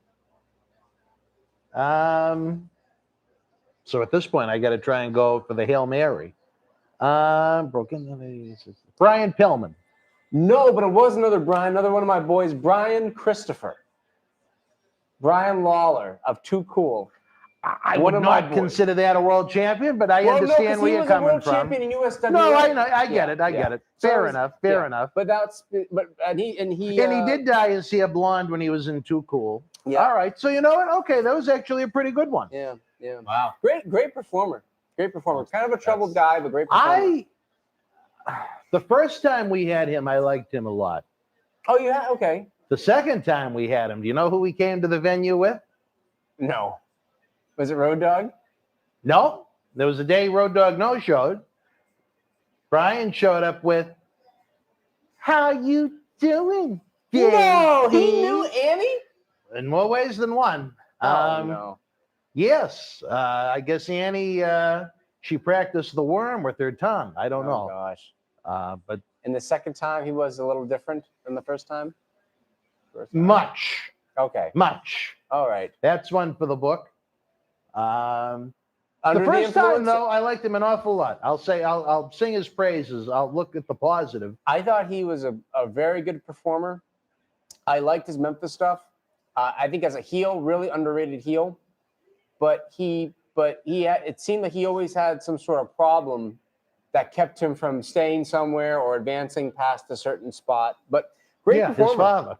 So at this point, I got to try and go for the Hail Mary. Broke in the 80s. Brian Pillman. No, but it was another Brian, another one of my boys, Brian Christopher. Brian Lawler of Too Cool. I One would of my not boys. consider that a world champion, but I understand where you're coming he was a from. world champion in USWA. No, I know, I get Yeah, it, yeah. it. So Fair it was- enough, yeah. enough. But he And he did dye his hair blonde when he was in Too Cool. Yeah. All right. So you know what? Okay, that was actually a pretty good one. Yeah. Wow. Great performer. Great performer. Kind of a troubled guy, but great performer. The first time we had him, I liked him a lot. Oh, yeah. Okay. The second time we had him, do you know who we came to the venue with? No. Was it Road Dogg? No. There was a day Road Dogg no-showed. Brian showed up with, "How you doing?" No, he Dave?" knew Annie? In more ways than one. No. Yes. I guess Annie, she practiced the worm with her tongue. I don't know. Gosh. But And the second time, he was a little different than the first time? much. Okay. All right. That's one for the book. The Under first time, influence? though, I liked him an awful lot. I'll sing his praises. I'll look at the positive. I thought he was a very good performer. I liked his Memphis stuff. I think as a heel, really underrated heel. But it seemed like he always had some sort of problem that kept him from staying somewhere or advancing past a certain spot. But great performer. His father.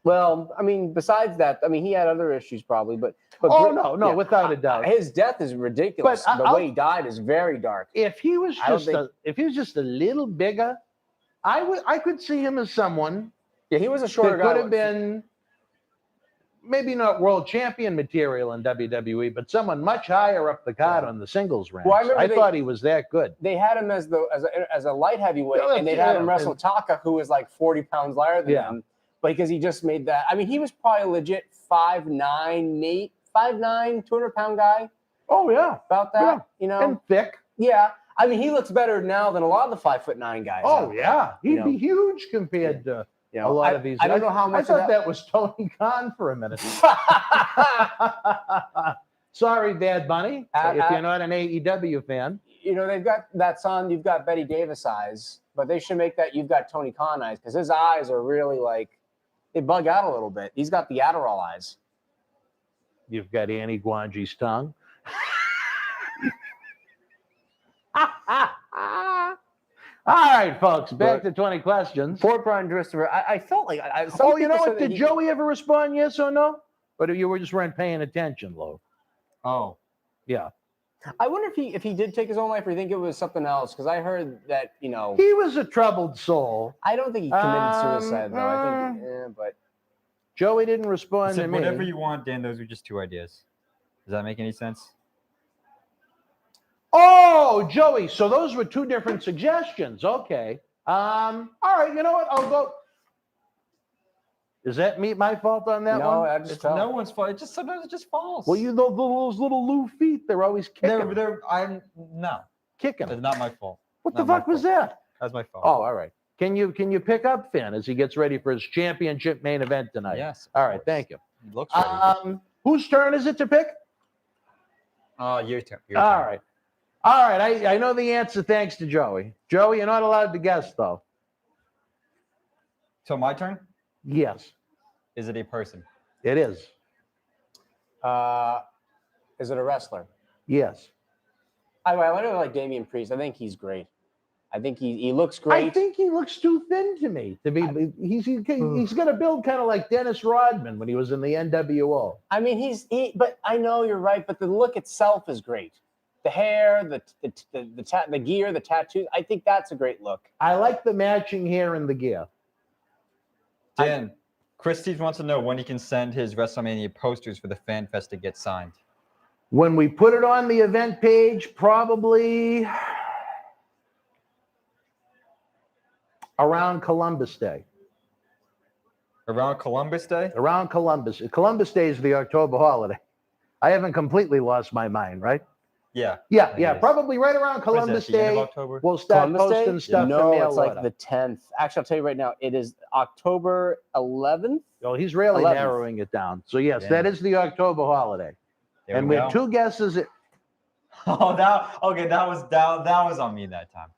Well, I mean, besides that, I mean, he had other issues probably, but No, without a doubt. His death is ridiculous. But The way he died is very dark. If he was I don't just a little bigger, I could see him as someone Yeah, he was a shorter that guy. could have been maybe not world champion material in WWE, but someone much higher up the card on the singles ranks. Well, I remember thought he was that good. They had him as a light heavyweight, Yeah, and they'd had him yeah, wrestle Taka, who was like 40 pounds lighter than him. But because he just made that, I mean, he was probably legit 5'9", 200-pound guy. Oh yeah, About that, you know. and thick. Yeah, I mean, he looks better now than a lot of the 5'9" guys. Oh out yeah, he'd You know. be huge compared to there. a lot of these. I don't know how much. I thought of that was Tony Khan for a minute. Sorry, Bad Bunny, if you're not an AEW fan. You know, they've got that song. You've got Betty Davis eyes, but they should make that. You've got Tony Khan eyes, because his eyes are really like they bug out a little bit. He's got the Adderall eyes. You've got Annie Guangi's tongue. All right, folks, back to 20 questions. Poor Brian Christopher. I felt like Oh, you know what? Did Joey ever respond yes or no? But you were just weren't paying attention, Lo. Oh, Yeah. I wonder if he did take his own life, or you think it was something else? Because I heard that, you know, He was a troubled soul. I don't think he committed suicide though. I think, but Joey didn't respond to said me. whatever you want, Dan. Those are just two ideas. Does that make any sense? Oh, Joey. So those were two different suggestions. Okay. All right. You know what? I'll go. Is that my fault on that no, one? I just It's felt. no one's fault. It just sometimes it just falls. Well, you know those little Lou feet. They're always kicking. I'm no. Kicking. It's not my fault. What the not my fuck was fault. that? That's my fault. Oh, all right. Can you pick up Finn as he gets ready for his championship main event tonight? yes. All right. Thank you. It looks ready. Whose turn is it to pick? Your turn. All right. All right. I know the answer thanks to Joey. Joey, you're not allowed to guess, though. So my turn. Yes, Is it a person? it is. Is it a wrestler? Yes. I really like Damian Priest. I think he's great. I think he looks great. I think he looks too thin to me. He's got to build kind of like Dennis Rodman when he was in the NWO. I mean, but I know you're right. But the look itself is great. The hair, the gear, the tattoos. I think that's a great look. I like the matching hair and the gear. Dan, Chris Steve wants to know when he can send his WrestleMania posters for the Fan Fest to get signed. When we put it on the event page, probably around Columbus Day. Around Columbus Day? Around Columbus. Columbus Day is the October holiday. I haven't completely lost my mind, right? Yeah. Yeah, I yeah. guess. Probably right around What is Columbus that, the end of Day. October? We'll start Columbus Day? posting stuff No, to mail it's like order. the 10th. Actually, I'll tell you right now. It is October 11th. Oh, he's really 11th. narrowing it down. So yes, Yeah. that is the October holiday. There And we with go. two guesses, Oh, that was on me that time.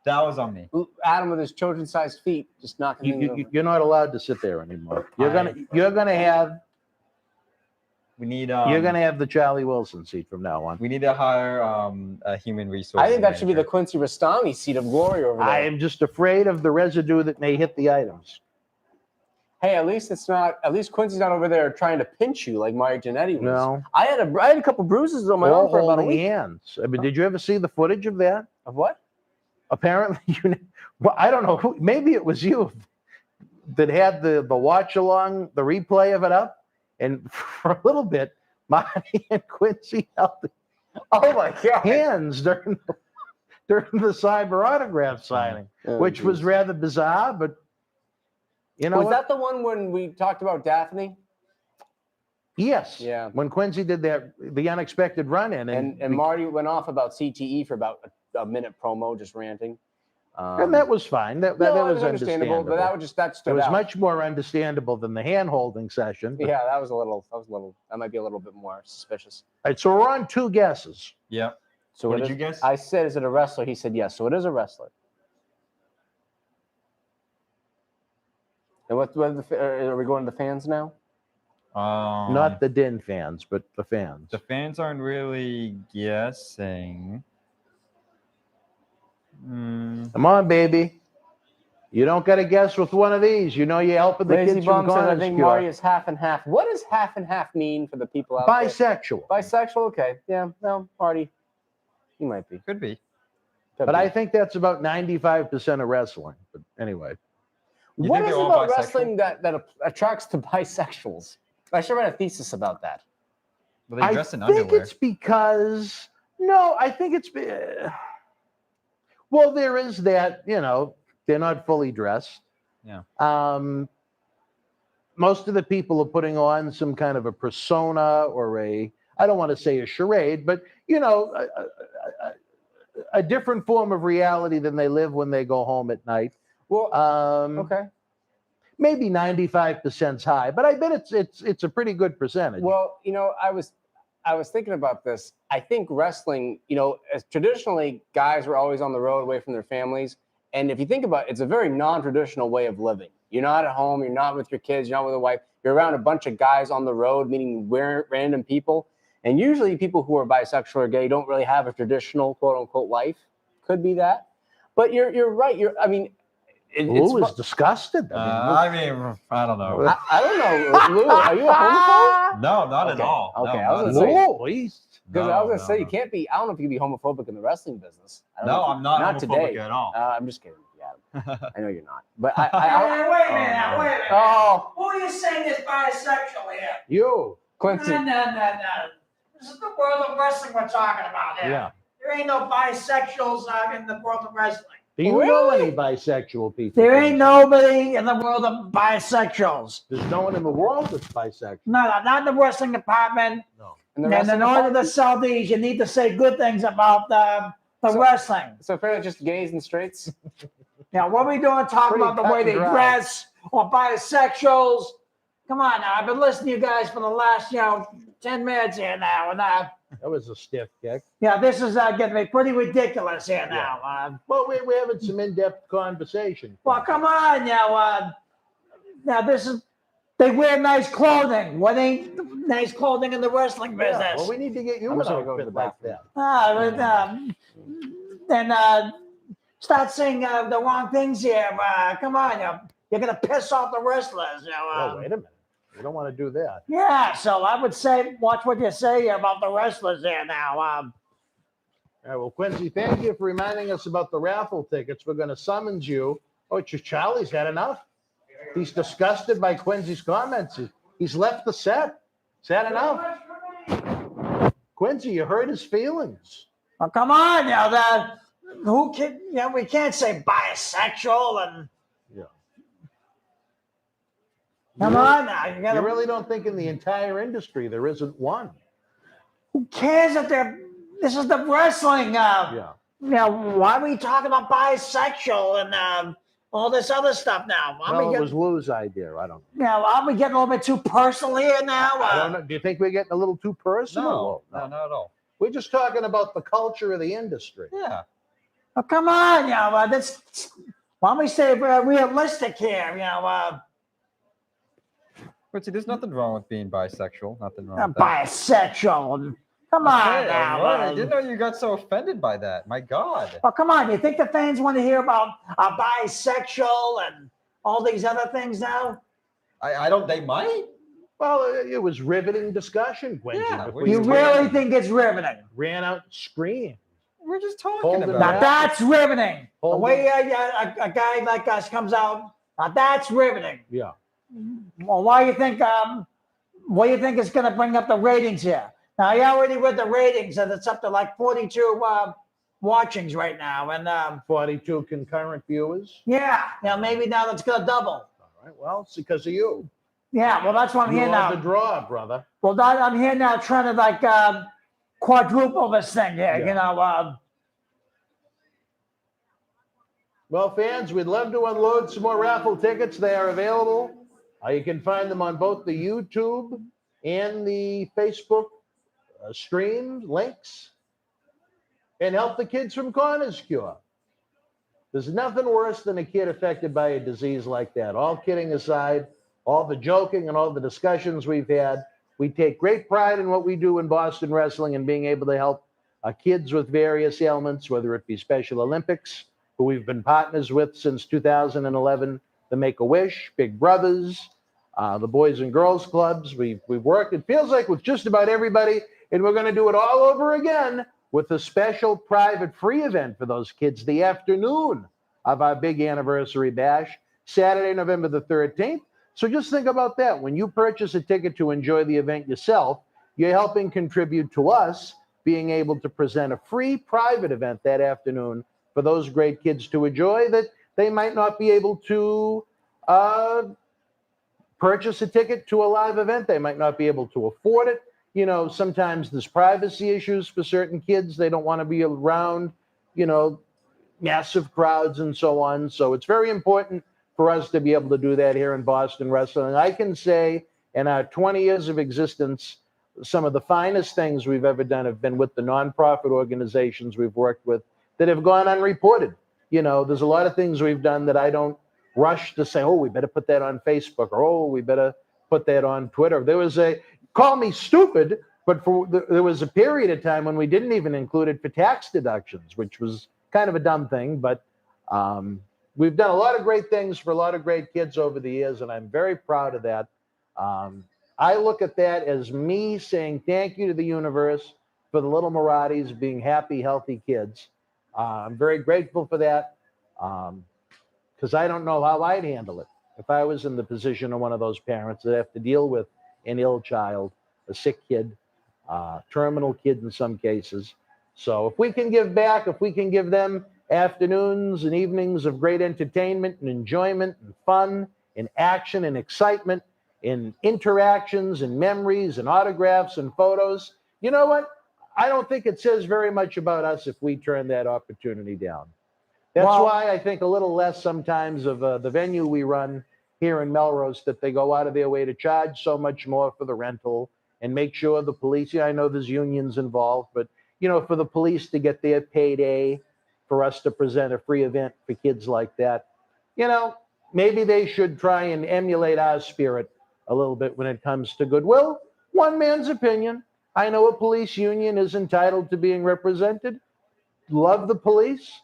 That was on me. Adam with his children-sized feet just knocking things over. you're not allowed to sit there anymore. You're gonna have We need you're gonna have the Charlie Wilson seat from now on. we need to hire a human resource. I think that should be the Quincy Rastami seat of glory over there. I am just afraid of the residue that may hit the items. Hey, at least it's not. At least Quincy's not over there trying to pinch you like Mario Jannetty was. No. I had a couple bruises on my arm All for about a holding week. hands. I mean, did you ever see the footage of that? Of what? Apparently, well, I don't know who. Maybe it was you that had the watch along, the replay of it up, and for a little bit, Marty and Quincy held Oh my god! hands during the cyber autograph signing, which was rather bizarre, but you know. Was that the one when we talked about Daphne? Yes. Yeah. When Quincy did the unexpected run in, And Marty went off about CTE for about a minute promo, just ranting. and that was fine. That was understandable, but that It stood was out. much more understandable than the hand-holding session. Yeah, that might be a little bit more suspicious. All right, so we're on 2 guesses. Yep. So What it did is- you guess? I said, is it a wrestler? He said yes. So it is a wrestler. And are we going to the fans now? Not the Din fans, but the fans. The fans aren't really guessing. Come on, baby. You don't got to guess with one of these. You know you're helping the Lazy kids from Bum says, I Corners think Cure. Marty is half and half. What does half and half mean for the people out there? Bisexual. Bisexual? Okay. Yeah, no, Marty. He might be. Could be. But I think that's about 95% of wrestling. But anyway. You What think is they're it all about bisexual? wrestling that attracts to bisexuals? I should write a thesis about that. Well, they dress in I think underwear. it's because I think it's well, there is that, they're not fully dressed. Yeah. Most of the people are putting on some kind of a persona or I don't want to say a charade, but a different form of reality than they live when they go home at night. Well, okay. Maybe 95% high, but I bet it's a pretty good percentage. Well, I was thinking about this. I think wrestling, as traditionally guys were always on the road away from their families. And if you think about it, it's a very non-traditional way of living. You're not at home, you're not with your kids, you're not with a wife. You're around a bunch of guys on the road, meeting random people. And usually people who are bisexual or gay don't really have a traditional quote unquote life. Could be that. But you're right. Lou is disgusted. I don't know. I don't know. Lou, are you a homophobe? No, not at all. Okay, No, I was not gonna at all. say- he's Because No, I was going to no, say, no. you can't be, I don't know if you can be homophobic in the wrestling business. I don't No, know. I'm not Not homophobic today. at all. I'm just kidding. Yeah, I know you're not. But Hey, wait a minute now, wait a minute. Oh, Who are you saying is bisexual here? you. Quincy. No. This is the world of wrestling we're talking about here. Yeah. There ain't no bisexuals in the world of wrestling. Do you know any bisexual people? There ain't nobody in the world of bisexuals. There's no one in the world that's bisexual. No, not in the wrestling department. In the And wrestling in order to department? sell these, you need to say good things about the wrestling. So apparently just gays and straights? Now, what are we doing talking Pretty about the cut way and they dry. dress or bisexuals? Come on now, I've been listening to you guys for the last, 10 minutes here now. And That was a stiff kick. this is getting to be pretty ridiculous here now. Well, we're having some in-depth conversation. Well, come on now. Now, they wear nice clothing. What ain't nice clothing in the wrestling Yeah, business? well, we need to get you I'm an just gonna go to outfit the like bathroom. that. Then start saying the wrong things here. Come on, you're going to piss off the wrestlers. Oh, wait a minute. We don't want to do that. Yeah, so I would say, watch what you say here about the wrestlers here now. All right, well, Quincy, thank you for reminding us about the raffle tickets. We're going to summons you. Oh, Charlie's had enough. He's disgusted by Quincy's comments. He's left the set. Is that enough? Quincy, you hurt his feelings. Well, come on, who can? We can't say bisexual and. Yeah. Come on now, you You gotta. really don't think in the entire industry there isn't one? Who cares if they're? This is the wrestling. Yeah. Why are we talking about bisexual and all this other stuff now? Well, it was Lou's idea. I don't know. Are we getting a little bit too personal here now? I don't know. Do you think we're getting a little too personal? No, not at all. We're just talking about the culture of the industry. Yeah. Oh, come on, why don't we stay realistic here? But see, there's nothing wrong with being bisexual. Nothing wrong with that. Bisexual. Come on Okay, now. all right. I didn't know you got so offended by that. My God. Oh, come on. You think the fans want to hear about bisexual and all these other things now? I don't. They might. Well, it was riveting discussion, Quincy. Yeah, before You really think it's riveting? ran out and screamed. We're just talking Holding about. Now it. that's riveting. The Hold way a guy like us comes out, now that's riveting. Yeah. Well, why do you think? What do you think is going to bring up the ratings here? Now, I already read the ratings, and it's up to like 42 watchings right now, and 42 concurrent viewers. yeah, maybe now that's going to double. All right. Well, it's because of you. Yeah, well, that's what I'm You here are now. the draw, brother. Well, I'm here now trying to like quadruple this thing here. Yeah. Well, fans, we'd love to unload some more raffle tickets. They are available. You can find them on both the YouTube and the Facebook stream links. And help the kids from Corners Cure. There's nothing worse than a kid affected by a disease like that. All kidding aside, all the joking and all the discussions we've had, we take great pride in what we do in Boston Wrestling and being able to help kids with various ailments, whether it be Special Olympics, who we've been partners with since 2011, the Make-A-Wish, Big Brothers, the Boys and Girls Clubs. We've worked, it feels like, with just about everybody, and we're going to do it all over again with a special private free event for those kids the afternoon of our big anniversary bash, Saturday, November the 13th. So just think about that. When you purchase a ticket to enjoy the event yourself, you're helping contribute to us being able to present a free private event that afternoon for those great kids to enjoy that they might not be able to purchase a ticket to a live event. They might not be able to afford it. Sometimes there's privacy issues for certain kids. They don't want to be around, massive crowds and so on. So it's very important for us to be able to do that here in Boston Wrestling. I can say in our 20 years of existence, some of the finest things we've ever done have been with the nonprofit organizations we've worked with that have gone unreported. There's a lot of things we've done that I don't rush to say, oh, we better put that on Facebook, or, oh, we better put that on Twitter. There was call me stupid, but there was a period of time when we didn't even include it for tax deductions, which was kind of a dumb thing. But we've done a lot of great things for a lot of great kids over the years, and I'm very proud of that. I look at that as me saying thank you to the universe for the little Marathis being happy, healthy kids. I'm very grateful for that because I don't know how I'd handle it if I was in the position of one of those parents that have to deal with an ill child, a sick kid, terminal kid in some cases. So if we can give back, if we can give them afternoons and evenings of great entertainment and enjoyment and fun and action and excitement and interactions and memories and autographs and photos, you know what? I don't think it says very much about us if we turn that opportunity down. That's why I think a little less sometimes of the venue we run here in Melrose, that they go out of their way to charge so much more for the rental and make sure the police, I know there's unions involved, but, for the police to get their payday for us to present a free event for kids like that, maybe they should try and emulate our spirit a little bit when it comes to goodwill. One man's opinion. I know a police union is entitled to being represented. Love the police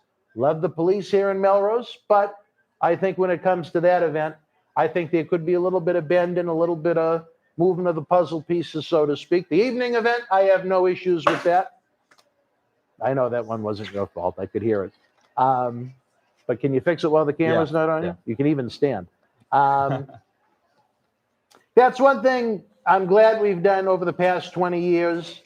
here in Melrose, but I think when it comes to that event, I think there could be a little bit of bend and a little bit of movement of the puzzle pieces, so to speak. The evening event, I have no issues with that. I know that one wasn't your fault. I could hear it. But can you fix it while the camera's not on you? You can even stand. That's one thing I'm glad we've done over the past 20 years.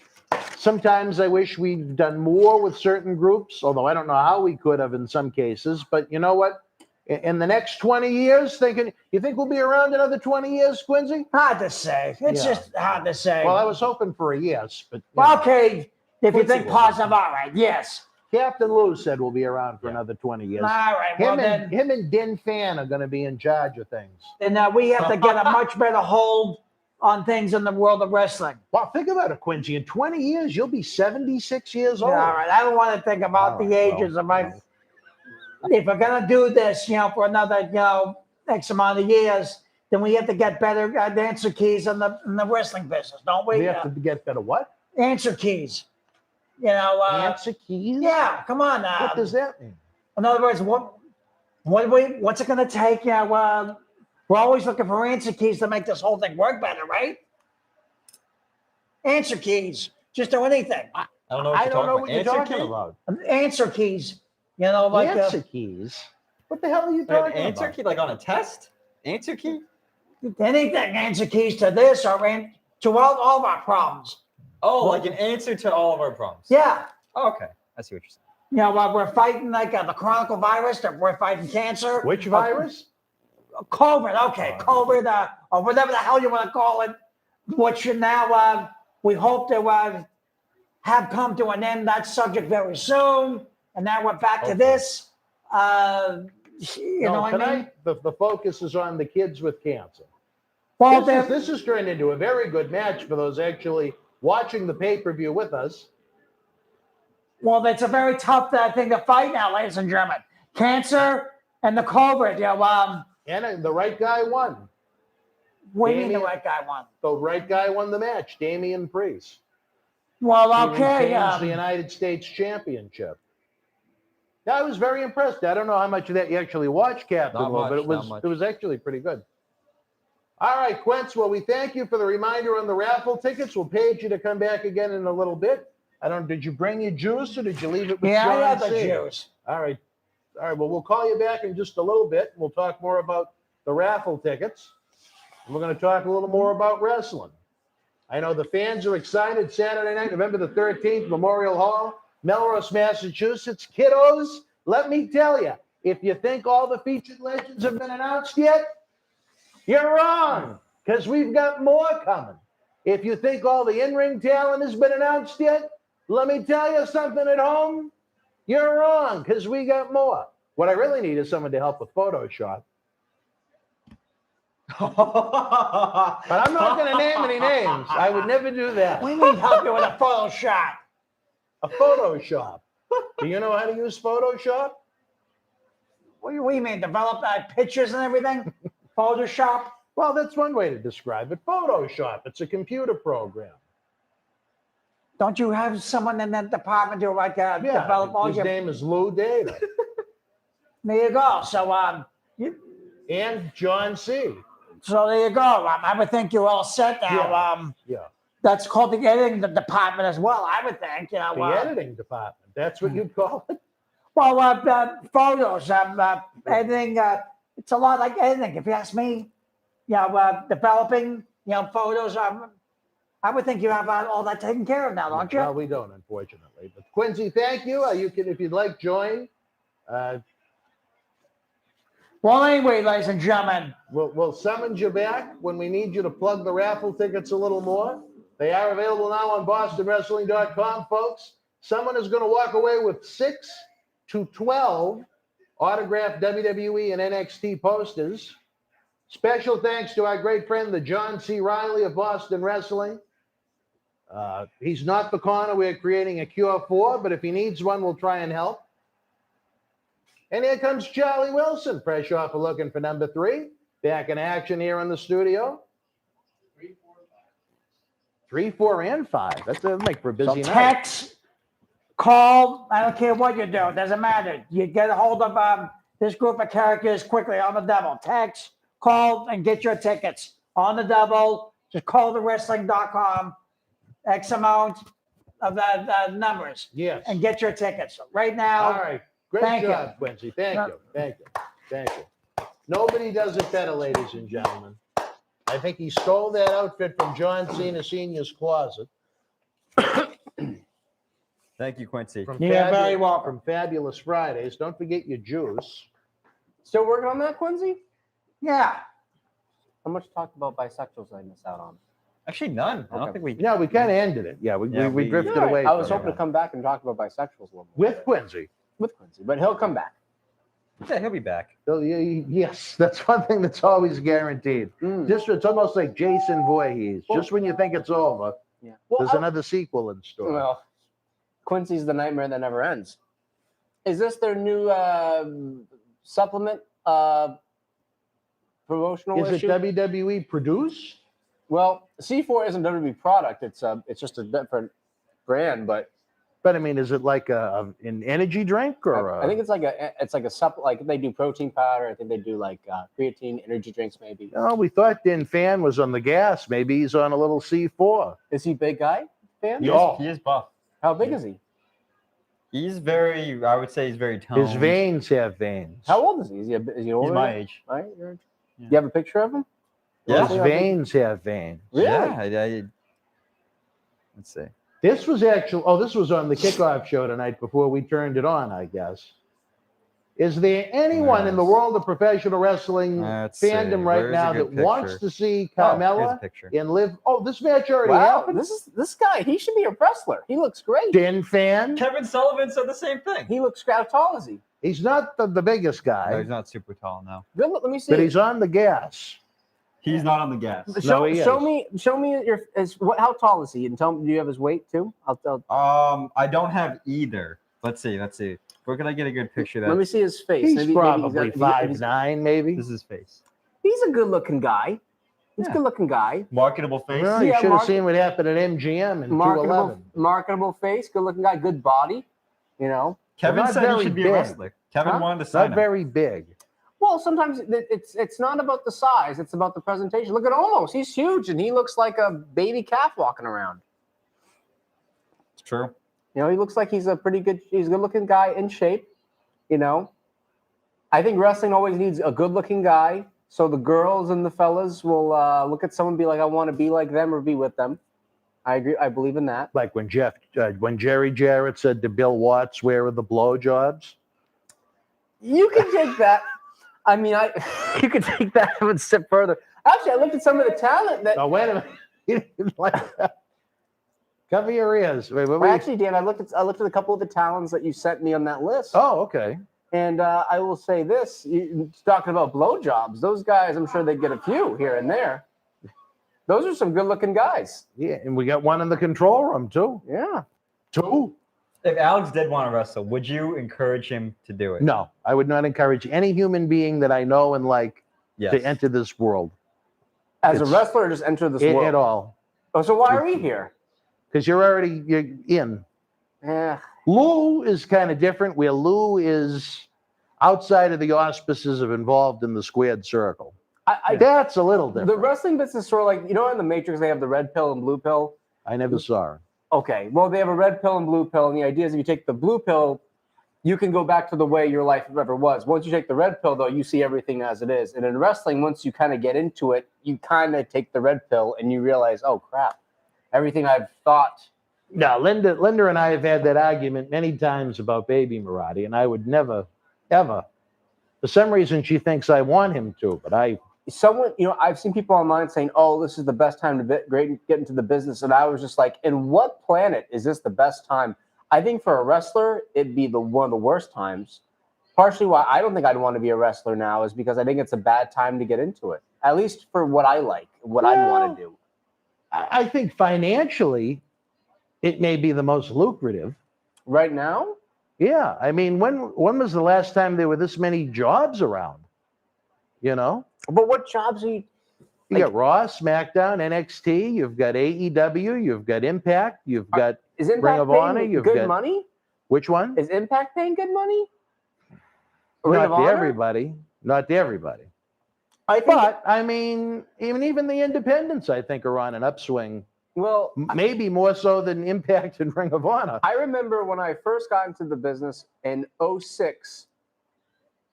Sometimes I wish we'd done more with certain groups, although I don't know how we could have in some cases. But you know what? In the next 20 years, you think we'll be around another 20 years, Quincy? Hard to say. It's just hard to say. Well, I was hoping for a yes, but okay, if you think positive, all right, yes. Captain Lou said we'll be around for another 20 years. All right, well then. Him and Din Fan are going to be in charge of things. Then we have to get a much better hold on things in the world of wrestling. Well, think about it, Quincy. In 20 years, you'll be 76 years old. Yeah, all right, I don't want to think about the ages of my. If we're gonna do this, for another, X amount of years, then we have to get better answer keys in the wrestling business, don't we? We have to get better what? Answer keys. Answer keys? Yeah, come on now. What does that mean? In other words, what's it gonna take? We're always looking for answer keys to make this whole thing work better, right? Answer keys. Just do anything. I don't know what I you're don't know talking what you're about. talking Answer key? about. Answer keys. You know, like Answer keys. What the hell are you An talking answer about? key, like on a test? Answer key? anything. Answer keys to this or to all of our problems. Oh, like an answer to all of our problems. Yeah. Oh, okay. I see what you're saying. You know, while we're fighting like the chronic virus, that we're fighting cancer. Which virus? COVID. Okay, COVID, or whatever the hell you want to call it, which now we hope to have come to an end. That subject very soon, and now we're back to this. You know what I mean? The focus is on the kids with cancer. Well, This has turned into a very good match for those actually watching the pay-per-view with us. well, it's a very tough thing to fight now, ladies and gentlemen. Cancer and the COVID. You know, And the right guy won. what do you mean the Damien- right guy won? The right guy won the match, Damian Priest. Well, He okay. retains the United States Championship. Yeah, I was very impressed. I don't know how much of that you actually watched, Captain Not Lou, much, but not much. it was actually pretty good. All right, Quince. Well, we thank you for the reminder on the raffle tickets. We'll page you to come back again in a little bit. Did you bring your juice or did you leave it with Yeah, John I had the C? juice. All right. All right. Well, we'll call you back in just a little bit. We'll talk more about the raffle tickets. And we're going to talk a little more about wrestling. I know the fans are excited. Saturday night, November the 13th, Memorial Hall, Melrose, Massachusetts. Kiddos, let me tell you, if you think all the featured legends have been announced yet, you're wrong, because we've got more coming. If you think all the in-ring talent has been announced yet, let me tell you something at home. You're wrong, because we got more. What I really need is someone to help with Photoshop. But I'm not going to name any names. I would never do that. We need help you with a Photoshop. A Photoshop. Do you know how to use Photoshop? What do you mean? Develop pictures and everything? Photoshop? Well, that's one way to describe it. Photoshop. It's a computer program. Don't you have someone in that department to develop all His your? name is Lou Data. There you go. So And John C. so there you go. I would think you're all set now. Yeah. That's called the editing department as well. I would think. You know. The editing department. That's what you'd call it? Well, photos, editing. It's a lot like editing, if you ask me. You know, developing. You know, photos. I would think you have all that taken care of now, don't you? Well, we don't, unfortunately. But Quincy, thank you. You can, if you'd like, join. Well, anyway, ladies and gentlemen, We'll summons you back when we need you to plug the raffle tickets a little more. They are available now on BostonWrestling.com, folks. Someone is going to walk away with 6 to 12 autographed WWE and NXT posters. Special thanks to our great friend, the John C. Riley of Boston Wrestling. He's not the corner we're creating a cure for, but if he needs one, we'll try and help. And here comes Charlie Wilson, fresh off of looking for number 3. Back in action here in the studio. 3, 4, and 5. That's a make for a busy night. text, call, I don't care what you do. It doesn't matter. You get a hold of this group of characters quickly on the double. Text, call, and get your tickets on the double. Just call the wrestling.com, X amount of the numbers. Yes. And get your tickets right now. All right. Great Thank job, you. Quincy. Thank you. Nobody does it better, ladies and gentlemen. I think he stole that outfit from John Cena Sr.'s closet. Thank you, Quincy. You're very welcome. From Fabulous Fridays. Don't forget your juice. Still working on that, Quincy? Yeah. How much talked about bisexuals did I miss out on? Actually, none. I don't Okay. think we. Yeah, we kind of ended it. Yeah, we drifted Yeah, away. I was from hoping it. to come back and talk about bisexuals a little more. With Quincy. With Quincy, but he'll come back. Yeah, he'll be back. So, yes, that's one thing that's always guaranteed. It's almost like Jason Voorhees. Just when you think it's over, Yeah. there's another sequel in store. Well, Quincy's the nightmare that never ends. Is this their new supplement promotional Is it issue? WWE produced? Well, C4 isn't a WWE product. It's just a different brand, but But I mean, is it like an energy drink or? I think it's like a like they do protein powder. I think they do like creatine, energy drinks maybe. No, we thought Din Fan was on the gas. Maybe he's on a little C4. Is he a big guy, Fan? He is buff. How big is he? He's very, I would say he's very toned. His veins have veins. How old is he? Is he older? He's my age. Right? Yeah. You have a picture of him? Yeah. His veins have veins. Really? Yeah. Let's see. This was actually, this was on the kickoff show tonight before we turned it on, I guess. Is there anyone in the world of professional wrestling fandom right now that wants to see Carmella and live? Oh, this match already happened? This guy, he should be a wrestler. He looks great. Din Fan? Kevin Sullivan said the same thing. He looks, how tall is he? He's not the biggest guy. No, he's not super tall now. Good, let me see. But he's on the gas. He's not on the gas. Show me how tall is he, and tell me, do you have his weight too? I don't have either. Let's see. Where can I get a good picture of that? Let me see his face. He's probably 5'9", maybe. This is his face. He's a good-looking guy. He's a good-looking guy. Marketable face. Well, you should have seen what happened at MGM in 211. Marketable face, good-looking guy, good body. You know. Kevin said he should be a wrestler. Kevin wanted to sign him. Not very big. Well, sometimes it's not about the size; it's about the presentation. Look at Omos; he's huge, and he looks like a baby calf walking around. It's true. You know, he looks like he's a good-looking guy in shape. You know, I think wrestling always needs a good-looking guy, so the girls and the fellas will look at someone and be like, "I want to be like them or be with them." I agree. I believe in that. Like when Jerry Jarrett said to Bill Watts, "Where are the blowjobs?" You can take that. I mean, you could take that one step further. Actually, I looked at some of the talent that. Oh, wait a minute! You didn't like that. Cover your ears. Wait, actually, Dan, I looked at a couple of the talents that you sent me on that list. Oh, okay. And I will say this: talking about blowjobs, those guys, I'm sure they get a few here and there. Those are some good-looking guys. Yeah, and we got one in the control room too. Yeah, 2. If Alex did want to wrestle, would you encourage him to do it? No, I would not encourage any human being that I know and like to enter this world. As a wrestler, or just enter this world at all. Oh, so why are we here? Because you're in. Yeah. Lou is kind of different, where Lou is outside of the auspices of involved in the squared circle. That's a little different. The wrestling business is sort of like, you know, in the Matrix, they have the red pill and blue pill. I never saw her. Okay, well, they have a red pill and blue pill, and the idea is if you take the blue pill, you can go back to the way your life ever was. Once you take the red pill, though, you see everything as it is. And in wrestling, once you kind of get into it, you kind of take the red pill and you realize, oh, crap, everything I've thought. No, Linda and I have had that argument many times about Baby Marty, and I would never, ever. For some reason, she thinks I want him to, but I've seen people online saying, oh, this is the best time to get into the business. And I was just like, in what planet is this the best time? I think for a wrestler, it'd be one of the worst times. Partially why I don't think I'd want to be a wrestler now is because I think it's a bad time to get into it, at least for what I like, what I'd want to do. I think financially, it may be the most lucrative. Right now? Yeah. I mean, when was the last time there were this many jobs around? You know? But what jobs are you? You got Raw, SmackDown, NXT. You've got AEW. You've got Impact. You've got Ring of Honor. You've got good money. Which one? Is Impact paying good money? Not to everybody. Not to everybody. But I mean, even the independents, I think, are on an upswing. Well, maybe more so than Impact and Ring of Honor. I remember when I first got into the business in 2006,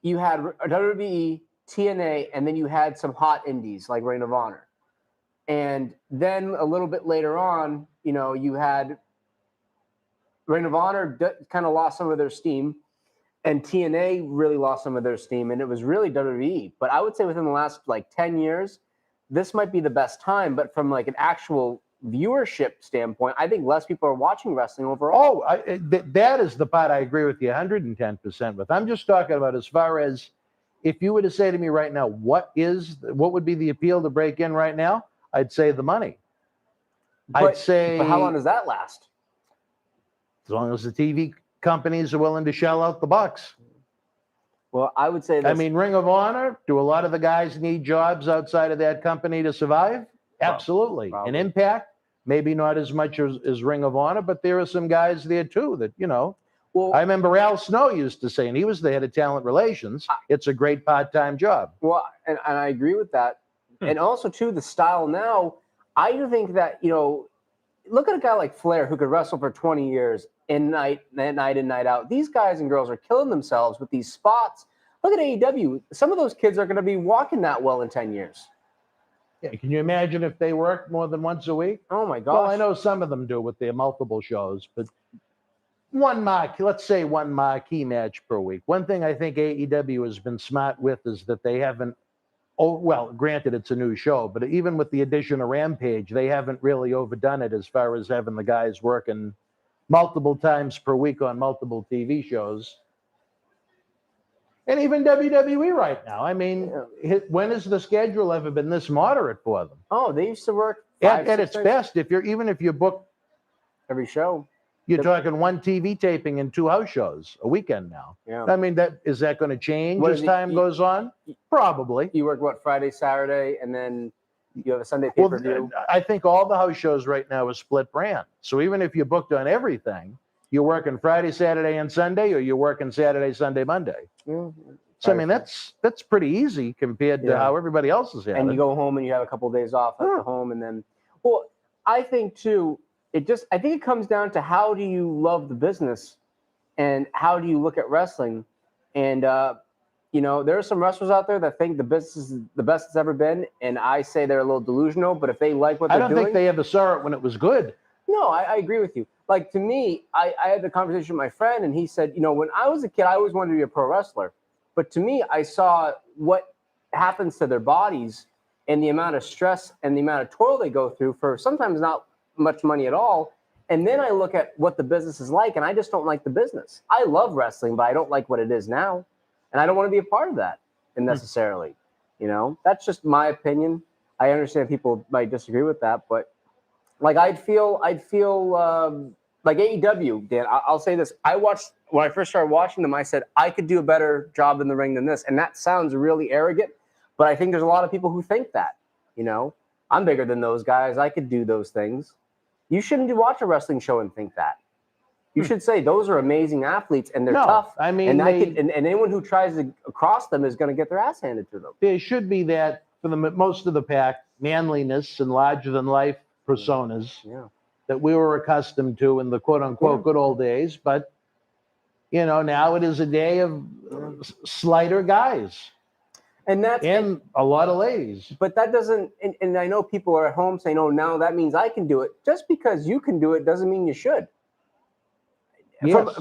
you had WWE, TNA, and then you had some hot indies like Ring of Honor. And then a little bit later on, you had Ring of Honor kind of lost some of their steam, and TNA really lost some of their steam, and it was really WWE. But I would say within the last 10 years, this might be the best time. But from an actual viewership standpoint, I think less people are watching wrestling overall. Oh, that is the part I agree with you 110% with. I'm just talking about as far as if you were to say to me right now, what would be the appeal to break in right now? I'd say the money. But how long does that last? As long as the TV companies are willing to shell out the bucks. Well, I would say this. I mean, Ring of Honor, do a lot of the guys need jobs outside of that company to survive? Absolutely. Probably. And Impact, Maybe not as much as Ring of Honor, but there are some guys there too that, Well, I remember Al Snow used to say, and he was the head of talent relations, it's a great part-time job. Well, and I agree with that. And also, too, the style now, I do think that, look at a guy like Flair who could wrestle for 20 years night in, night out. These guys and girls are killing themselves with these spots. Look at AEW. Some of those kids are going to be walking that well in 10 years. Yeah, can you imagine if they worked more than once a week? Oh, my gosh. Well, I know some of them do with their multiple shows, but let's say one marquee match per week. One thing I think AEW has been smart with is that they haven't, granted it's a new show, but even with the addition of Rampage, they haven't really overdone it as far as having the guys working multiple times per week on multiple TV shows. And even WWE right now. I mean, when has the schedule ever been this moderate for them? Oh, they used to work At its best, if you book every show. You're talking one TV taping and 2 house shows a weekend now. Yeah. I mean, is that going to change What as is it? time goes on? Probably. You work, Friday, Saturday, and then you have a Sunday pay-per-view? I think all the house shows right now is split brand. So even if you're booked on everything, you're working Friday, Saturday, and Sunday, or you're working Saturday, Sunday, Monday. Yeah. So, I mean, that's pretty easy compared to how everybody else is having. And you go home and you have a couple of days off at the home, and then, I think, too, I think it comes down to how do you love the business and how do you look at wrestling. And, there are some wrestlers out there that think the business is the best it's ever been. And I say they're a little delusional, but if they like what they're doing. I don't think they ever saw it when it was good. No, I agree with you. Like, to me, I had the conversation with my friend, and he said, when I was a kid, I always wanted to be a pro wrestler. But to me, I saw what happens to their bodies and the amount of stress and the amount of toil they go through for sometimes not much money at all. And then I look at what the business is like, and I just don't like the business. I love wrestling, but I don't like what it is now. And I don't want to be a part of that necessarily. That's just my opinion. I understand people might disagree with that, but like I'd feel like AEW, Dan, I'll say this. When I first started watching them, I said, I could do a better job in the ring than this. And that sounds really arrogant, but I think there's a lot of people who think that, I'm bigger than those guys. I could do those things. You shouldn't watch a wrestling show and think that. You should say those are amazing athletes and they're tough. I mean, and anyone who tries to cross them is going to get their ass handed to them. There should be that for most of the pack, manliness and larger than life personas that we were accustomed to in the quote unquote good old days. But, now it is a day of slighter guys. And a lot of ladies. But that doesn't, and I know people are at home saying, oh, now that means I can do it. Just because you can do it doesn't mean you should. Yes.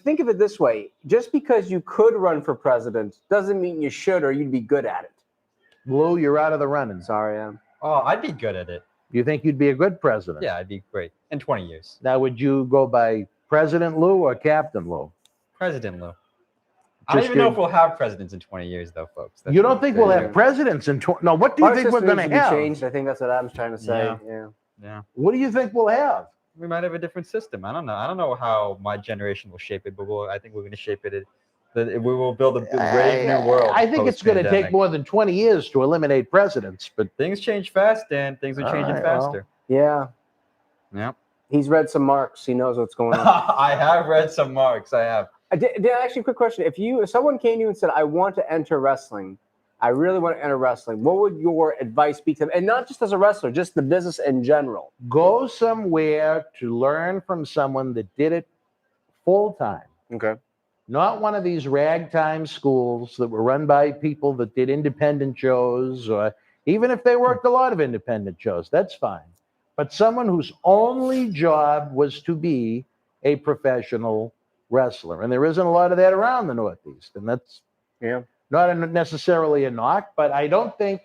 Think of it this way. Just because you could run for president doesn't mean you should or you'd be good at it. Lou, you're out of the running. Sorry, Em. Oh, I'd be good at it. You think you'd be a good president? Yeah, I'd be great in 20 years. Now, would you go by President Lou or Captain Lou? President Lou. I don't even know if we'll have presidents in 20 years, though, folks. You don't think we'll have presidents in 20? No, what do you think we're going to have? Changed. I think that's what Adam's trying to say. Yeah. What do you think we'll have? We might have a different system. I don't know. I don't know how my generation will shape it, but I think we're going to shape it. We will build a brave new world. I think it's going to take more than 20 years to eliminate presidents, but things change fast, Dan. Things are changing faster. Yeah. Yeah. He's read some Marx. He knows what's going on. I have read some Marx. I have. Dan, actually, a quick question. If someone came to you and said, I want to enter wrestling, I really want to enter wrestling, what would your advice be to them? And not just as a wrestler, just the business in general. Go somewhere to learn from someone that did it full time. Okay. Not one of these ragtime schools that were run by people that did independent shows, or even if they worked a lot of independent shows, that's fine. But someone whose only job was to be a professional wrestler. And there isn't a lot of that around the Northeast. And that's not necessarily a knock, but I don't think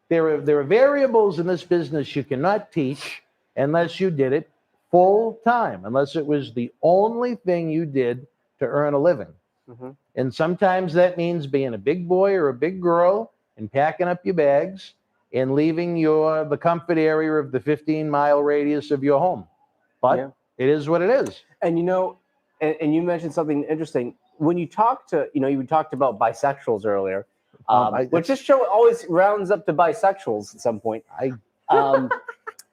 there are variables in this business you cannot teach unless you did it full time, unless it was the only thing you did to earn a living. Mm-hmm. And sometimes that means being a big boy or a big girl and packing up your bags and leaving the comfort area of the 15-mile radius of your home. But it is what it is. And and you mentioned something interesting. When you talked you talked about bisexuals earlier, which this show always rounds up to bisexuals at some point.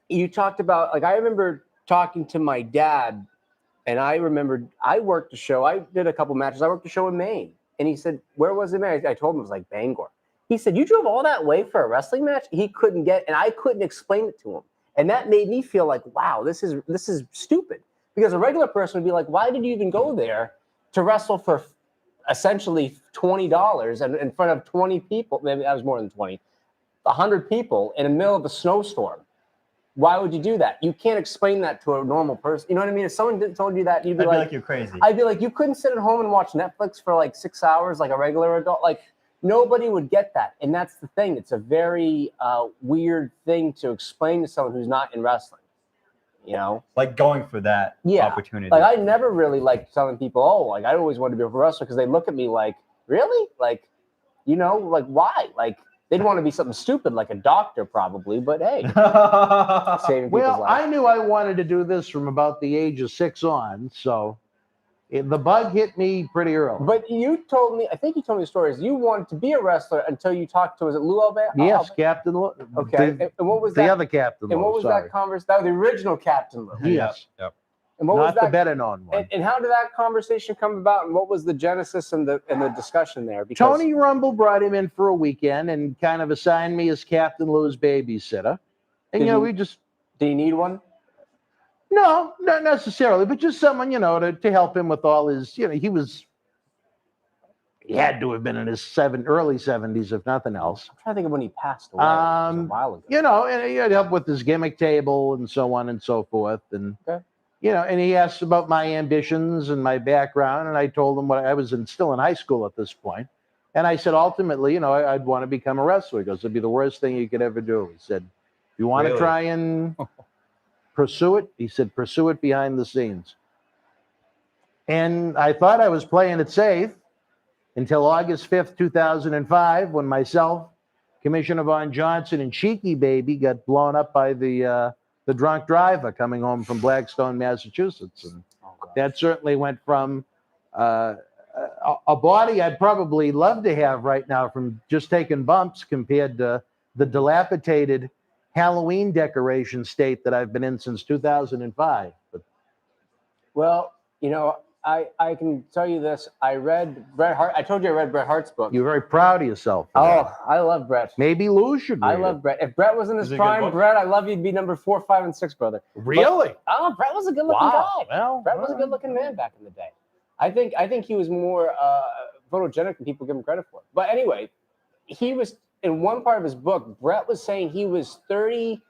you talked about, like, I remember talking to my dad, and I remembered I worked a show. I did a couple matches. I worked a show in Maine. And he said, where was it, man? I told him it was like Bangor. He said, you drove all that way for a wrestling match? He couldn't get, and I couldn't explain it to him. And that made me feel like, wow, this is stupid. Because a regular person would be like, why did you even go there to wrestle for essentially $20 and in front of 20 people? Maybe that was more than 20, 100 people in the middle of a snowstorm. Why would you do that? You can't explain that to a normal person. You know what I mean? If someone told you that, you'd be I'd like, be like, you're crazy. I'd be like, you couldn't sit at home and watch Netflix for like 6 hours like a regular adult. Like, nobody would get that. And that's the thing. It's a very weird thing to explain to someone who's not in wrestling. You know? Like going for that opportunity. Like, I never really liked telling people, oh, like, I always wanted to be a wrestler, because they look at me like, really? Like, you know, like, why? Like, they'd want to be something stupid like a doctor probably, but hey, saving people's Well, lives. I knew I wanted to do this from about the age of 6 on, so the bug hit me pretty early. But you told me, I think you told me the story, is you wanted to be a wrestler until you talked to, was it Lou Albert? Yes, Captain Lou. Okay. And what was that? The other Captain Lou. And what was that conversation? That was the original Captain Lou. Yes. Yep. And what Not was that? the better known one. And how did that conversation come about? And what was the genesis and the discussion there? Because Tony Rumble brought him in for a weekend and kind of assigned me as Captain Lou's babysitter. And, Did we just... Do you need one? No, not necessarily, but just someone, to help him with all his, he had to have been in his early 70s, if nothing else. I'm trying to think of when he passed away. It was a while ago. And he had help with his gimmick table and so on and so forth. And, Okay. And he asked about my ambitions and my background. And I told him I was still in high school at this point. And I said, ultimately, I'd want to become a wrestler. He goes, it'd be the worst thing you could ever do. He said, you want to try and pursue it? He said, pursue it behind the scenes. And I thought I was playing it safe until August 5th, 2005, when myself, Commissioner Von Johnson, and Cheeky Baby got blown up by the drunk driver coming home from Blackstone, Massachusetts. And that certainly went from a body I'd probably love to have right now from just taking bumps compared to the dilapidated Halloween decoration state that I've been in since 2005. But, well, I can tell you this. I read Bret Hart. I told you I read Bret Hart's book. you're very proud of yourself. Oh, I love Bret. Maybe Lou should read I love Bret. If Bret was in his Is it a good prime, book? Bret, I love you'd be number 4, 5, and 6, brother. Really? Bret was a good-looking Wow. guy. Well, Bret was a good-looking man back in the day. I think he was more photogenic than people give him credit for. But anyway, he was in one part of his book. Bret was saying he was 33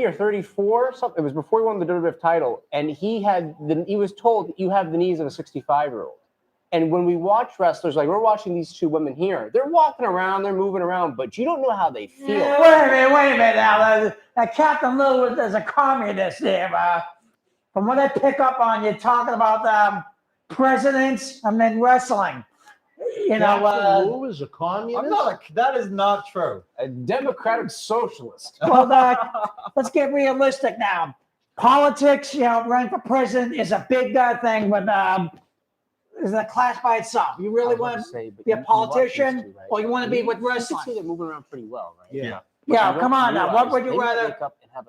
or 34, something. It was before he won the WWF title, and he was told, you have the knees of a 65-year-old. And when we watch wrestlers, like we're watching these two women here, they're walking around, they're moving around, but you don't know how they feel. Yeah, wait a minute now. Captain Lou is a communist there. From what I pick up on, you're talking about presidents and then wrestling. Captain Lou is a communist? That is not true. A democratic socialist. Well, let's get realistic now. Politics, running for president is a big thing when is a class by itself. You really want to be a politician, or you want to be with You wrestling? can see they're moving around pretty well, right? Yeah. Yeah, come on now. What would you rather?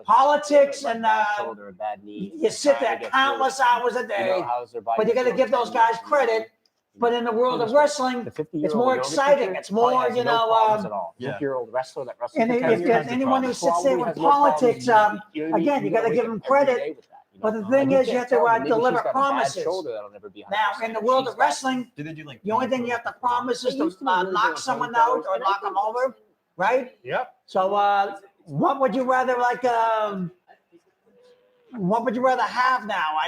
Politics and shoulder, a bad knee. you sit there countless hours a day, but you got to give those guys credit. But in the world of wrestling, it's more exciting. It's more, Yeah. Year-old wrestler that wrestles. and if there's anyone who sits there with politics, again, you got to give them credit. But the thing is, you have to deliver promises. Now, in the world of wrestling, Do they do like the only thing you have to promise is to knock someone out or knock them over, right? Yep. So, what would you rather what would you rather have now?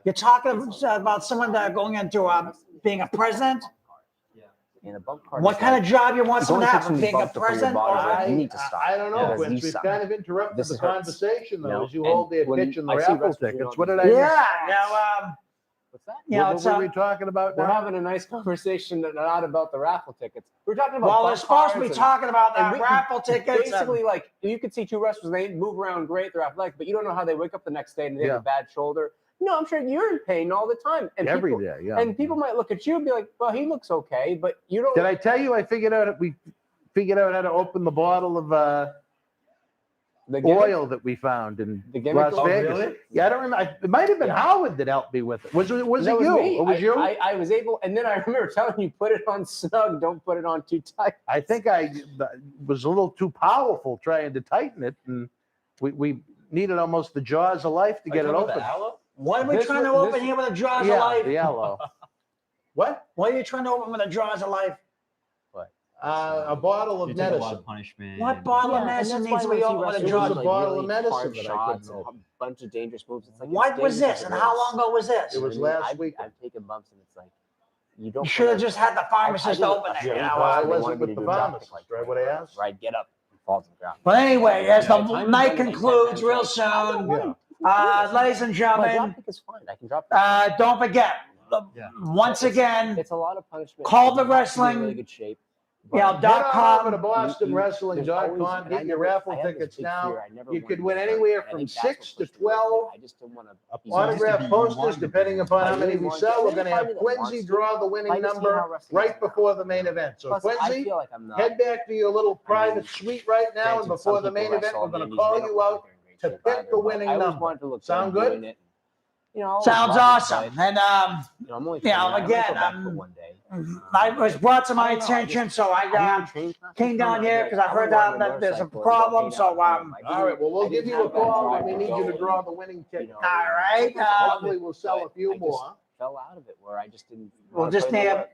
You're talking about someone going into being a president. What kind of job you want someone to have? Being a president? You need to stop. I don't know, Yeah, Quince. these We've suck. kind of interrupted This the hurts. conversation, though, No, as you and hold their when pitch and the I see raffle wrestlers, tickets. you What know, did I Yeah. miss? Now, What's that? it's What were we talking about We're now? having a nice conversation, not about the raffle tickets. We're talking about. well, bump they're supposed to be cards talking about and the we- raffle tickets. Basically, like you could see two wrestlers, they move around great, they're athletic, but you don't know how they wake up the next day and they have Yeah. a bad shoulder. No, I'm sure you're in pain all the time. And Every people, day, yeah. And people might look at you and be like, "Well, he looks okay," but you don't. Did I tell you we figured out how to open the bottle of The gimmick? oil that we found in The gimmick? Las Oh, Vegas. really? Yeah, I don't remember. It might have been Howard that helped me with it. Was it No, you? me. Or was you? I was able, and then I remember telling you, put it on snug, don't put it on too tight. I think I was a little too powerful trying to tighten it, and we needed almost the jaws of life to get it open. What are we This trying to was- open this- here with the jaws of Yeah, life? the yellow. What? What are you trying to open with the jaws of life? A bottle of You took a lot medicine. of punishment. What bottle of and medicine that's needs to why be once open he with the wrestled, jaws? jaws? It was a bottle of really medicine hard that I shots, couldn't a bunch of dangerous moves. It's like What it's was dangerous this, at and how worst. long ago was this? It was You last week. I've taken bumps, and it's like you don't. should have wanna- just had the pharmacist I did open a it. few You know, times, I they wasn't wanted me with to the do a drop pharmacist, kick, right, what I asked? Right, get up, and falls on the ground. But anyway, as the Yeah, time night is done, concludes and real I don't soon, wanna- ladies and My drop gentlemen, kick is fine. I can drop. don't forget, Yeah. once again, It's a lot of punishment. Call the You have to be in wrestling, really good shape. you know, but- Get on over to .com. there's BostonWrestling.com. always- Get I your never- raffle I had this tickets big now. fear. I never You wanted could to win get hurt, anywhere and I from think that's 6 what to pushed me away from it. 12 I just didn't want to. autograph you posters, wanted to depending be- upon I how many really we wanted sell. to. We're going to have Anybody that wants Quincy to. draw the winning I just hate number how wrestling right is now. before the main event. So Plus, I Quincy, feel like I'm not. head back to your little private suite right now, and Granted, before some the main people event, wrestle we're on the going to indies, call they don't you look out like they're in great to shape pick either, the but winning I always number. wanted to look Sound good good? doing it. You know, I always Sounds loved it, awesome. but, And I'm only Yeah, training. I might again, go back for one day. it was brought to my I don't know, I attention, so I I don't train came constantly, down here like, because I I'm heard on that there's a motorcycle and problem. don't So hang out at home. All right, well, we'll I give didn't you a have that call drive when we to need you go to draw and, the winning you ticket. know, all right. Hopefully, we'll sell a but few I just more. fell out of it where I just didn't. Well, wanna just put in the need- work,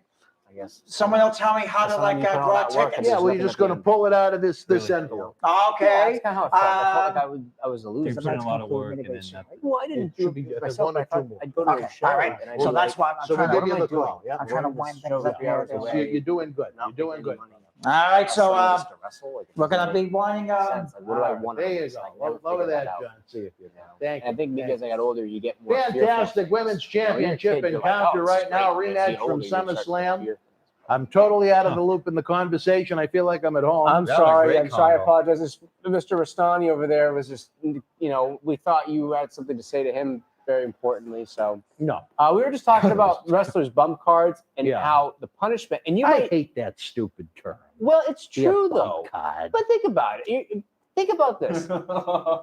I guess. Someone will tell me how to That's like how you put all draw that work in. tickets. Yeah, well, nothing you're just at the going to end. pull it out of this Really? envelope. Yeah, Okay. that's kind of how it felt. I felt like I was a loser. You put in a lot of work and then nothing. Well, I didn't It do should be it good. myself. One or I thought two more. I'd go to Okay, a show. all right. and I'd So be that's like, what I'm So we'll trying give to. you the doing? call. Yeah, I'm trying to Running wind this things show up 3 hours here. away, You're doing good. You're not doing making good. any money. All right. So Wrestling just to wrestle, like, we're gonna be winding sense. up. Like, what do I want? There you Like, go. never Lower figured that, out, John. See if you you know? Thank And I you. think because I got older, you get more Fantastic fearful. women's You know, you're a championship kid, you're like, encounter oh, this is right now. great. As you Rematch get from older, you start to get SummerSlam. fearful. I'm totally out of the loop in the conversation. I feel like I'm at home. I'm That was a sorry. great I'm sorry. I combo. apologize. Mr. Rastani over there was just, you know, we thought you had something to say to him very importantly. So No, we were just talking about wrestlers' bump cards and Yeah. how the punishment. And you I might, hate that stupid term. well, it's Be a true bump though. card. But think about it. Think about this.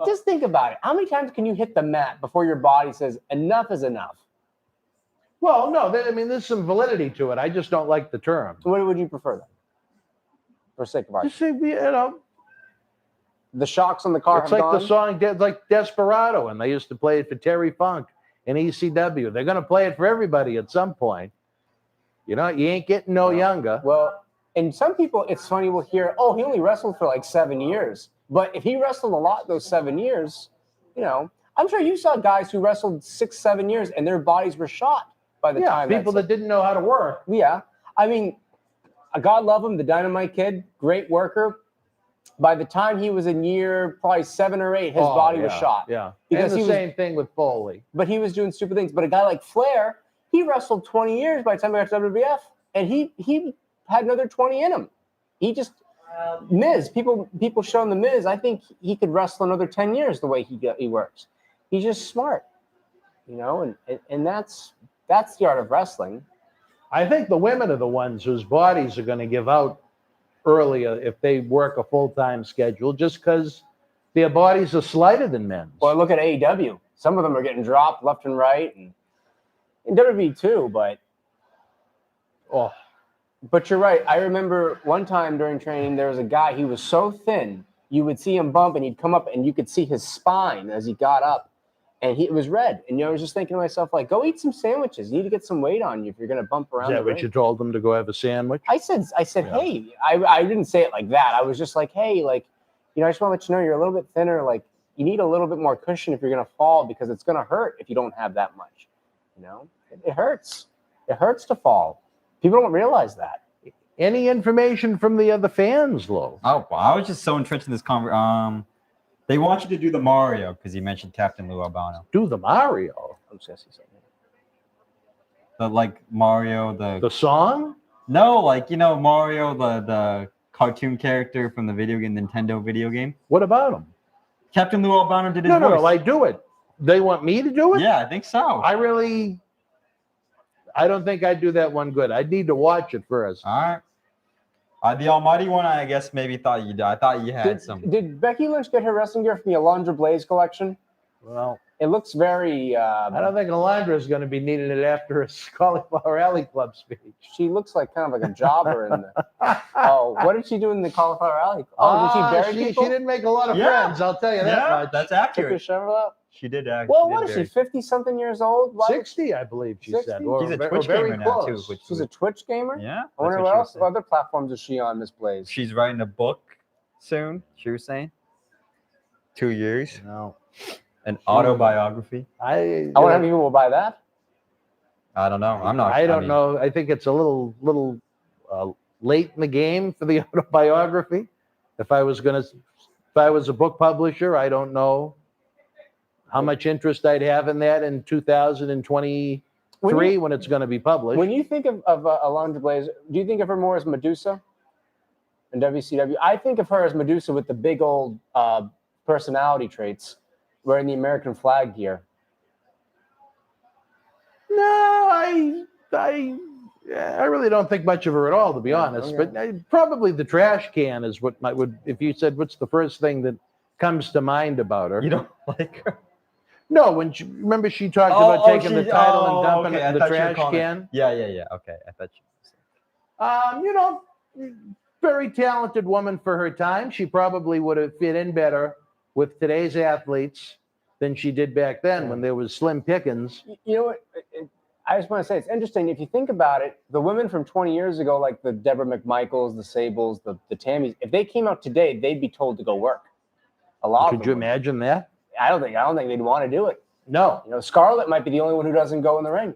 Just think about it. How many times can you hit the mat before your body says enough is enough? Well, no, I mean, there's some validity to it. I just don't like the term. What would you prefer then? For sake of Just argument, say, you know, the shocks on the car it's have like the gone? song, like Desperado, and they used to play it for Terry Funk in ECW. They're going to play it for everybody at some point. You know, you ain't getting no younger. Well, and some people, it's funny, we'll hear, oh, he only wrestled for like 7 years. But if he wrestled a lot those 7 years, you know, I'm sure you saw guys who wrestled 6, 7 years and their bodies were shot by the Yeah, time. people that didn't know how to work. Yeah. I mean, God love him, the Dynamite Kid, great worker. By the time he was in year probably 7 or 8, his body was shot. Yeah. Because And he the was- same thing with Foley. But he was doing stupid things. But a guy like Flair, he wrestled 20 years by the time he got to WWF. And he had another 20 in him. He just, Miz, people showing the Miz, I think he could wrestle another 10 years the way he works. He's just smart, you know, and that's the art of wrestling. I think the women are the ones whose bodies are going to give out earlier if they work a full-time schedule, just because their bodies are slighter than men's. Well, look at AEW. Some of them are getting dropped left and right, and WWE too. But you're right. I remember one time during training, there was a guy. He was so thin, you would see him bump, and he'd come up, and you could see his spine as he got up, and it was red. And I was just thinking to myself, like, go eat some sandwiches. You need to get some weight on you if you're going to bump Is around. that the what ring. you told them to go have a sandwich? I said, Yeah. hey, I didn't say it like that. I was just like, hey, like, you know, I just want to let you know you're a little bit thinner. Like, you need a little bit more cushion if you're going to fall, because it's going to hurt if you don't have that much. You know, it hurts. It hurts to fall. People don't realize that. Any information from the other fans, Lo? Oh, wow. I was just so interested in this conversation. They want you to do the Mario because you mentioned Captain Lou Albano. Do the Mario. I'm just gonna say something. The like Mario, The song? no, like you know Mario, the cartoon character from the video game, Nintendo video game. What about him? Captain Lou Albano did his No, voice. I do it. They want me to do it? Yeah, I think so. I don't think I'd do that one good. I'd need to watch it first. All right. The Almighty one, I guess maybe thought you did. I thought you had some. Did Becky Lynch get her wrestling gear from the Alundra Blaze collection? Well, It looks very. I don't think Alondra is going to be needing it after a Cauliflower Alley Club speech. She looks like kind of like a jobber in the. Oh, what did she do in the Cauliflower Alley? Oh, did she bury people? She didn't make a lot of Yeah. friends, I'll tell you that much. That's Took her accurate. shovel out? She did actually. Well, what is she, 50-something years old? Why- 60, I believe she 60? said. She's a Twitch very gamer now, close. too. Which She's a Twitch gamer? yeah. I wonder that's what she else, was what other platforms is she on, Miss Blaze? She's writing a book soon, she was saying. 2 years. No. An autobiography. I wonder how many people will buy that. I don't know. I'm not. I don't mean, know. I think it's a little late in the game for the autobiography. If I was a book publisher, I don't know how much interest I'd have in that in 2023 when it's going to be published. When you think of Alundra Blaze, do you think of her more as Medusa in WCW? I think of her as Medusa with the big old personality traits, wearing the American flag gear. No, I really don't think much of her at all, to be honest. Okay. But probably the trash can is what would. If you said what's the first thing that comes to mind about her? You don't like her? No, remember she talked about taking the title and dumping it in the trash can. Yeah. Okay, I thought Very talented woman for her time. She probably would have fit in better with today's athletes than she did back then when there was slim pickings. You know what? I just want to say it's interesting. If you think about it, the women from 20 years ago, like the Deborah McMichaels, the Sables, the Tammys, if they came out today, they'd be told to go work. A lot of them Could you would. imagine that? I don't think they'd want to do it. No. You know, Scarlett might be the only one who doesn't go in the ring.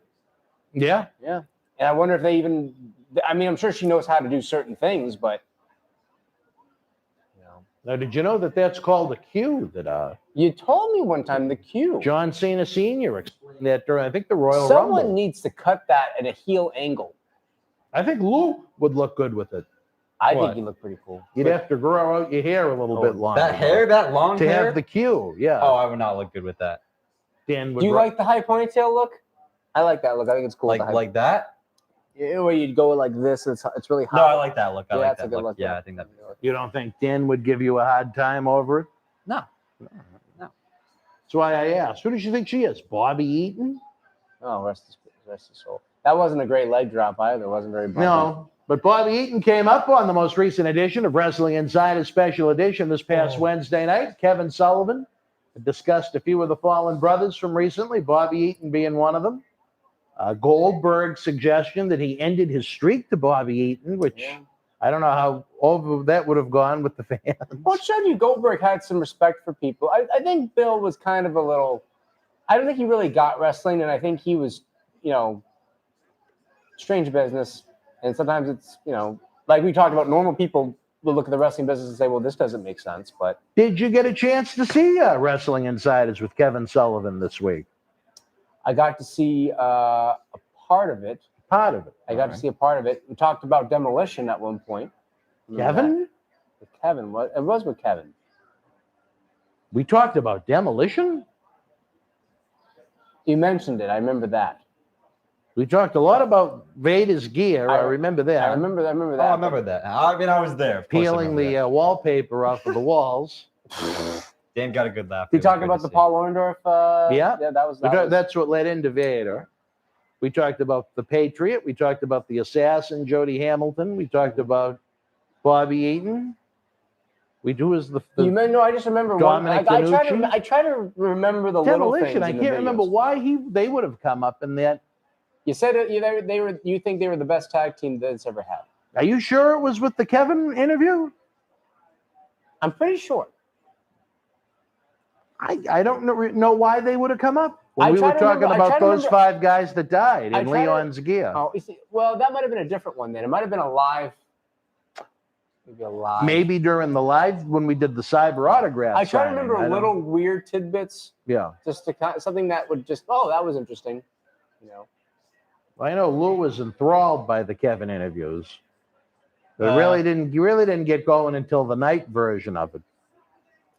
Yeah. Yeah. And I wonder if they even, I mean, I'm sure she knows how to do certain things, but, you know. Now, did you know that that's called a cue? That You told me one time the cue. John Cena Sr. explained that during, I think, the Royal Someone Rumble. needs to cut that at a heel angle. I think Lou would look good with it. I What? think you look pretty cool. You'd have to grow out your hair a little bit longer. that long to hair. have the cue. Yeah. Oh, I would not look good with that. Dan would Do you like the high ponytail look? I like that look. I think it's cool. Like that? Yeah, where you'd go like this. It's really high. No, I like that look. I Yeah, like that's a that good look. look, Yeah, yeah. I think that. You don't think Dan would give you a hard time over it? No. That's why I asked. Who does you think she is? Bobby Eaton? Oh, rest his soul. That wasn't a great leg drop either. It wasn't very bumpy. No. But Bobby Eaton came up on the most recent edition of Wrestling Insider Special Edition this past Wednesday night. Kevin Sullivan discussed a few of the fallen brothers from recently, Bobby Eaton being one of them. Goldberg's suggestion that he ended his streak to Bobby Eaton, which I don't know how over that would have gone with the fans. Well, it showed you Goldberg had some respect for people. I think Bill was kind of a little, I don't think he really got wrestling, and I think he was, strange business. And sometimes it's, like we talked about, normal people will look at the wrestling business and say, well, this doesn't make sense. But Did you get a chance to see Wrestling Insiders with Kevin Sullivan this week? I got to see a part of it. Part of it. I got to see a part of it. We talked about Demolition at one point. Remember Kevin? that? With Kevin. It was with Kevin. We talked about Demolition? You mentioned it. I remember that. We talked a lot about Vader's gear. I remember that. I remember that. Oh, I remember that. I mean, I was there. Of course I Peeling remember the wallpaper off of the walls. that. Dan got a good laugh. You It was talking good about to the see. Paul Orndorff? Yeah. Yeah, that was. That's what led into Vader. We talked about the Patriot. We talked about the Assassin, Jody Hamilton. We talked about Bobby Eaton. We do as the I just remember one. Dominic I try to remember the little things. Demolition. I in the can't remember videos. why they would have come up in that. You said they were. You think they were the best tag team that's ever had? Are you sure it was with the Kevin interview? I'm pretty sure. I don't know why they would have come up when I we try were to talking remember- I about try to those remember- 5 guys that died I in try to- Leon's gear. Oh, you see, well, that might have been a different one then. It might have been a live. Maybe a live. Maybe during the live when we did the cyber autograph. I try to signing. remember I don't- little weird tidbits, Yeah. just to something that would just. Oh, that was interesting. I know Lou was enthralled by the Kevin interviews. But Uh, really didn't get going until the night version of it.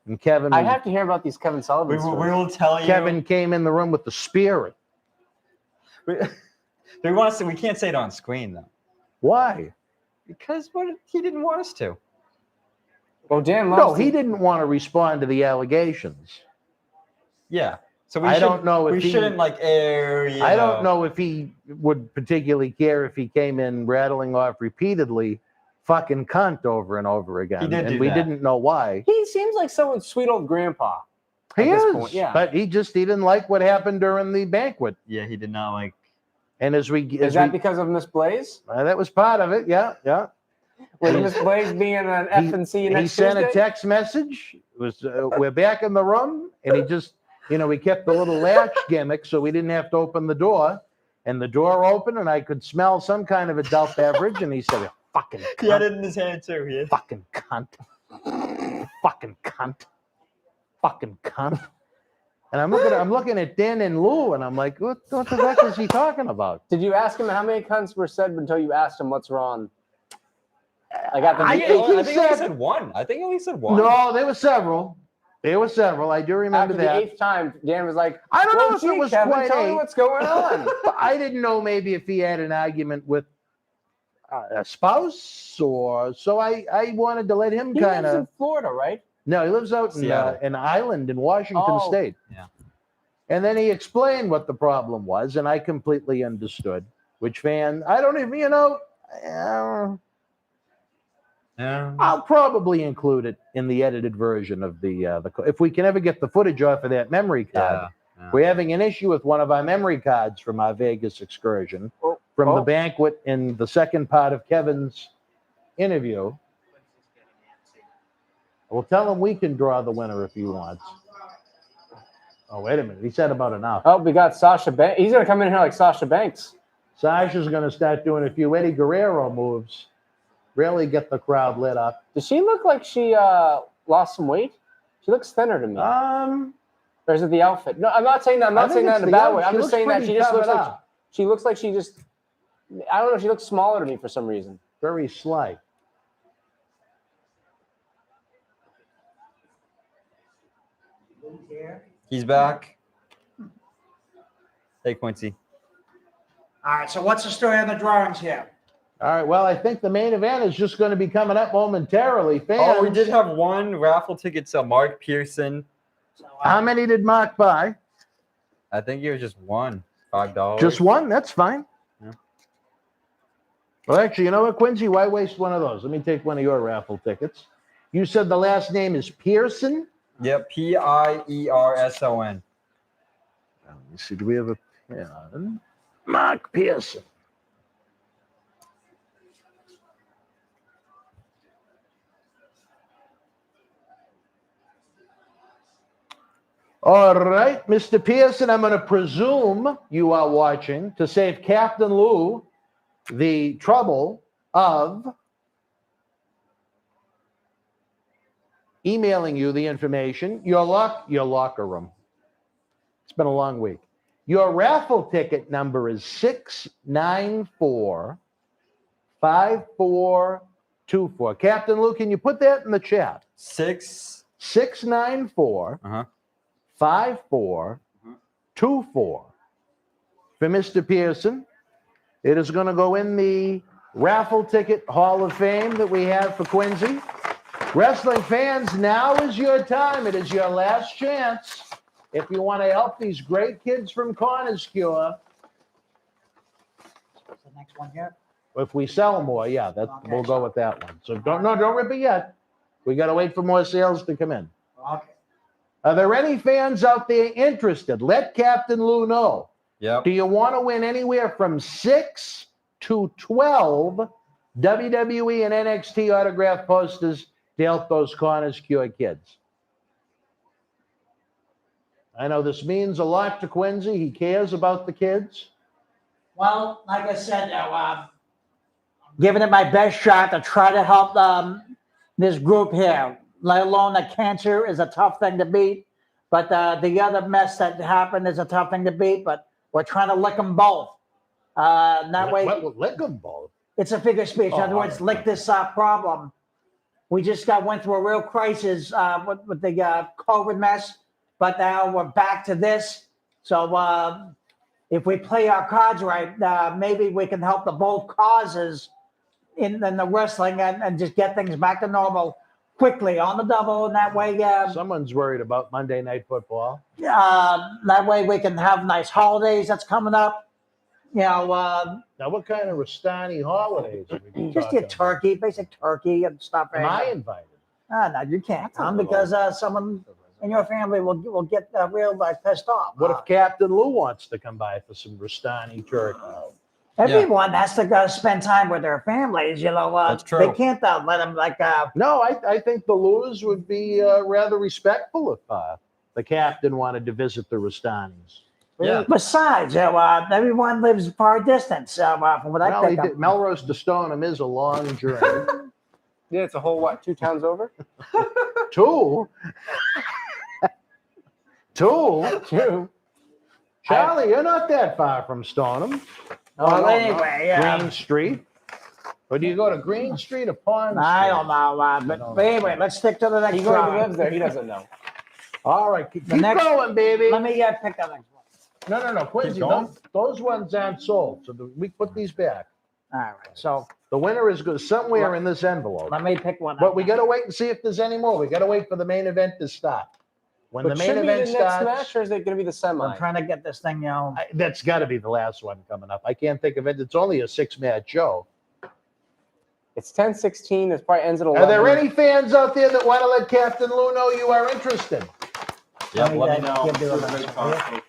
And Kevin I have to hear about these Kevin Sullivan We stories. will tell you. Kevin came in the room with the spirit. We want to say we can't say it on screen though. Why? Because he didn't want us to. Well, Dan No, loves he didn't want to respond to the allegations. Yeah. So I don't know if we he- shouldn't like air. I don't know if he would particularly care if he came in rattling off repeatedly fucking cunt over and over again. He did and do we that. didn't know why. He seems like someone's sweet old grandpa. He at this is, point, yeah. but he didn't like what happened during the banquet. Yeah, he did not like. And as Is that because of Miss Blaze? that was part of it, yeah. With Miss Blaze being an F&C next He sent a Tuesday? text message. It was we're back in the room, and he just, we kept the little latch gimmick so we didn't have to open the door. And the door opened, and I could smell some kind of adult beverage, and he said, "Fucking cunt, He had it in his hand too. He had. fucking cunt, fucking cunt, fucking cunt." And I'm looking at Dan and Lou, and I'm like, what the fuck is he talking about? Did you ask him how many cunts were said until you asked him what's wrong? I got the I think he think he only said- said one. I think he only said one. No, there were several. I do remember after that. the 8th time, Dan was like, I don't know well, if gee, it was Kevin, quite tell me 8. what's going on. I didn't know maybe if he had an argument with a spouse or so. I wanted to let him He kind lives in of. Florida, right? No, he lives out in Seattle. an island in Washington Oh. State. Yeah. And then he explained what the problem was, and I completely understood. Which fan? I don't even. Yeah. I'll probably include it in the edited version of the if we can ever get the footage off of that memory card. Yeah. We're having an issue with one of our memory cards from our Vegas excursion from the banquet in the second part of Kevin's interview. We'll tell him we can draw the winner if he wants. Oh, wait a minute. He said about enough. Oh, we got Sasha Banks. He's going to come in here like Sasha Banks. Sasha's going to start doing a few Eddie Guerrero moves. Really get the crowd lit up. Does she look like she lost some weight? She looks thinner to me. Or is it the outfit? No, I'm not saying that. I'm not saying that in a bad way. I'm just saying that she just looks like she just. I don't know. She looks smaller to me for some reason. Very slight. He's back. Hey, Quincy. All right, so what's the story on the drawings here? All right. Well, I think the main event is just going to be coming up momentarily. Fans. Oh, we did have one raffle ticket to Mark Pearson. So, How many did Mark buy? I think it was just one. $5. Just one? That's fine. Yeah. Well, actually, you know what, Quincy? Why waste one of those? Let me take one of your raffle tickets. You said the last name is Pearson? Yep, Pierson. Let me see. Do we have a pen? Mark Pearson. All right, Mr. Pearson, I'm going to presume you are watching to save Captain Lou the trouble of emailing you the information. Your locker room. It's been a long week. Your raffle ticket number is 694-5424. Captain Lou, can you put that in the chat? 694 5424 for Mr. Pearson. It is going to go in the raffle ticket Hall of Fame that we have for Quincy. Wrestling fans, now is your time. It is your last chance. If you want to help these great kids from Corner's Cure, what's the next one here? if we sell more, yeah, Okay. we'll go with that one. So don't rip it yet. We got to wait for more sales to come in. Okay. Are there any fans out there interested? Let Captain Lou know. Yep. Do you want to win anywhere from 6 to 12 WWE and NXT autograph posters to help those Corner's Cure kids? I know this means a lot to Quincy. He cares about the kids. Well, like I said, I'm giving it my best shot to try to help this group here, let alone that cancer is a tough thing to beat. But the other mess that happened is a tough thing to beat, but we're trying to lick them both. That way, Lick them both. it's a figure of speech. In other Oh, words, lick this problem. We just went through a real crisis with the COVID mess, but now we're back to this. So if we play our cards right, maybe we can help the both causes in the wrestling and just get things back to normal quickly on the double, and that way, Someone's worried about Monday Night Football. that way we can have nice holidays that's coming up. You know, Now, what kind of Rastani holidays are we just talking your turkey, basic turkey and stuff. about? Am I invited? No, you can't come because someone in your family will get real pissed off. What if Captain Lou wants to come by for some Rastani turkey? Everyone has to go spend time with their families. You know, That's true. They can't let them No, I think the Lou's would be rather respectful if the captain wanted to visit the Rastanis. Yeah. Besides, everyone lives far distance from what I Well, pick up. Melrose to Stoneham is a long journey. Yeah, it's a whole 2 towns over. 2? 2? 2. Charlie, you're not that far from Stoneham. Well, no, anyway, Green Street. Or do you go to Green Street or Pond Street? I don't know, but anyway, let's stick to the next He already one. lives there. He doesn't know. All right, keep next- going, baby. Let me pick the next one. No, Quincy, going? those ones aren't sold. So we put these back. All right, so The winner is good somewhere in this envelope. let me pick one. But we got to wait and see if there's any more. We got to wait for the main event to start. When But the should main be the event next starts, match, or is it going to be the semi? I'm trying to get this thing, that's got to be the last one coming up. I can't think of it. It's only a 6-match show. It's 10:16. It probably ends at 11. Are there any fans out there that want to let Captain Lou know you are interested? Yeah, let me know. give you a minute.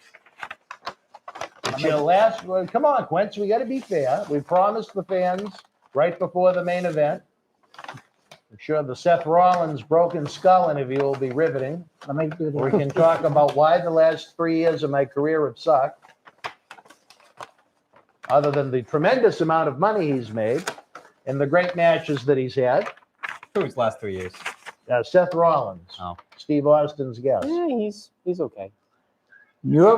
It's your last one. Come on, Quince. We got to be fair. We promised the fans right before the main event. I'm sure the Seth Rollins broken skull interview will be riveting. Let me do We this. can talk about why the last 3 years of my career have sucked. Other than the tremendous amount of money he's made and the great matches that he's had. Who's last 3 years? Seth Rollins, Oh. Steve Austin's guest. Yeah, he's okay. You're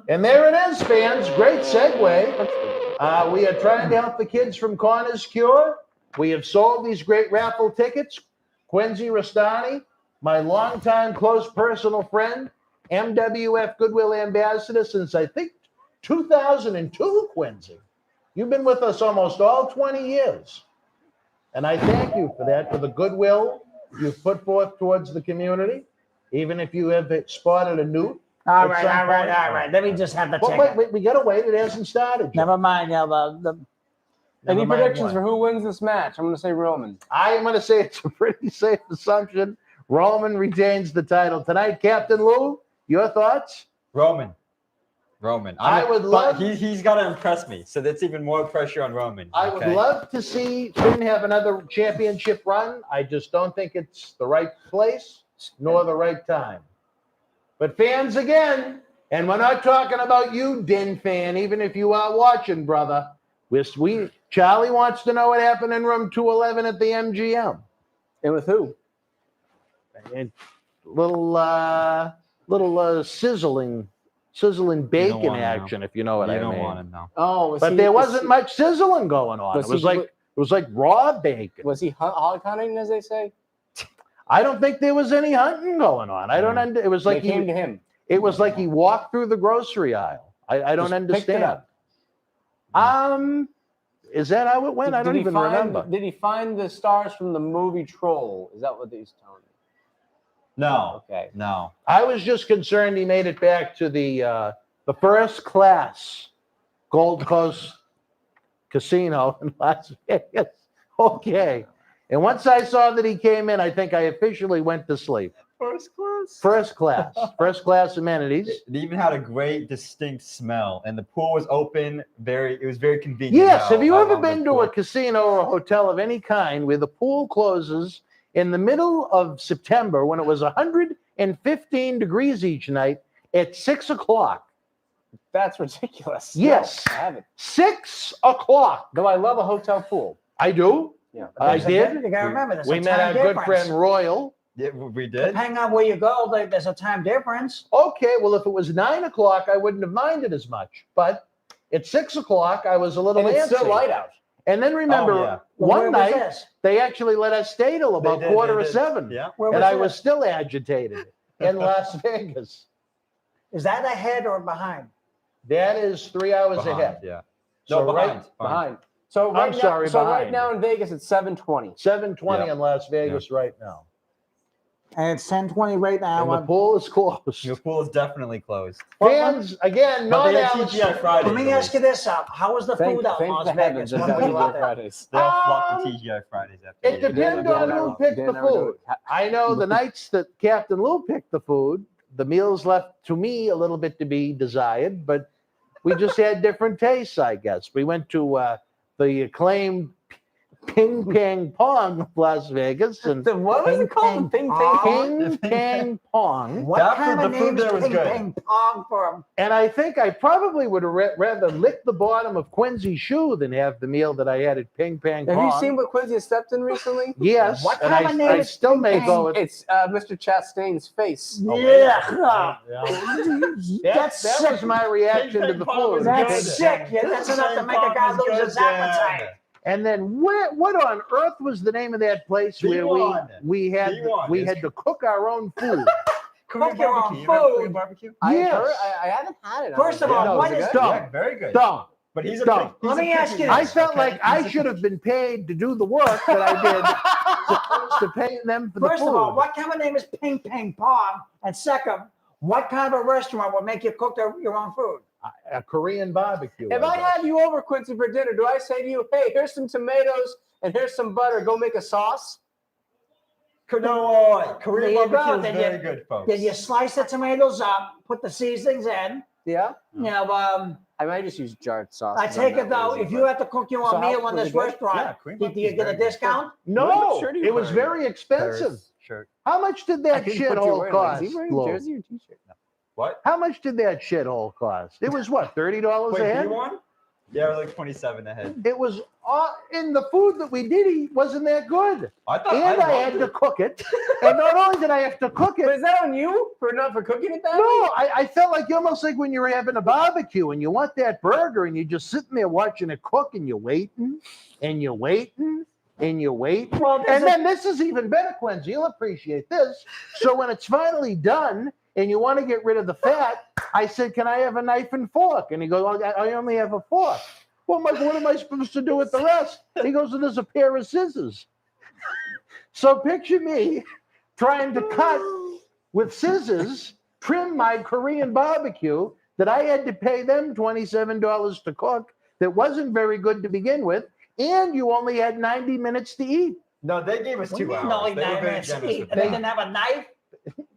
And there it is, fans. Great segue. That's good. We are trying to help the kids from Corner's Cure. We have sold these great raffle tickets. Quincy Rastani, my longtime close personal friend, MWF Goodwill Ambassador since I think 2002, Quincy. You've been with us almost all 20 years. And I thank you for that, for the goodwill you've put forth towards the community, even if you have spotted a newt. all right. Let me just have the But ticket. wait, we got to wait. It hasn't started yet. Never mind. Any Never mind predictions what. for who wins this match? I'm going to say Roman. I am going to say it's a pretty safe assumption. Roman retains the title tonight. Captain Lou, your thoughts? Roman. I would love- He's got to impress me, so that's even more pressure on Roman. I would love to see Finn have another championship run. I just don't think it's the right place nor the right time. But fans, again, and we're not talking about you, Din fan, even if you are watching, brother. Charlie wants to know what happened in room 211 at the MGM. And with who? And little sizzling bacon wanna know. action, if you know what You I don't mean. want to know. Oh, But there wasn't much sizzling going on. Was It was he- like it was like raw bacon. Was he hog hunting, as they say? I don't think there was any hunting going on. I don't. It was like They came to him. It was like he walked through the grocery aisle. I don't Just picked it understand. up. Is that how it went? I don't he even find, remember. Did he find the stars from the movie Troll? Is that what he's telling me? No. Okay. No. I was just concerned he made it back to the first class Gold Coast Casino in Las Vegas. Okay. And once I saw that he came in, I think I officially went to sleep. First class. First class amenities. It even had a great distinct smell, and the pool was open. It was very convenient. Yes. how- Have you how ever long the been to pool- a casino or a hotel of any kind where the pool closes in the middle of September when it was 115 degrees each night at 6 o'clock? That's ridiculous. Yes. No, I haven't. 6 o'clock. Though I love a hotel pool. I do. Yeah. I You did. gotta remember, there's We a met time our difference. good friend Royal. Yeah, we did. Depending on where you go, there's a time difference. Okay, well, if it was 9 o'clock, I wouldn't have minded as much. But at 6 o'clock, I was a little And it's still antsy. light out. And then remember, Oh, yeah. one Where was night this? they actually let us stay till about They did, quarter they of did. 7. Yeah. Where And I this? was still agitated in Las Vegas. Is that ahead or behind? That is 3 hours Behind, ahead. Yeah. So No, right behind. Behind. So right I'm sorry, So right behind. now in Vegas, it's 7:20. 7:20 Yep. in Las Vegas right now. And it's 10:20 right now. And the pool is closed. Your pool is definitely closed. Fans, again, But not they have Alex. TGI Fridays. Let me ask you this: How was the Thank food out in the Las heavens Vegas? there's What that do you TGI think? Fridays. They all flock Um, to TGI Fridays after It the depends on who picked the food. I know the nights that Captain Lou picked the food, the meals left to me a little bit to be desired, but we just had different tastes, I guess. We went to the acclaimed Ping Pang Pong of Las Vegas and What was it called? Ping Pong? Ping Pang Pong. What That kind food- of the food name is there was Ping good. Pang Pong for him? And I think I probably would have rather licked the bottom of Quincy's shoe than have the meal that I had at Ping Pang Pong. Have you seen what Quincy has stepped in recently? Yes, What and kind of name I is still Ping may Pang? go with It's Mr. Chastain's face. Yeah. That was my reaction to the food. That's sick. Yeah, that's enough to make a guy lose his appetite. And then what on earth was the name of that place where D1. we had D1. to cook our own food? Cook your own You ever had food. barbecue? Yes. I haven't had it. First of all, No, what is is it the good? Yeah, very good. Don't. But he's a Don't. pick- Let he's a me ask picky you man, I felt okay? like I He's a should have been paid to do the work that I did to pay them for the First food. of all, what kind of name is Ping Pang Pong? And second, what kind of a restaurant would make you cook your own food? A Korean barbecue. If I guess. have you over, Quincy, for dinner, do I say to you, hey, here's some tomatoes and here's some butter, go make a sauce? No, Korean There you go, barbecue is then very you- good, folks. Then you slice the tomatoes up, put the seasonings in. Yeah? You know, I might just use jarred sauce. I take it though, if you have to cook your So own how- meal in was this it good? restaurant, Yeah, Korean do you barbecue is get a very good. discount? No, What shirt are you it was wearing? very expensive. Paris shirt. How much did that shithole cost? Is he wearing Lou? a jersey or t-shirt? What? How much did that shithole cost? It was what, $30 Wait, a do head? you want? Yeah, it was like 27 a head. It was in the food that we did eat wasn't that good. I thought And I loved had to it. cook it. And not only did I have to cook But it, is that on you for not for cooking it that no, way? I felt like almost like when you're having a barbecue and you want that burger and you're just sitting there watching it cook and you're waiting and you're waiting and you're waiting. Well, And then this is even better, Quincy. You'll appreciate this. So when it's finally done and you want to get rid of the fat, I said, can I have a knife and fork? And he goes, oh, I only have a fork. Well, Mike, what am I supposed to do with the rest? He goes, well, there's a pair of scissors. So picture me trying to cut with scissors, trim my Korean barbecue that I had to pay them $27 to cook that wasn't very good to begin with. And you only had 90 minutes to eat. No, they gave us What do 2 you mean hours. only They were 9 very minutes to generous eat? with And they that. didn't have a knife?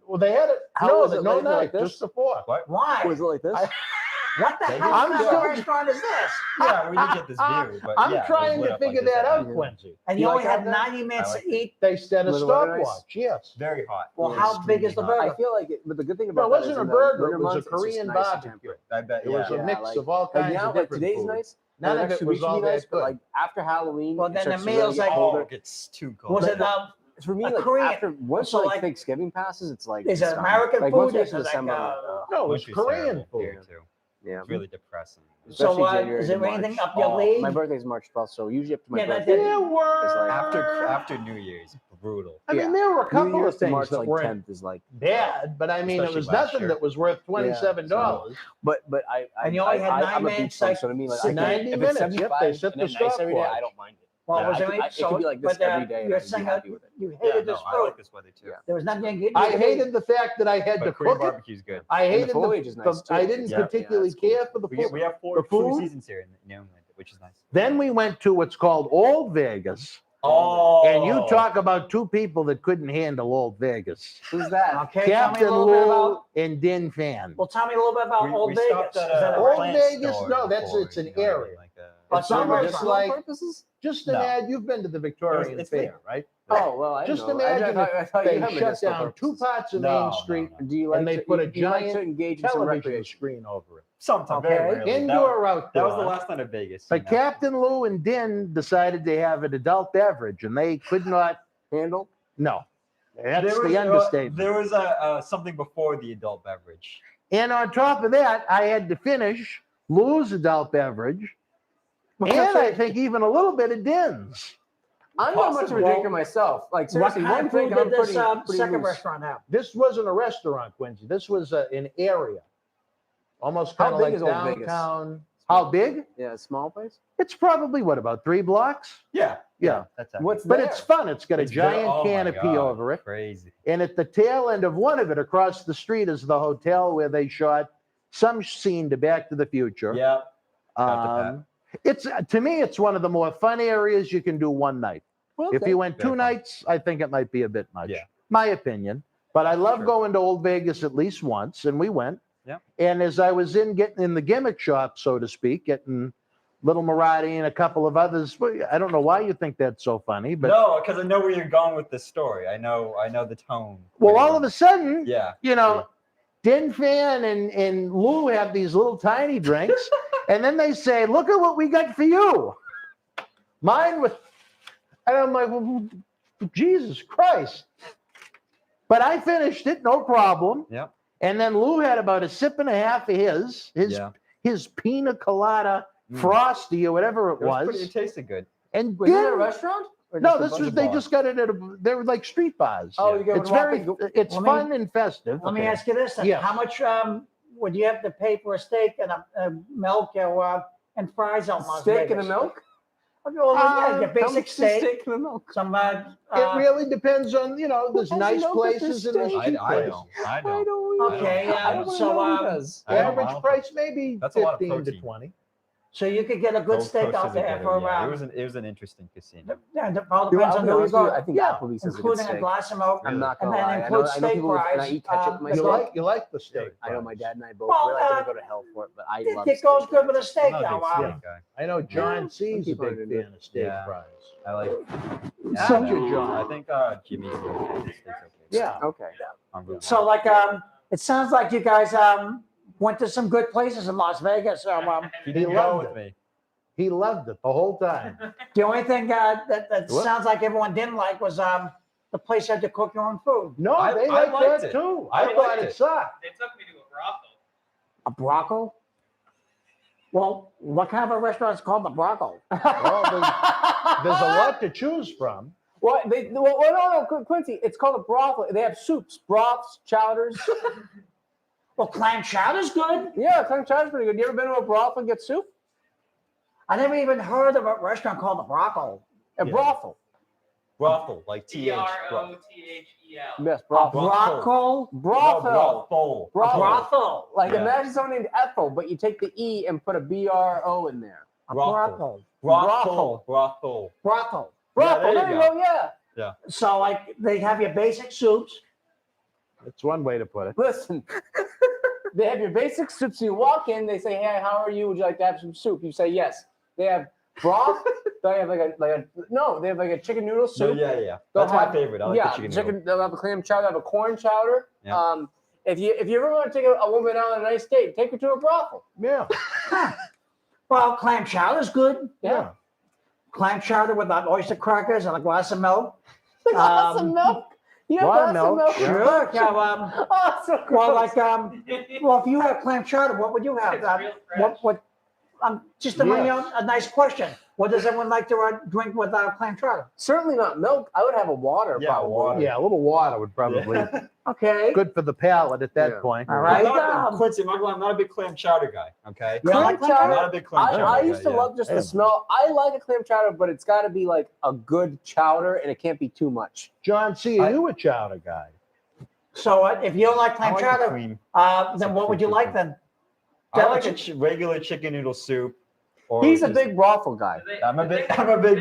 Well, they had it. How No, was it no laid like knife, this? just a fork. What? Why? Was it like this? What the They hell I'm kind of still- restaurant is this? Yeah, we did get this view, but I'm yeah, it was trying lit to up like figure this that at out, night. Quincy. And You you like only had that? 90 minutes I like to eat? They set a With the water ice? stopwatch, yes. Very hot. Well, Yeah, how big is the extremely hot. burger? I feel like it, but the good thing No, about it that wasn't is a in the burger, winter it was a months, it's just Korean nice and barbecue. temperate. I bet. It was yeah. a mix like- of all Like, kinds you know of what? different Today's food. nice. None The of next it 2 was weeks will all be nice, that but good. like after Halloween, Well, it then the starts to meals really get like- colder. Oh, it's too cold. Was it For me, a like Korean- after once so, like like- Thanksgiving passes, it's like is it's it done. American Like once food? we Is get to it like December, I'm like, No, it was Winter's Korean terrible food. here, too. yeah. It's really depressing. So, Especially January is to there anything March. up your Oh, league? my birthday's March 12th, so usually up to my Yeah, that- birthday. There were. It's like- After New Year's, brutal. I mean, Yeah. there were a New couple Year's of to things March that like weren't 10th is like bad, but I mean, it Especially was last nothing year. that was worth $27. But I And you only had 9 I'm a minutes, beach bum, like, so to me, like, I 90 can, if minutes, it's yep, 75 they set and the it's nice every day, stopwatch. I don't mind it. Well, Yeah, was there I any? could- it could be like this but, every day, and you're I'd be saying happy with it. you Yeah, hated no, this I food. like this weather too. Yeah. There was nothing you I hated the fact that I had to But Korean cook it. barbecue's good. I And the hated foliage is nice, too. I didn't Yeah. particularly Yeah, that's care for the We, food. we have four The food? seasons here in New England, which is nice. Then we went to what's called Old Vegas. Oh, And you talk about 2 people that couldn't handle Old Vegas. Who's that? Okay, tell me Captain a little bit Lou about. and Din Fan. Well, tell me a little bit about We- Old we Vegas. stopped Is at that a Old plant Vegas? store No, before, it's an you know what I mean? area. Like It's Some almost restaurant like purposes? just No. imagine you've been to the Victorian It's Fair, legal. right? Oh well, I Just don't know. imagine I thought you They had shut medicinal down 2 purposes. parts of No, Main Street, Do you like and they to, put a you like giant to engage in some television recreation? screen over it. Sometimes, Okay. very rarely. Indoor or outdoor. That was the last night of Vegas. But Captain Lou and Din decided to have an adult beverage, and they could not. Handle? No, that's the understatement. There was something before the adult beverage. And on top of that, I had to finish Lou's adult beverage, and I think even a little bit of Din's. I'm not much of a drinker myself. Like What seriously, kind one of drink food and I'm did this pretty second loose. restaurant have? This wasn't a restaurant, Quincy. This was an area, almost How kind of big like is Old Vegas? downtown. How big? Yeah, a small place. It's probably what, about 3 blocks? Yeah. Yeah. That's What's But there? it's fun. It's got a It's very- giant oh my canopy God, over it. Crazy. And at the tail end of one of it, across the street, is the hotel where they shot some scene to Back to the Future. Yeah. Shout out to It's to me, it's one of the more fun areas you can do one night. Well, If okay. you went Very 2 fun. nights, I think it might be a bit much. Yeah. My opinion. But I love Sure. going to Old Vegas at least once, and we went. Yeah. And as I was getting in the gimmick shop, so to speak, getting Little Marty and a couple of others, I don't know why you think that's so funny, but No, because I know where you're going with this story. I know the tone. well, all of a sudden, Yeah. you know, Din Fan and Lou have these little tiny drinks, and then they say, "Look at what we got for you." Mine was, and I'm like, well, Jesus Christ. But I finished it, no problem. Yeah. And then Lou had about a sip and a half of his pina colada frosty or whatever it was. It tasted good. And Was it at a then, restaurant? Or no, just a this bunch was of they bars? just got it at they were like street bars. Oh, Yeah. you go It's to very it's Let me- fun and festive. Let me ask you this: then. Yeah. How much would you have to pay for a steak and a milk or and fries on Las steak and a Vegas? milk. Okay, well, yeah, your How much basic is steak, steak and a milk. some It really depends on, there's Has nice milk at places this and there's stage? cheap I places. don't. I don't. Okay, I don't so, know who does. The average price maybe That's a lot of 15 to protein. 20. so you could get a good Those steak out toasted there together, for yeah. It was an interesting casino. yeah, it all Dude, depends I'll on be who you honest with you, go, I think Yeah, Applebee's is a good including a steak. glass of milk. I'm not And gonna then lie. I include know steak people, and I fries, eat ketchup with my you steak. You like the steak. I know my dad and I both. Well, we're like gonna go to hell for it, but I love It steak goes good with a fries. steak, I'm not a though. big steak guy. I know John Yeah, C's a people are big into fan of steak Yeah. fries. I like. So- I think Jimmy's okay. His steak's okay. Yeah. Okay. I'm good. So, like, it sounds like you guys went to some good places in Las Vegas. So, He didn't loved go with it. me. He loved it the whole time. the only thing that What? sounds like everyone didn't like was the place had to cook your own food. No, I they liked liked that it. too. I I thought liked it it. sucked. They took me to a brothel. A brothel? Well, what kind of a restaurant is called the brothel? Well, there's a lot to choose from. Well, no, Quincy. It's called a brothel. They have soups, broths, chowders. Well, clam chowder's good. Yeah, clam chowder's pretty good. You ever been to a brothel and get soup? I never even heard of a restaurant called the brothel. A Yeah. brothel. Brothel, like TH. Brothel. Yes, A brothel. brothel? Brothel. A brothel. Like Yeah. imagine someone named Ethel, but you take the E and put a BRO in there. A Brothel. brothel. Brothel. Brothel. Brothel. there There you you go. Yeah. So, like, they have your basic soups. That's one way to put it. Listen, they have your basic soups. You walk in, they say, "Hey, how are you? Would you like to have some soup?" You say yes. They have broth. They have they have like a chicken noodle So soup. yeah. They'll That's my have- favorite. I like the chicken noodle. They'll have a clam chowder. They have a corn chowder. Yeah. If you ever want to take a woman out on a nice date, take her to a brothel. Yeah. Well, clam chowder's good. Yeah. Clam chowder with oyster crackers and a glass of milk. A glass of milk. You have Lot of glass of milk. milk, Sure. Yeah, Oh, so gross. well, like, well, if you have clam chowder, what would you have? It's real fresh. What? Just a nice question. What does everyone like to drink with clam chowder? Certainly not milk. I would have a water. Yeah, probably. water. Yeah, a little water would probably Okay. good for the palate at that Yeah. point. All right. Quincy, I'm not a big clam chowder guy. Okay. You don't Clam like clam I'm chowder? not a big clam chowder I guy, used to yeah. love just Yeah. the smell. I like a clam chowder, but it's got to be like a good chowder, and it can't be too much. John C., are you a chowder guy? So if you don't like I clam like the chowder, cream. then what would you like then? I like a regular chicken noodle soup. Or He's a just- big brothel guy. I'm a big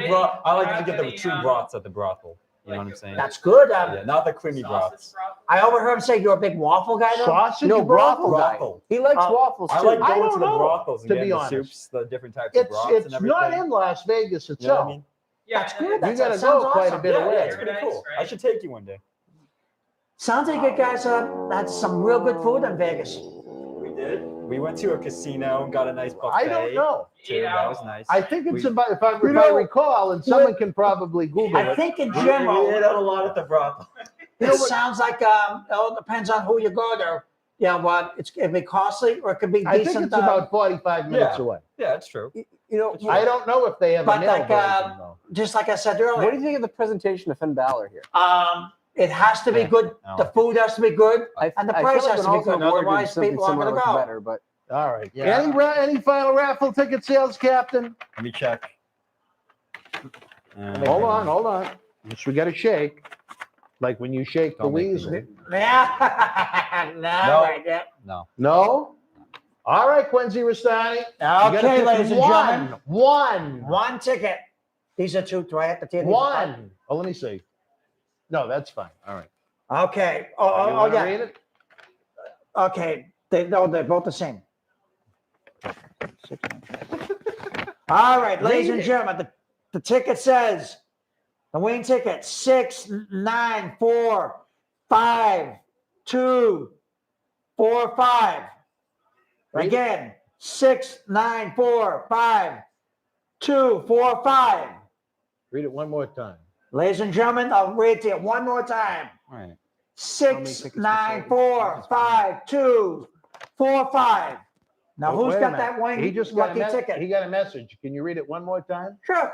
broth. I like to get the true broths at the brothel. You know what I'm saying? That's good. Yeah, not the creamy broths. I overheard him say you're a big waffle guy. Though? Sausage No, brothel guy. Brothel. He likes Oh, waffles too. I like I going don't to the know, brothels and to getting be the honest. soups, the different types of broths It's and everything. not in Las Vegas You know itself. what I mean? That's good. You That gotta sounds go quite a awesome. bit Yeah, away. it's pretty cool. I should take you one day. Sounds like you guys had some real good food in Vegas. We did. We went to a casino and got a nice buffet. I don't know. Too. That was nice. I think it's We- about, if I recall, and someone can probably Google I it. think in We general, ate out a lot at the brothel. it sounds like it depends on who you go there. Yeah, well, it can be costly or it could be I decent. think it's about 45 minutes Yeah. away. Yeah, that's true. You know, I don't know if they have a But meal like, version, though. just like I said what do earlier, you think of the presentation of Finn Balor here? it has to be Yeah, good. no. The food has to be good, and the I price feel like has when to be Ultimate good. Warrior did Otherwise, something people aren't similar going to with go. better, but All right. Yeah. Any final raffle ticket sales, Captain? Let me check. Hold on. Yes, we got to shake. Like when you shake the Don't make me weasel. wait. Yeah. No. No. Right, yeah. No. No? All right, Quincy Rustani. You gotta Okay, pick ladies and gentlemen. One. One ticket. These are two. Do I have to tell you? One. Oh, let me see. No, that's fine. All right. Okay. You Oh, wanna yeah. read it? Okay. They're both the same. All right, ladies and gentlemen, the ticket says the winning ticket 6, 9, 4, 5, 2, 4, 5. Again, 6, 9, 4, 5, 2, 4, 5. Read it one more time. Ladies and gentlemen, I'll read it to you one more time. All right. 6, 9, 4, 5, 2, 4, 5. Now, Wait who's a got minute. that winning He just got lucky a ticket? He got a message. Can you read it one more time? Sure.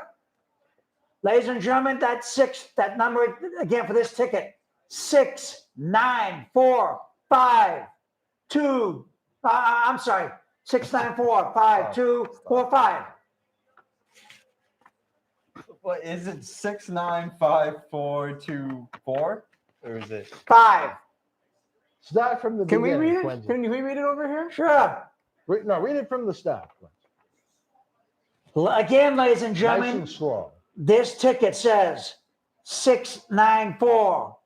Ladies and gentlemen, that's 6. That number again for this ticket: 6, 9, 4, 5, 2. I'm sorry, 6, 9, 4, 5, 2, 4, 5. What is it? 6, 9, 5, 4, 2, 4, or is it? 5. Start from the Can we beginning, read it? Quincy. Can we read it over here? Sure. No, read it from the start. Again, ladies and Nice gentlemen, and slow. this ticket says 6, 9, 4,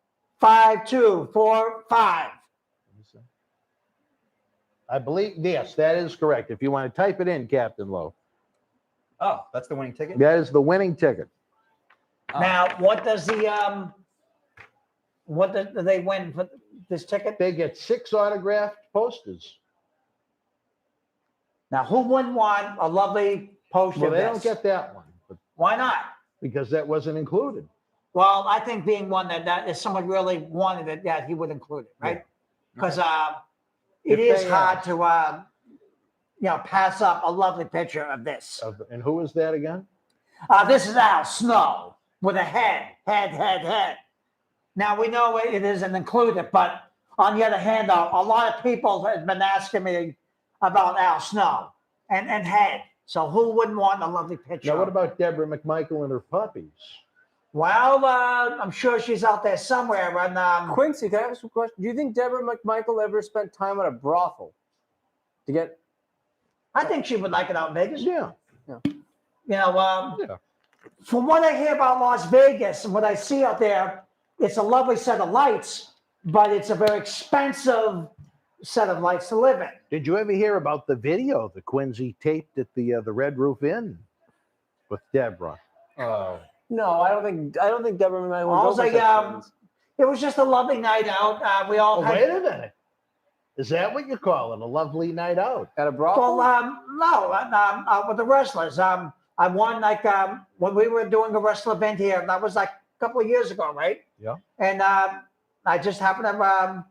5, 2, 4, 5. I believe, yes, that is correct. If you want to type it in, Captain Lowe. Oh, that's the winning ticket. That is the winning ticket. Oh. Now, what does the what do they win for this ticket? They get 6 autographed posters. Now, who wouldn't want a lovely poster? Well, of they this? don't get that one Why not? because that wasn't included. Well, I think being one that if someone really wanted it, yeah, he would include it, right? Because it If is they hard ask. to pass up a lovely picture of this. And who is that again? This is Al Snow with a head. Now we know it isn't included, but on the other hand, a lot of people have been asking me about Al Snow and head. So who wouldn't want a lovely picture? Now, what about Deborah McMichael and her puppies? Well, I'm sure she's out there somewhere. And Quincy, can I ask you a question? Do you think Deborah McMichael ever spent time at a brothel to get? I think she would like it out in Vegas. Yeah. Yeah. From what I hear about Las Vegas and what I see out there, it's a lovely set of lights, but it's a very expensive set of lights to live in. Did you ever hear about the video that Quincy taped at the Red Roof Inn with Deborah? Oh. No, I don't think Deborah McMichael would All go for I, such things. It was just a lovely night out. We all Oh, had. wait a minute. Is that what you call it? A lovely night out? At a brothel? Well, no, with the wrestlers. I won when we were doing a wrestler event here. That was like a couple of years ago, right? Yeah. And I just happened to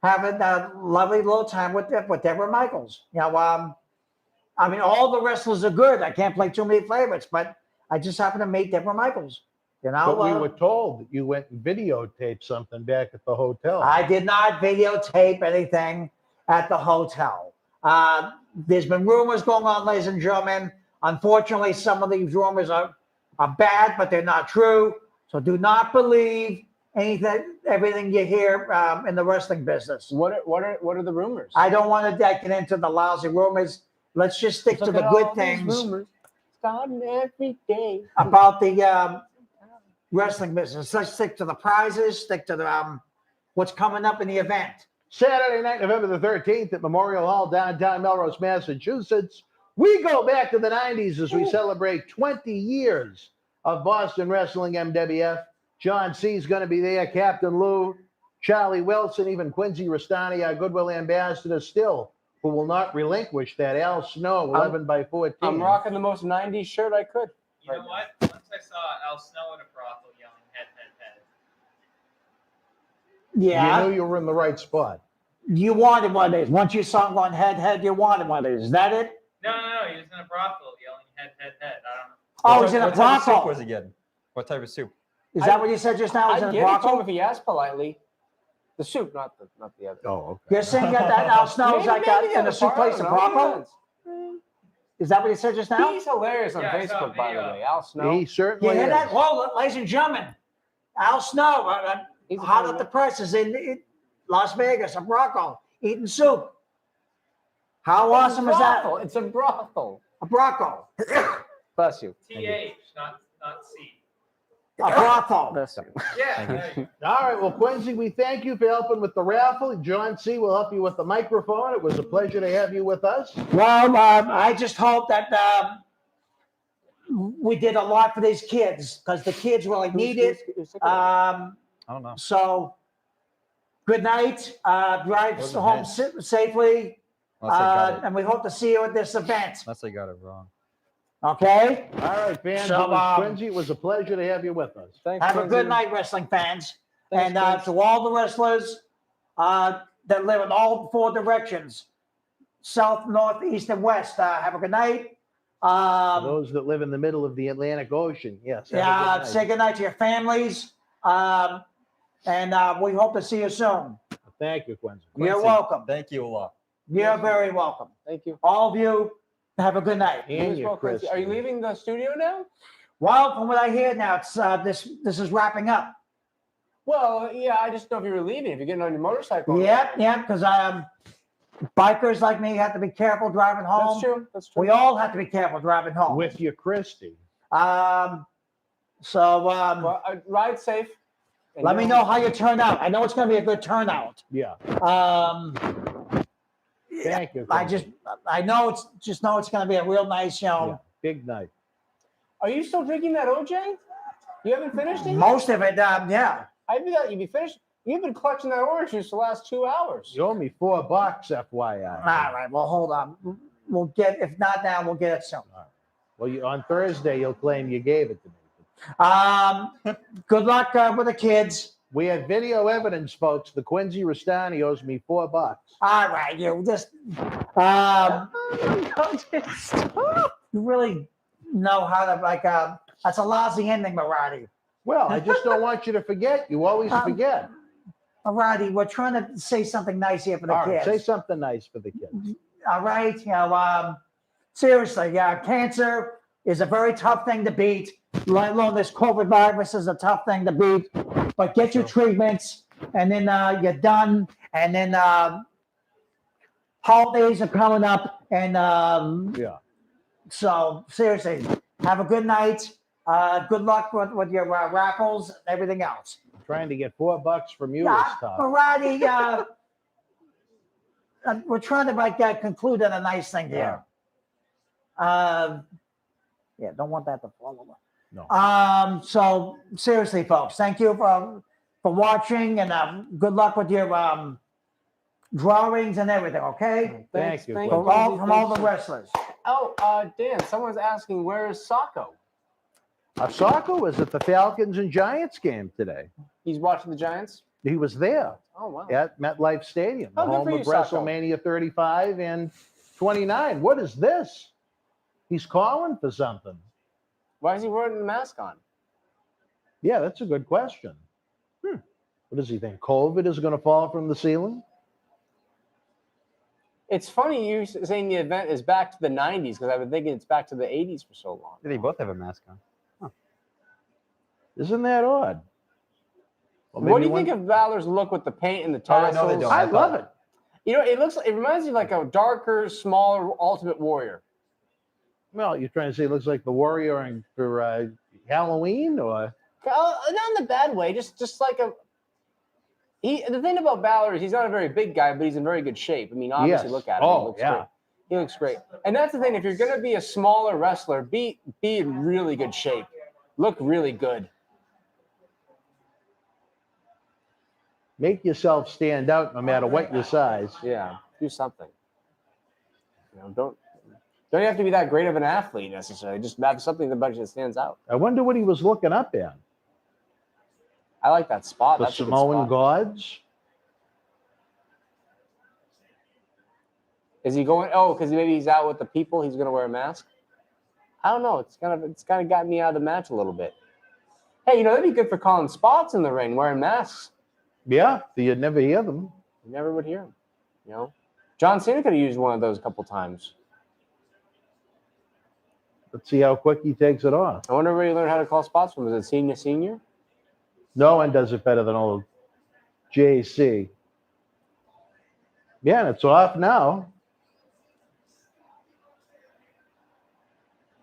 have a lovely little time with Deborah Michaels. I mean, all the wrestlers are good. I can't play too many favorites, but I just happened to meet Deborah Michaels. But we were told that you went and videotaped something back at the hotel. I did not videotape anything at the hotel. There's been rumors going on, ladies and gentlemen. Unfortunately, some of these rumors are bad, but they're not true. So do not believe everything you hear in the wrestling business. What are the rumors? I don't want to get into the lousy rumors. Let's just stick to Look the at good all these things rumors starting every day. about the wrestling business. Let's stick to the prizes, stick to the what's coming up in the event. Saturday night, November the 13th at Memorial Hall, downtown Melrose, Massachusetts. We go back to the 90s as we celebrate 20 years of Boston Wrestling MWF. John C. is going to be there, Captain Lou, Charlie Wilson, even Quincy Rustani, our Goodwill ambassador, still, who will not relinquish that Al Snow 11 by 14. I'm rocking the most 90s shirt I could. You know what? Once I saw Al Snow in a brothel yelling head, head, head. Yeah. You knew you were in the right spot. You wanted one of these. Once you saw him going head, you wanted one of these. Is that it? No. He was in a brothel yelling head, head, head. I don't know. Oh, he's in a What type of soup brothel. was he getting? What type of soup? Is that what you said just now? He's in I'd a give it to him brothel? if he asked politely. The soup, not the other. Oh, okay. You're saying that Al Snow's like that in a soup place in Bronco? Depends. Is that what you said just now? He's hilarious on Yeah, I saw a Facebook, by the video. way. Al Snow. He You certainly hear is. that? Well, ladies and gentlemen, Al Snow, He's a hot funny at the man. presses in Las Vegas, in Bronco, eating soup. How awesome is that? It's a brothel. A Bronco. Bless you. TH, not C. A brothel. Bless you. Yeah. there you go. All right. Well, Quincy, we thank you for helping with the raffle. John C. will help you with the microphone. It was a pleasure to have you with us. Well, I just hope that we did a lot for these kids because the kids really need it. I don't know. So, good night. Drive Wasn't home it? safely. Unless I got it. And we hope to see you at this event. Unless I got it wrong. Okay? All right, fans. So, it was Quincy, it was a pleasure to have you with us. Thanks, Have a Quincy. good night, wrestling fans. Thanks, And Quincy. to all the wrestlers that live in all 4 directions, south, north, east, and west, have a good night. For those that live in the middle of the Atlantic Ocean, yes. have a Yeah, good night. say good night to your families. And we hope to see you soon. Thank you, Quincy. You're Quincy, welcome. Thank you a lot. You're very welcome. Thank you. All of you, have a good night. And As you, well, Quincy. Chris. Are you leaving the studio now? Well, from what I hear now, it's this is wrapping up. Well, yeah, I just know if you were leaving, if you're getting on your motorcycle. Yep, because bikers like me have to be careful driving home. That's true. That's true. We all have to be careful driving home. With you, Christy. Well, ride safe. And let me know how you turn out. I know it's going to be a good turnout. Yeah. Thank you. Quincy. I know it's going to be a real nice, Yeah, big night. Are you still drinking that OJ? You haven't finished it yet? most of it, yeah. I thought you'd be finished. You've been clutching that orange juice the last 2 hours. You owe me $4, FYI. All right, well, hold on. We'll get, if not now, we'll get it soon. Well, on Thursday, you'll claim you gave it to me. Good luck with the kids. We have video evidence, folks. The Quincy Rustani owes me $4. All right, you just, you really know how to, that's a lousy ending, Marty. Well, I just don't want you to forget. You always forget. Marty, we're trying to say something nice here for the All right, kids. say something nice for the kids. All right, seriously, cancer is a very tough thing to beat. Let alone this COVID virus is a tough thing to beat. But get your treatments, and then you're done. And then holidays are coming up, and Yeah. so seriously, have a good night. Good luck with your raffles and everything else. Trying to get $4 from you this time. Marty, we're trying to conclude on a nice thing here. Yeah, don't want that to fall over. No. So seriously, folks, thank you for watching, and good luck with your drawings and everything. Okay, Thank you. from all the wrestlers. Oh, Dan, someone's asking, where is Sacco? Sacco was at the Falcons and Giants game today. He's watching the Giants? He was there Oh, wow. at MetLife Stadium, the Oh, good home for of you, Sacco. WrestleMania 35 and 29. What is this? He's calling for something. Why is he wearing the mask on? Yeah, that's a good question. What does he think? COVID is going to fall from the ceiling? It's funny you saying the event is back to the 90s, because I've been thinking it's back to the 80s for so long. They both have a mask on. Isn't that odd? Well, What do maybe you think of Balor's look with the paint and the Oh, tassels? no, they don't. I love it. You know, it reminds me like a darker, smaller Ultimate Warrior. Well, you're trying to say it looks like the Warrior for Halloween, or Not in a bad way, just like a. The thing about Balor is he's not a very big guy, but he's in very good shape. I mean, obviously, Yes. look at him. Oh, He looks yeah. great. He looks great. And that's the thing. If you're going to be a smaller wrestler, be in really good shape. Look really good. make yourself stand out no matter what your size. Yeah, do something. You know, don't you have to be that great of an athlete necessarily. Just have something about you that stands out. I wonder what he was looking up at. I like that spot. The That's a good Samoan spot. gods. Is he going? Oh, because maybe he's out with the people. He's going to wear a mask. I don't know. It's kind of got me out of the match a little bit. Hey, you know that'd be good for calling spots in the ring, wearing masks. Yeah, you'd never hear them. You never would hear him. You know, John Cena could have used one of those a couple times. Let's see how quick he takes it off. I wonder where he learned how to call spots from. Is it senior? No one does it better than old JC. Yeah, and it's off now.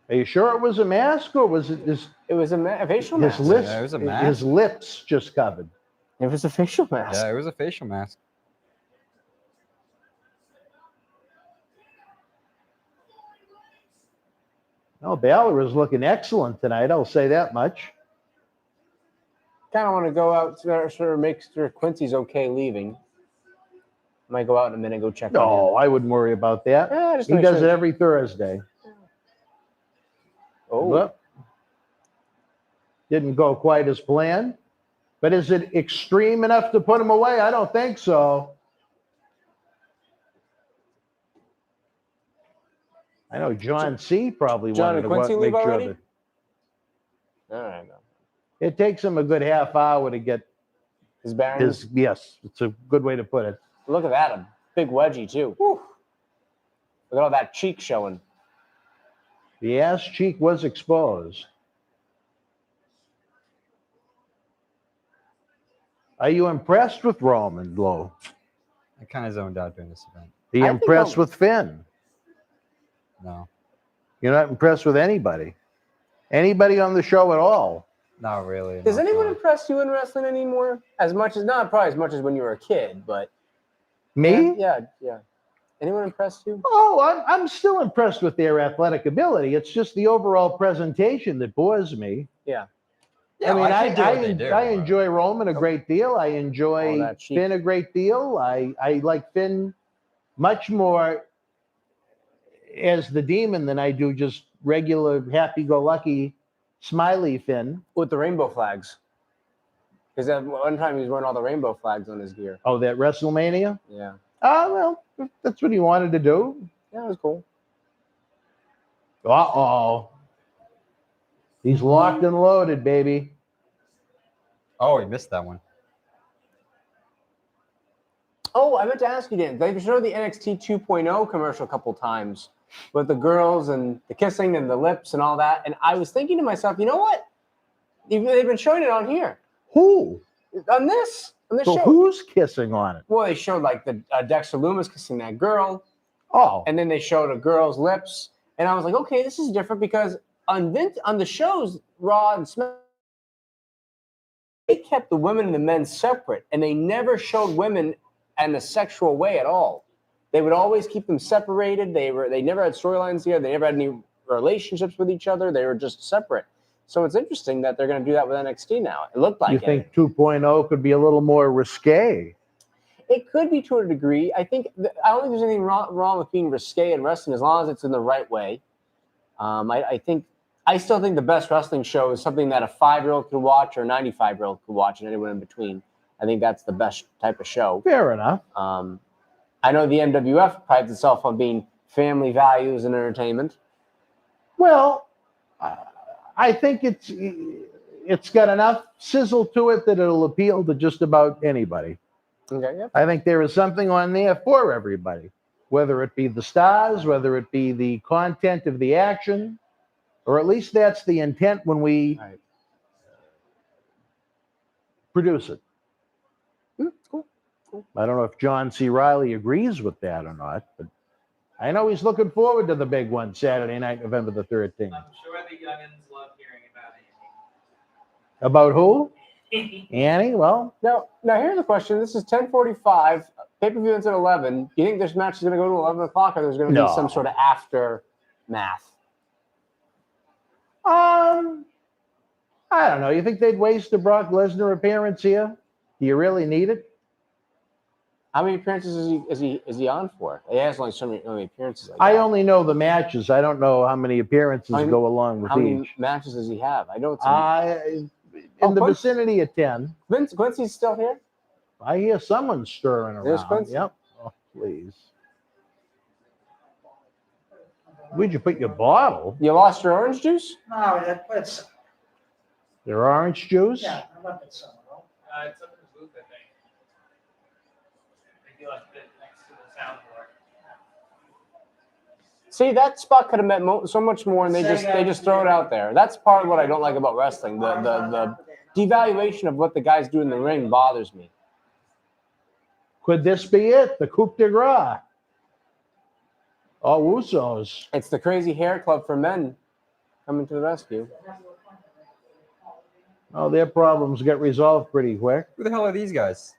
Are you sure it was a mask or was it just It was a facial mask. his lips? Yeah, it was a mask. His lips just covered. It was a facial mask. Yeah, it was a facial mask. Oh, Balor is looking excellent tonight. I'll say that much. Kind of want to go out sort of make sure Quincy's okay leaving. Might go out in a minute, go check on No, him. I wouldn't worry about that. Yeah, just He make does sure. it every Thursday. Oh, Whoop. Didn't go quite as planned. But is it extreme enough to put him away? I don't think so. I know John C. probably John wanted and to Quincy make leave sure already? that all right. No. it takes him a good half hour to get His bearings. yes, it's a good way to put it. Look at that, a big wedgie too. Whew. Look at all that cheek showing. The ass cheek was exposed. Are you impressed with Roman, Lowe? I kind of zoned out during this event. Are you I think impressed I'm- with Finn? No, You're not impressed with anybody? Anybody on the show at all? not really. Does not anyone really. impress you in wrestling anymore? As much as not probably as much as when you were a kid, but Me? yeah. Anyone impress you? Oh, I'm still impressed with their athletic ability. It's just the overall presentation that bores me. Yeah. I mean, can't do what they do, I but- enjoy Roman a great deal. I All enjoy that cheek. Finn a great deal. I like Finn much more as the demon than I do just regular happy-go-lucky smiley Finn. With the rainbow flags. Because at one time he was wearing all the rainbow flags on his gear. Oh, that WrestleMania? Yeah. Oh, well, if that's what he wanted to do. Yeah, it was cool. Uh-oh. He's locked and loaded, baby. Oh, he missed that one. Oh, I meant to ask you, Dan. They showed the NXT 2.0 commercial a couple times with the girls and the kissing and the lips and all that. And I was thinking to myself, you know what? They've been showing it on here. Who? On this So show. who's kissing on it? Well, they showed like the Dexter Loomis kissing that girl. Oh, And then they showed a girl's lips. And I was like, okay, this is different because on the shows, Raw and SmackDown, they kept the women and the men separate. And they never showed women in a sexual way at all. They would always keep them separated. They never had storylines together. They never had any relationships with each other. They were just separate. So it's interesting that they're going to do that with NXT now. It looked like you think 2.0 could be a little more risque? It could be to a degree. I don't think there's anything wrong with being risque in wrestling as long as it's in the right way. I still think the best wrestling show is something that a 5-year-old could watch or a 95-year-old could watch and anyone in between. I think that's the best type of show. Fair enough. I know the MWF prides itself on being family values and entertainment. Well, I think it's got enough sizzle to it that it'll appeal to just about anybody. Okay, yeah. I think there is something on there for everybody, whether it be the stars, whether it be the content of the action, or at least that's the intent when we Right. produce it. Cool. I don't know if John C. Reilly agrees with that or not, but I know he's looking forward to the big one Saturday night, November the 13th. I'm sure the youngins love hearing about About who? it. Annie? Well, Now here's a question. This is 10:45. Pay-per-view ends at 11. Do you think this match is going to go to 11 o'clock or there's going to No. be some sort of aftermath? I don't know. You think they'd waste a Brock Lesnar appearance here? Do you really need it? How many appearances is he on for? He has only so many appearances. Like I that. only know the matches. I don't know how many appearances I- go along with How many each. matches does he have? I know it's In the Quincy. vicinity of 10. Quincy's still here. I hear someone stirring around. There's Quincy. Yep. Oh, please. Where'd you put your bottle? You lost your orange juice? No, it's Your orange juice? yeah, I left it somewhere. It's up in his booth, I think. He left it next to the soundboard. See, that spot could have meant so much more, and they just throw it out there. That's part of what I don't like about wrestling. The devaluation of what the guys do in the ring bothers me. Could this be it? The coup de grace? Oh, Usos. It's the Crazy Hair Club for men coming to the rescue. Oh, their problems get resolved pretty quick. Who the hell are these guys?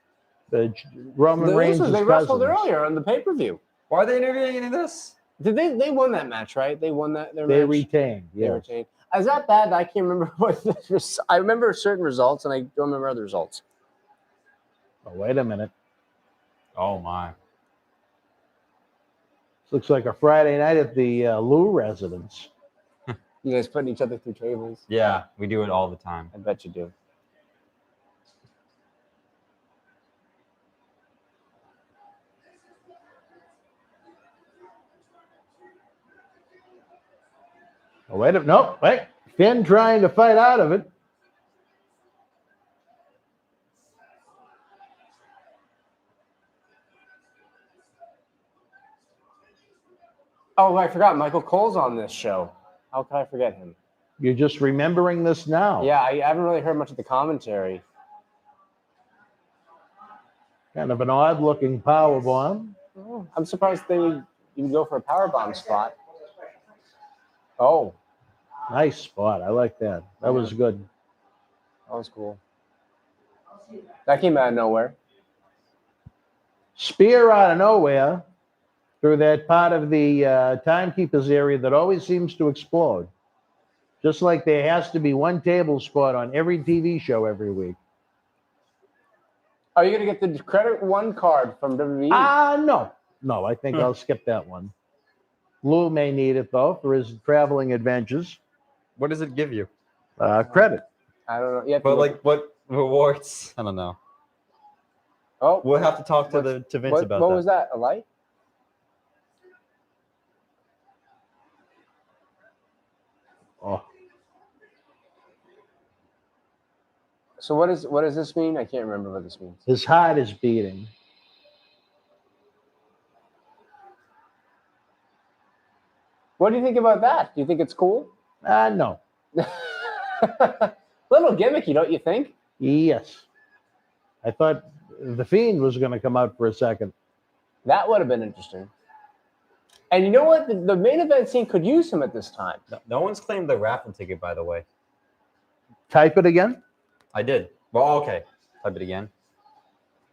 The Roman The Reigns' Usos, they wrestled cousins. earlier on the pay-per-view. Why are they interviewing in this? Did they won that match, right? They won that their They match. retained. They Yeah. retained. Is that bad? I can't remember I remember certain results, and I don't remember other results. Oh, wait a minute. Oh my. This looks like a Friday night at the Lou residence. You guys putting each other through tables? Yeah, we do it all the time. I bet you do. Oh, wait a minute. Nope. Wait. Finn trying to fight out of it. Oh, I forgot. Michael Cole's on this show. How could I forget him? You're just remembering this now. Yeah, I haven't really heard much of the commentary. Kind of an odd-looking powerbomb. Oh, I'm surprised they would even go for a powerbomb spot. Oh, Nice spot. I like that. That was good. that was cool. That came out of nowhere. Spear out of nowhere through that part of the timekeeper's area that always seems to explode. Just like there has to be one table spot on every TV show every week. Are you going to get the credit one card from WWE? No. No, I think I'll skip that one. Lou may need it, though, for his traveling adventures. What does it give you? Credit. I don't know. You have to But look- like, what rewards? I don't know. oh, We'll have to talk to Vince what, about what that. was that? A light? Oh, So what does this mean? I can't remember what this means. his heart is beating. What do you think about that? Do you think it's cool? No. Little gimmicky, don't you think? Yes. I thought the Fiend was going to come out for a second. That would have been interesting. And you know what? The main event scene could use him at this time. No one's claimed the raffle ticket, by the way. Type it again. I did. Well, okay. Type it again.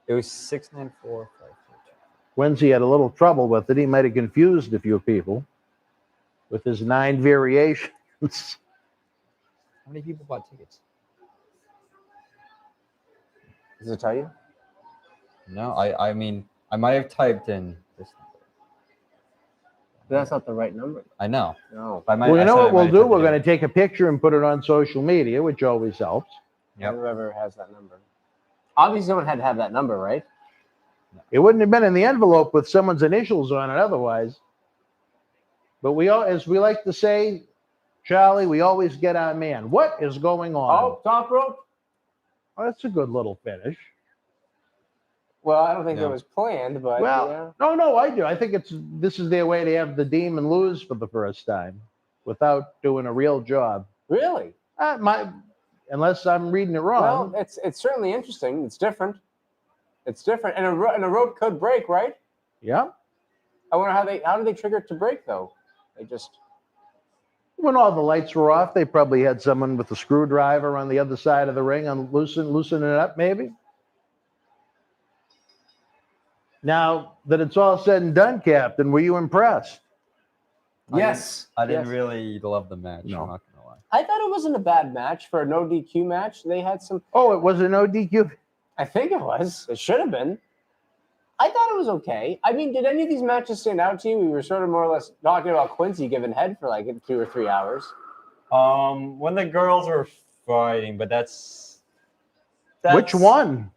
It was 69452. Wednesday had a little trouble with it. He might have confused a few people with his 9 variations. How many people bought tickets? Does it tell you? No, I mean, I might have typed in this number. But that's not the right number. I know. No. I might, Well, you know I said I what we'll might do? have We're typed it going to take a picture and put it on social media, which always helps. Yep. Whoever has that number. Obviously, someone had to have that number, right? It wouldn't have been in the envelope with someone's initials on it otherwise. But we all, as we like to say, Charlie, we always get our man. What is going on? Oh, top rope. Oh, that's a good little finish. Well, I don't think Yeah. that was planned, but Well, yeah. no, I do. I think this is their way to have the demon lose for the first time without doing a real job. Really? Unless I'm reading it wrong. Well, it's certainly interesting. It's different. It's different, and a rope could break, right? Yeah. I wonder how did they trigger it to break though? They just When all the lights were off, they probably had someone with a screwdriver on the other side of the ring and loosening it up, maybe. Now that it's all said and done, Captain, were you impressed? yes. I didn't Yes. really love the match. No. I'm not gonna lie. I thought it wasn't a bad match for a no DQ match. They had some. Oh, it was a no DQ. I think it was. It should have been. I thought it was okay. I mean, did any of these matches stand out to you? We were sort of more or less talking about Quincy giving head for like 2 or 3 hours. When the girls were fighting, but that's Which one?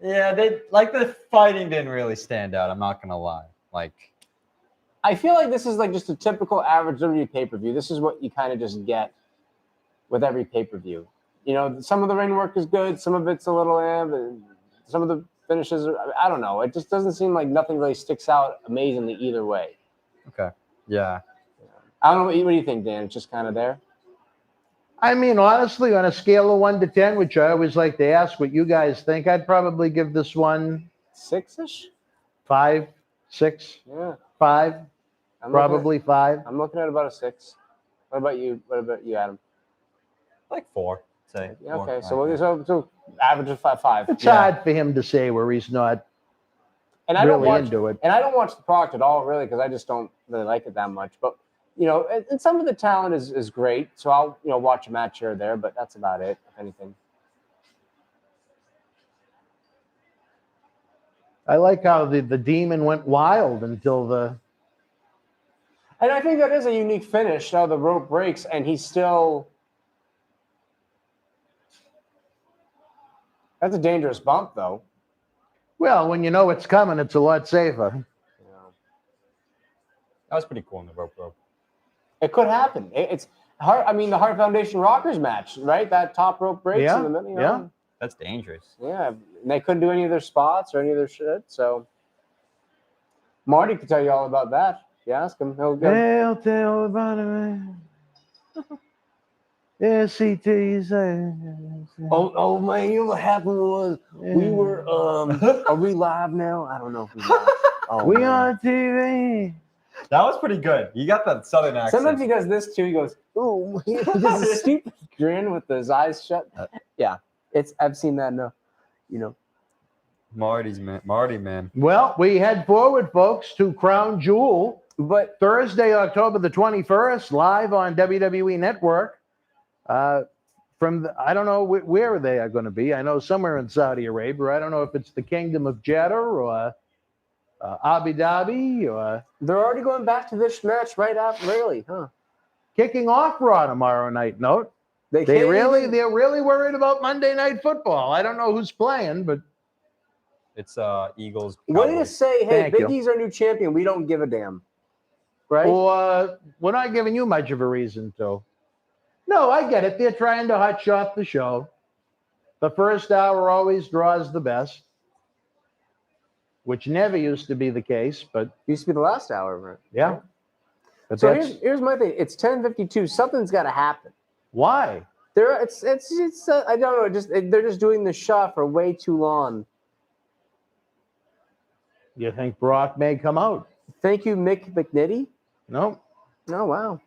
Yeah, the fighting didn't really stand out. I'm not gonna lie. Like, I feel like this is like just a typical average WWE pay-per-view. This is what you kind of just get with every pay-per-view. You know, some of the ring work is good, some of it's a little but some of the finishes. I don't know. It just doesn't seem like nothing really sticks out amazingly either way. Okay. Yeah. I don't know. What do you think, Dan? It's just kind of there. I mean, honestly, on a scale of 1 to 10, which I always like to ask what you guys think, I'd probably give this one 6-ish. 5, 6, Yeah. 5, probably 5. I'm looking at about a 6. What about you? What about you, Adam? Like 4. Say. Yeah, 4, okay, 5, so average of 5. It's hard for him to say where he's not And I don't really watch, into it. and I don't watch the product at all, really, because I just don't really like it that much. But and some of the talent is great, so I'll watch a match here or there, but that's about it, if anything. I like how the demon went wild until the. And I think that is a unique finish. How the rope breaks, and he's still. That's a dangerous bump, though. Well, when you know it's coming, it's a lot safer. That was pretty cool in the rope. It could happen. It's hard. I mean, the Hart Foundation Rockers match, right? That top rope breaks in the middle. Yeah. That's dangerous. Yeah, and they couldn't do any of their spots or any of their shit. So Marty could tell you all about that. You ask him. He'll go. They'll tell about it, man. S-E-T-S-A. Oh man, you know what happened was we were are we live now? I don't know if we're live. Oh, We man. on TV. That was pretty good. You got that southern accent. Sometimes he does this too. He goes, "Ooh," he does a stupid grin with his eyes shut. Yeah, I've seen that enough. Marty, man. Well, we head forward, folks, to Crown Jewel. But Thursday, October the 21st, live on WWE Network. I don't know where they are going to be. I know somewhere in Saudi Arabia. I don't know if it's the Kingdom of Jeddah or Abu Dhabi or they're already going back to this match right after, really, huh? kicking off Raw tomorrow night. Note they're really worried about Monday Night Football. I don't know who's playing, but It's Eagles. Way to Cowboys. say, hey, Thank you. Big E's our new champion. We don't give a damn, right? well, we're not giving you much of a reason to. No, I get it. They're trying to hot shot the show. The first hour always draws the best, which never used to be the case, but Used to be the last hour, right? yeah. But So that's here's my thing. It's 10:52. Something's got to happen. why. It's I don't know. They're just doing the shot for way too long. You think Brock may come out? Thank you, Mick McNitty. No. Oh wow.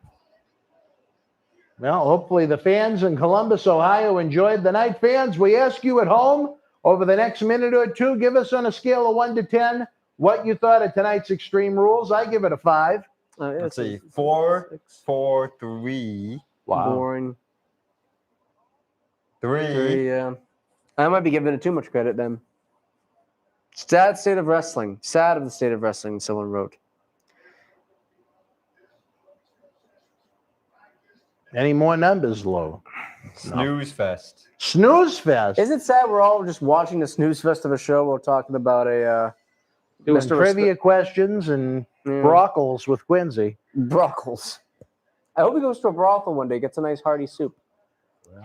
Well, hopefully the fans in Columbus, Ohio enjoyed the night. Fans, we ask you at home over the next minute or two, give us on a scale of 1 to 10 what you thought of tonight's Extreme Rules. I give it a 5. Yeah, Let's see. 4, 4, 3, Boring. 3. Yeah. I might be giving it too much credit then. Sad state of wrestling. Sad of the state of wrestling, someone wrote. Any more numbers, Lou? Snooze fest. Snooze Fest. Is it sad we're all just watching the snooze fest of a show while talking about a Doing Mr. trivia questions and broccoli with Quincy. brothels? I hope he goes to a brothel one day, gets a nice hearty soup.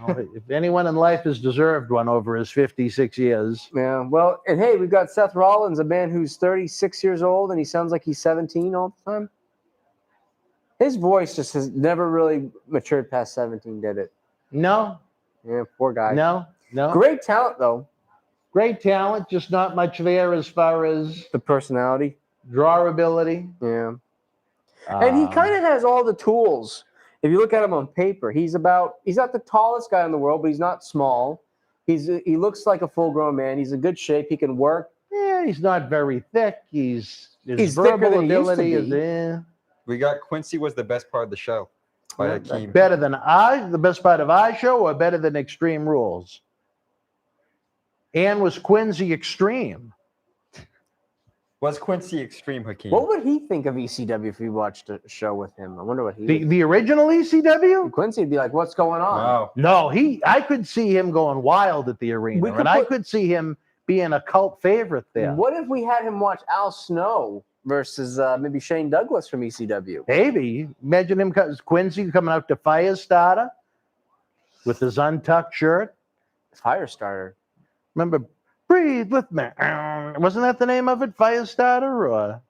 Well, if anyone in life has deserved one over his 56 years. Yeah, well, and hey, we've got Seth Rollins, a man who's 36 years old, and he sounds like he's 17 all the time. His voice just has never really matured past 17, did it? No, Yeah, poor guy. no. Great talent, though. Great talent, just not much there as far as The personality. drawability. Yeah. And he kind of has all the tools. If you look at him on paper, he's not the tallest guy in the world, but he's not small. He looks like a full-grown man. He's in good shape. He can work. Yeah, he's not very thick. His He's thicker verbal than he used to ability is be. there. We got Quincy was the best part of the show. By Hakeem. Better than the best part of our show, or better than Extreme Rules? And was Quincy extreme? Was Quincy extreme, Hakeem? What would he think of ECW if we watched a show with him? I wonder what he would. The original ECW? Quincy would be like, what's going on? Wow. No, I could see him going wild at the arena, We could and I put- could see him being a cult favorite there. What if we had him watch Al Snow versus maybe Shane Douglas from ECW? Maybe. Imagine him, Quincy coming out to Firestarter with his untucked shirt. Firestarter. Remember, Breathe with me. Wasn't that the name of it, Firestarter, or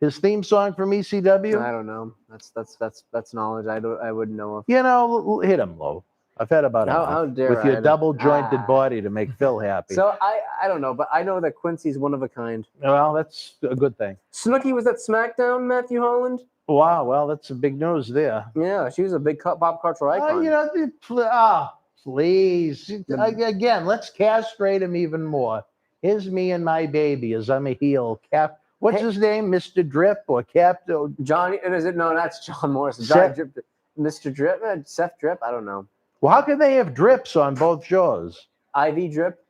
his theme song from ECW? I don't know. That's knowledge I wouldn't know of. You know, hit him low. I've had about enough How dare with your I? double jointed Ah. body to make Phil happy. So I don't know, but I know that Quincy's one of a kind. Well, that's a good thing. Snooki was at SmackDown, Matthew Holland. Wow, well, that's some big news there. Yeah, she was a big pop cultural icon. You know, please. Again, let's castrate him even more. Here's me and my baby as I'm a heel. What's his name? Mr. Drip or Captain? Johnny, is it? No, that's John Morrison. Seth- Drip, Mr. Drip, Seth Drip. I don't know. Well, how can they have drips on both shows? IV Drip.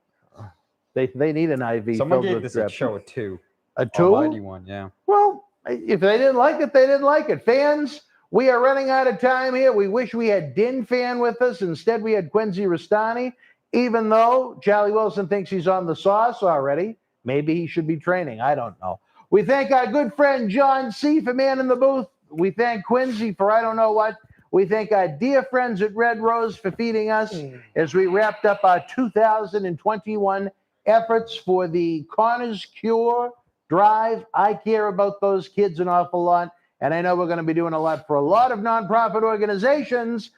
They need an IV. Someone filled gave with this drip. a show a 2. A 2? Almighty one, yeah. Well, if they didn't like it, they didn't like it. Fans, we are running out of time here. We wish we had Din Fan with us. Instead, we had Quincy Rustani. Even though Charlie Wilson thinks he's on the sauce already, maybe he should be training. I don't know. We thank our good friend John C. for man in the booth. We thank Quincy for I don't know what. We thank our dear friends at Red Rose for feeding us as we wrapped up our 2021 efforts for the Connors Cure Drive. I care about those kids an awful lot, and I know we're going to be doing a lot for a lot of nonprofit organizations.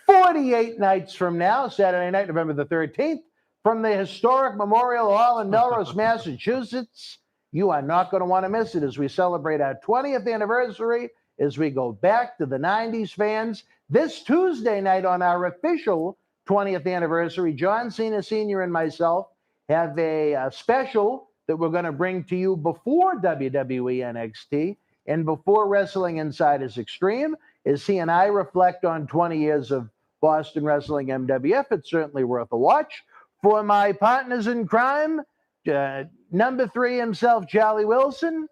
48 nights from now, Saturday night, November the 13th, from the historic Memorial Hall in Melrose, Massachusetts. You are not going to want to miss it as we celebrate our 20th anniversary, as we go back to the 90s, fans. This Tuesday night on our official 20th anniversary, John Cena Sr. and myself have a special that we're going to bring to you before WWE NXT and before Wrestling Insiders Extreme, as he and I reflect on 20 years of Boston Wrestling MWF. It's certainly worth a watch. For my partners in crime, number 3 himself, Charlie Wilson,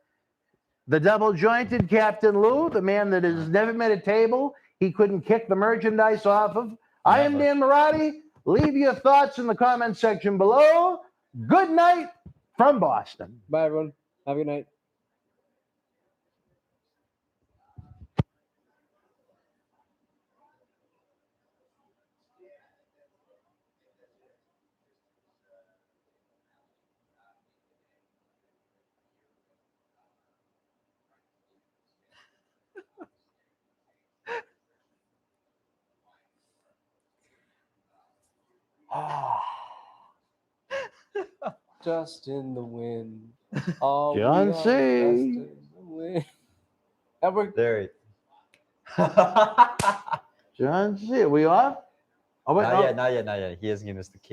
the double-jointed Captain Lou, the man that has never met a table he couldn't kick the merchandise off of. I am Dan Marty. Leave your thoughts in the comment section below. Good night from Boston. Bye, everyone. Have a good night. Just in the wind. All John we are C. dust in the wind. Edward. There. John C. Are we off? Oh, wait, Not yet. He hasn't given us the key.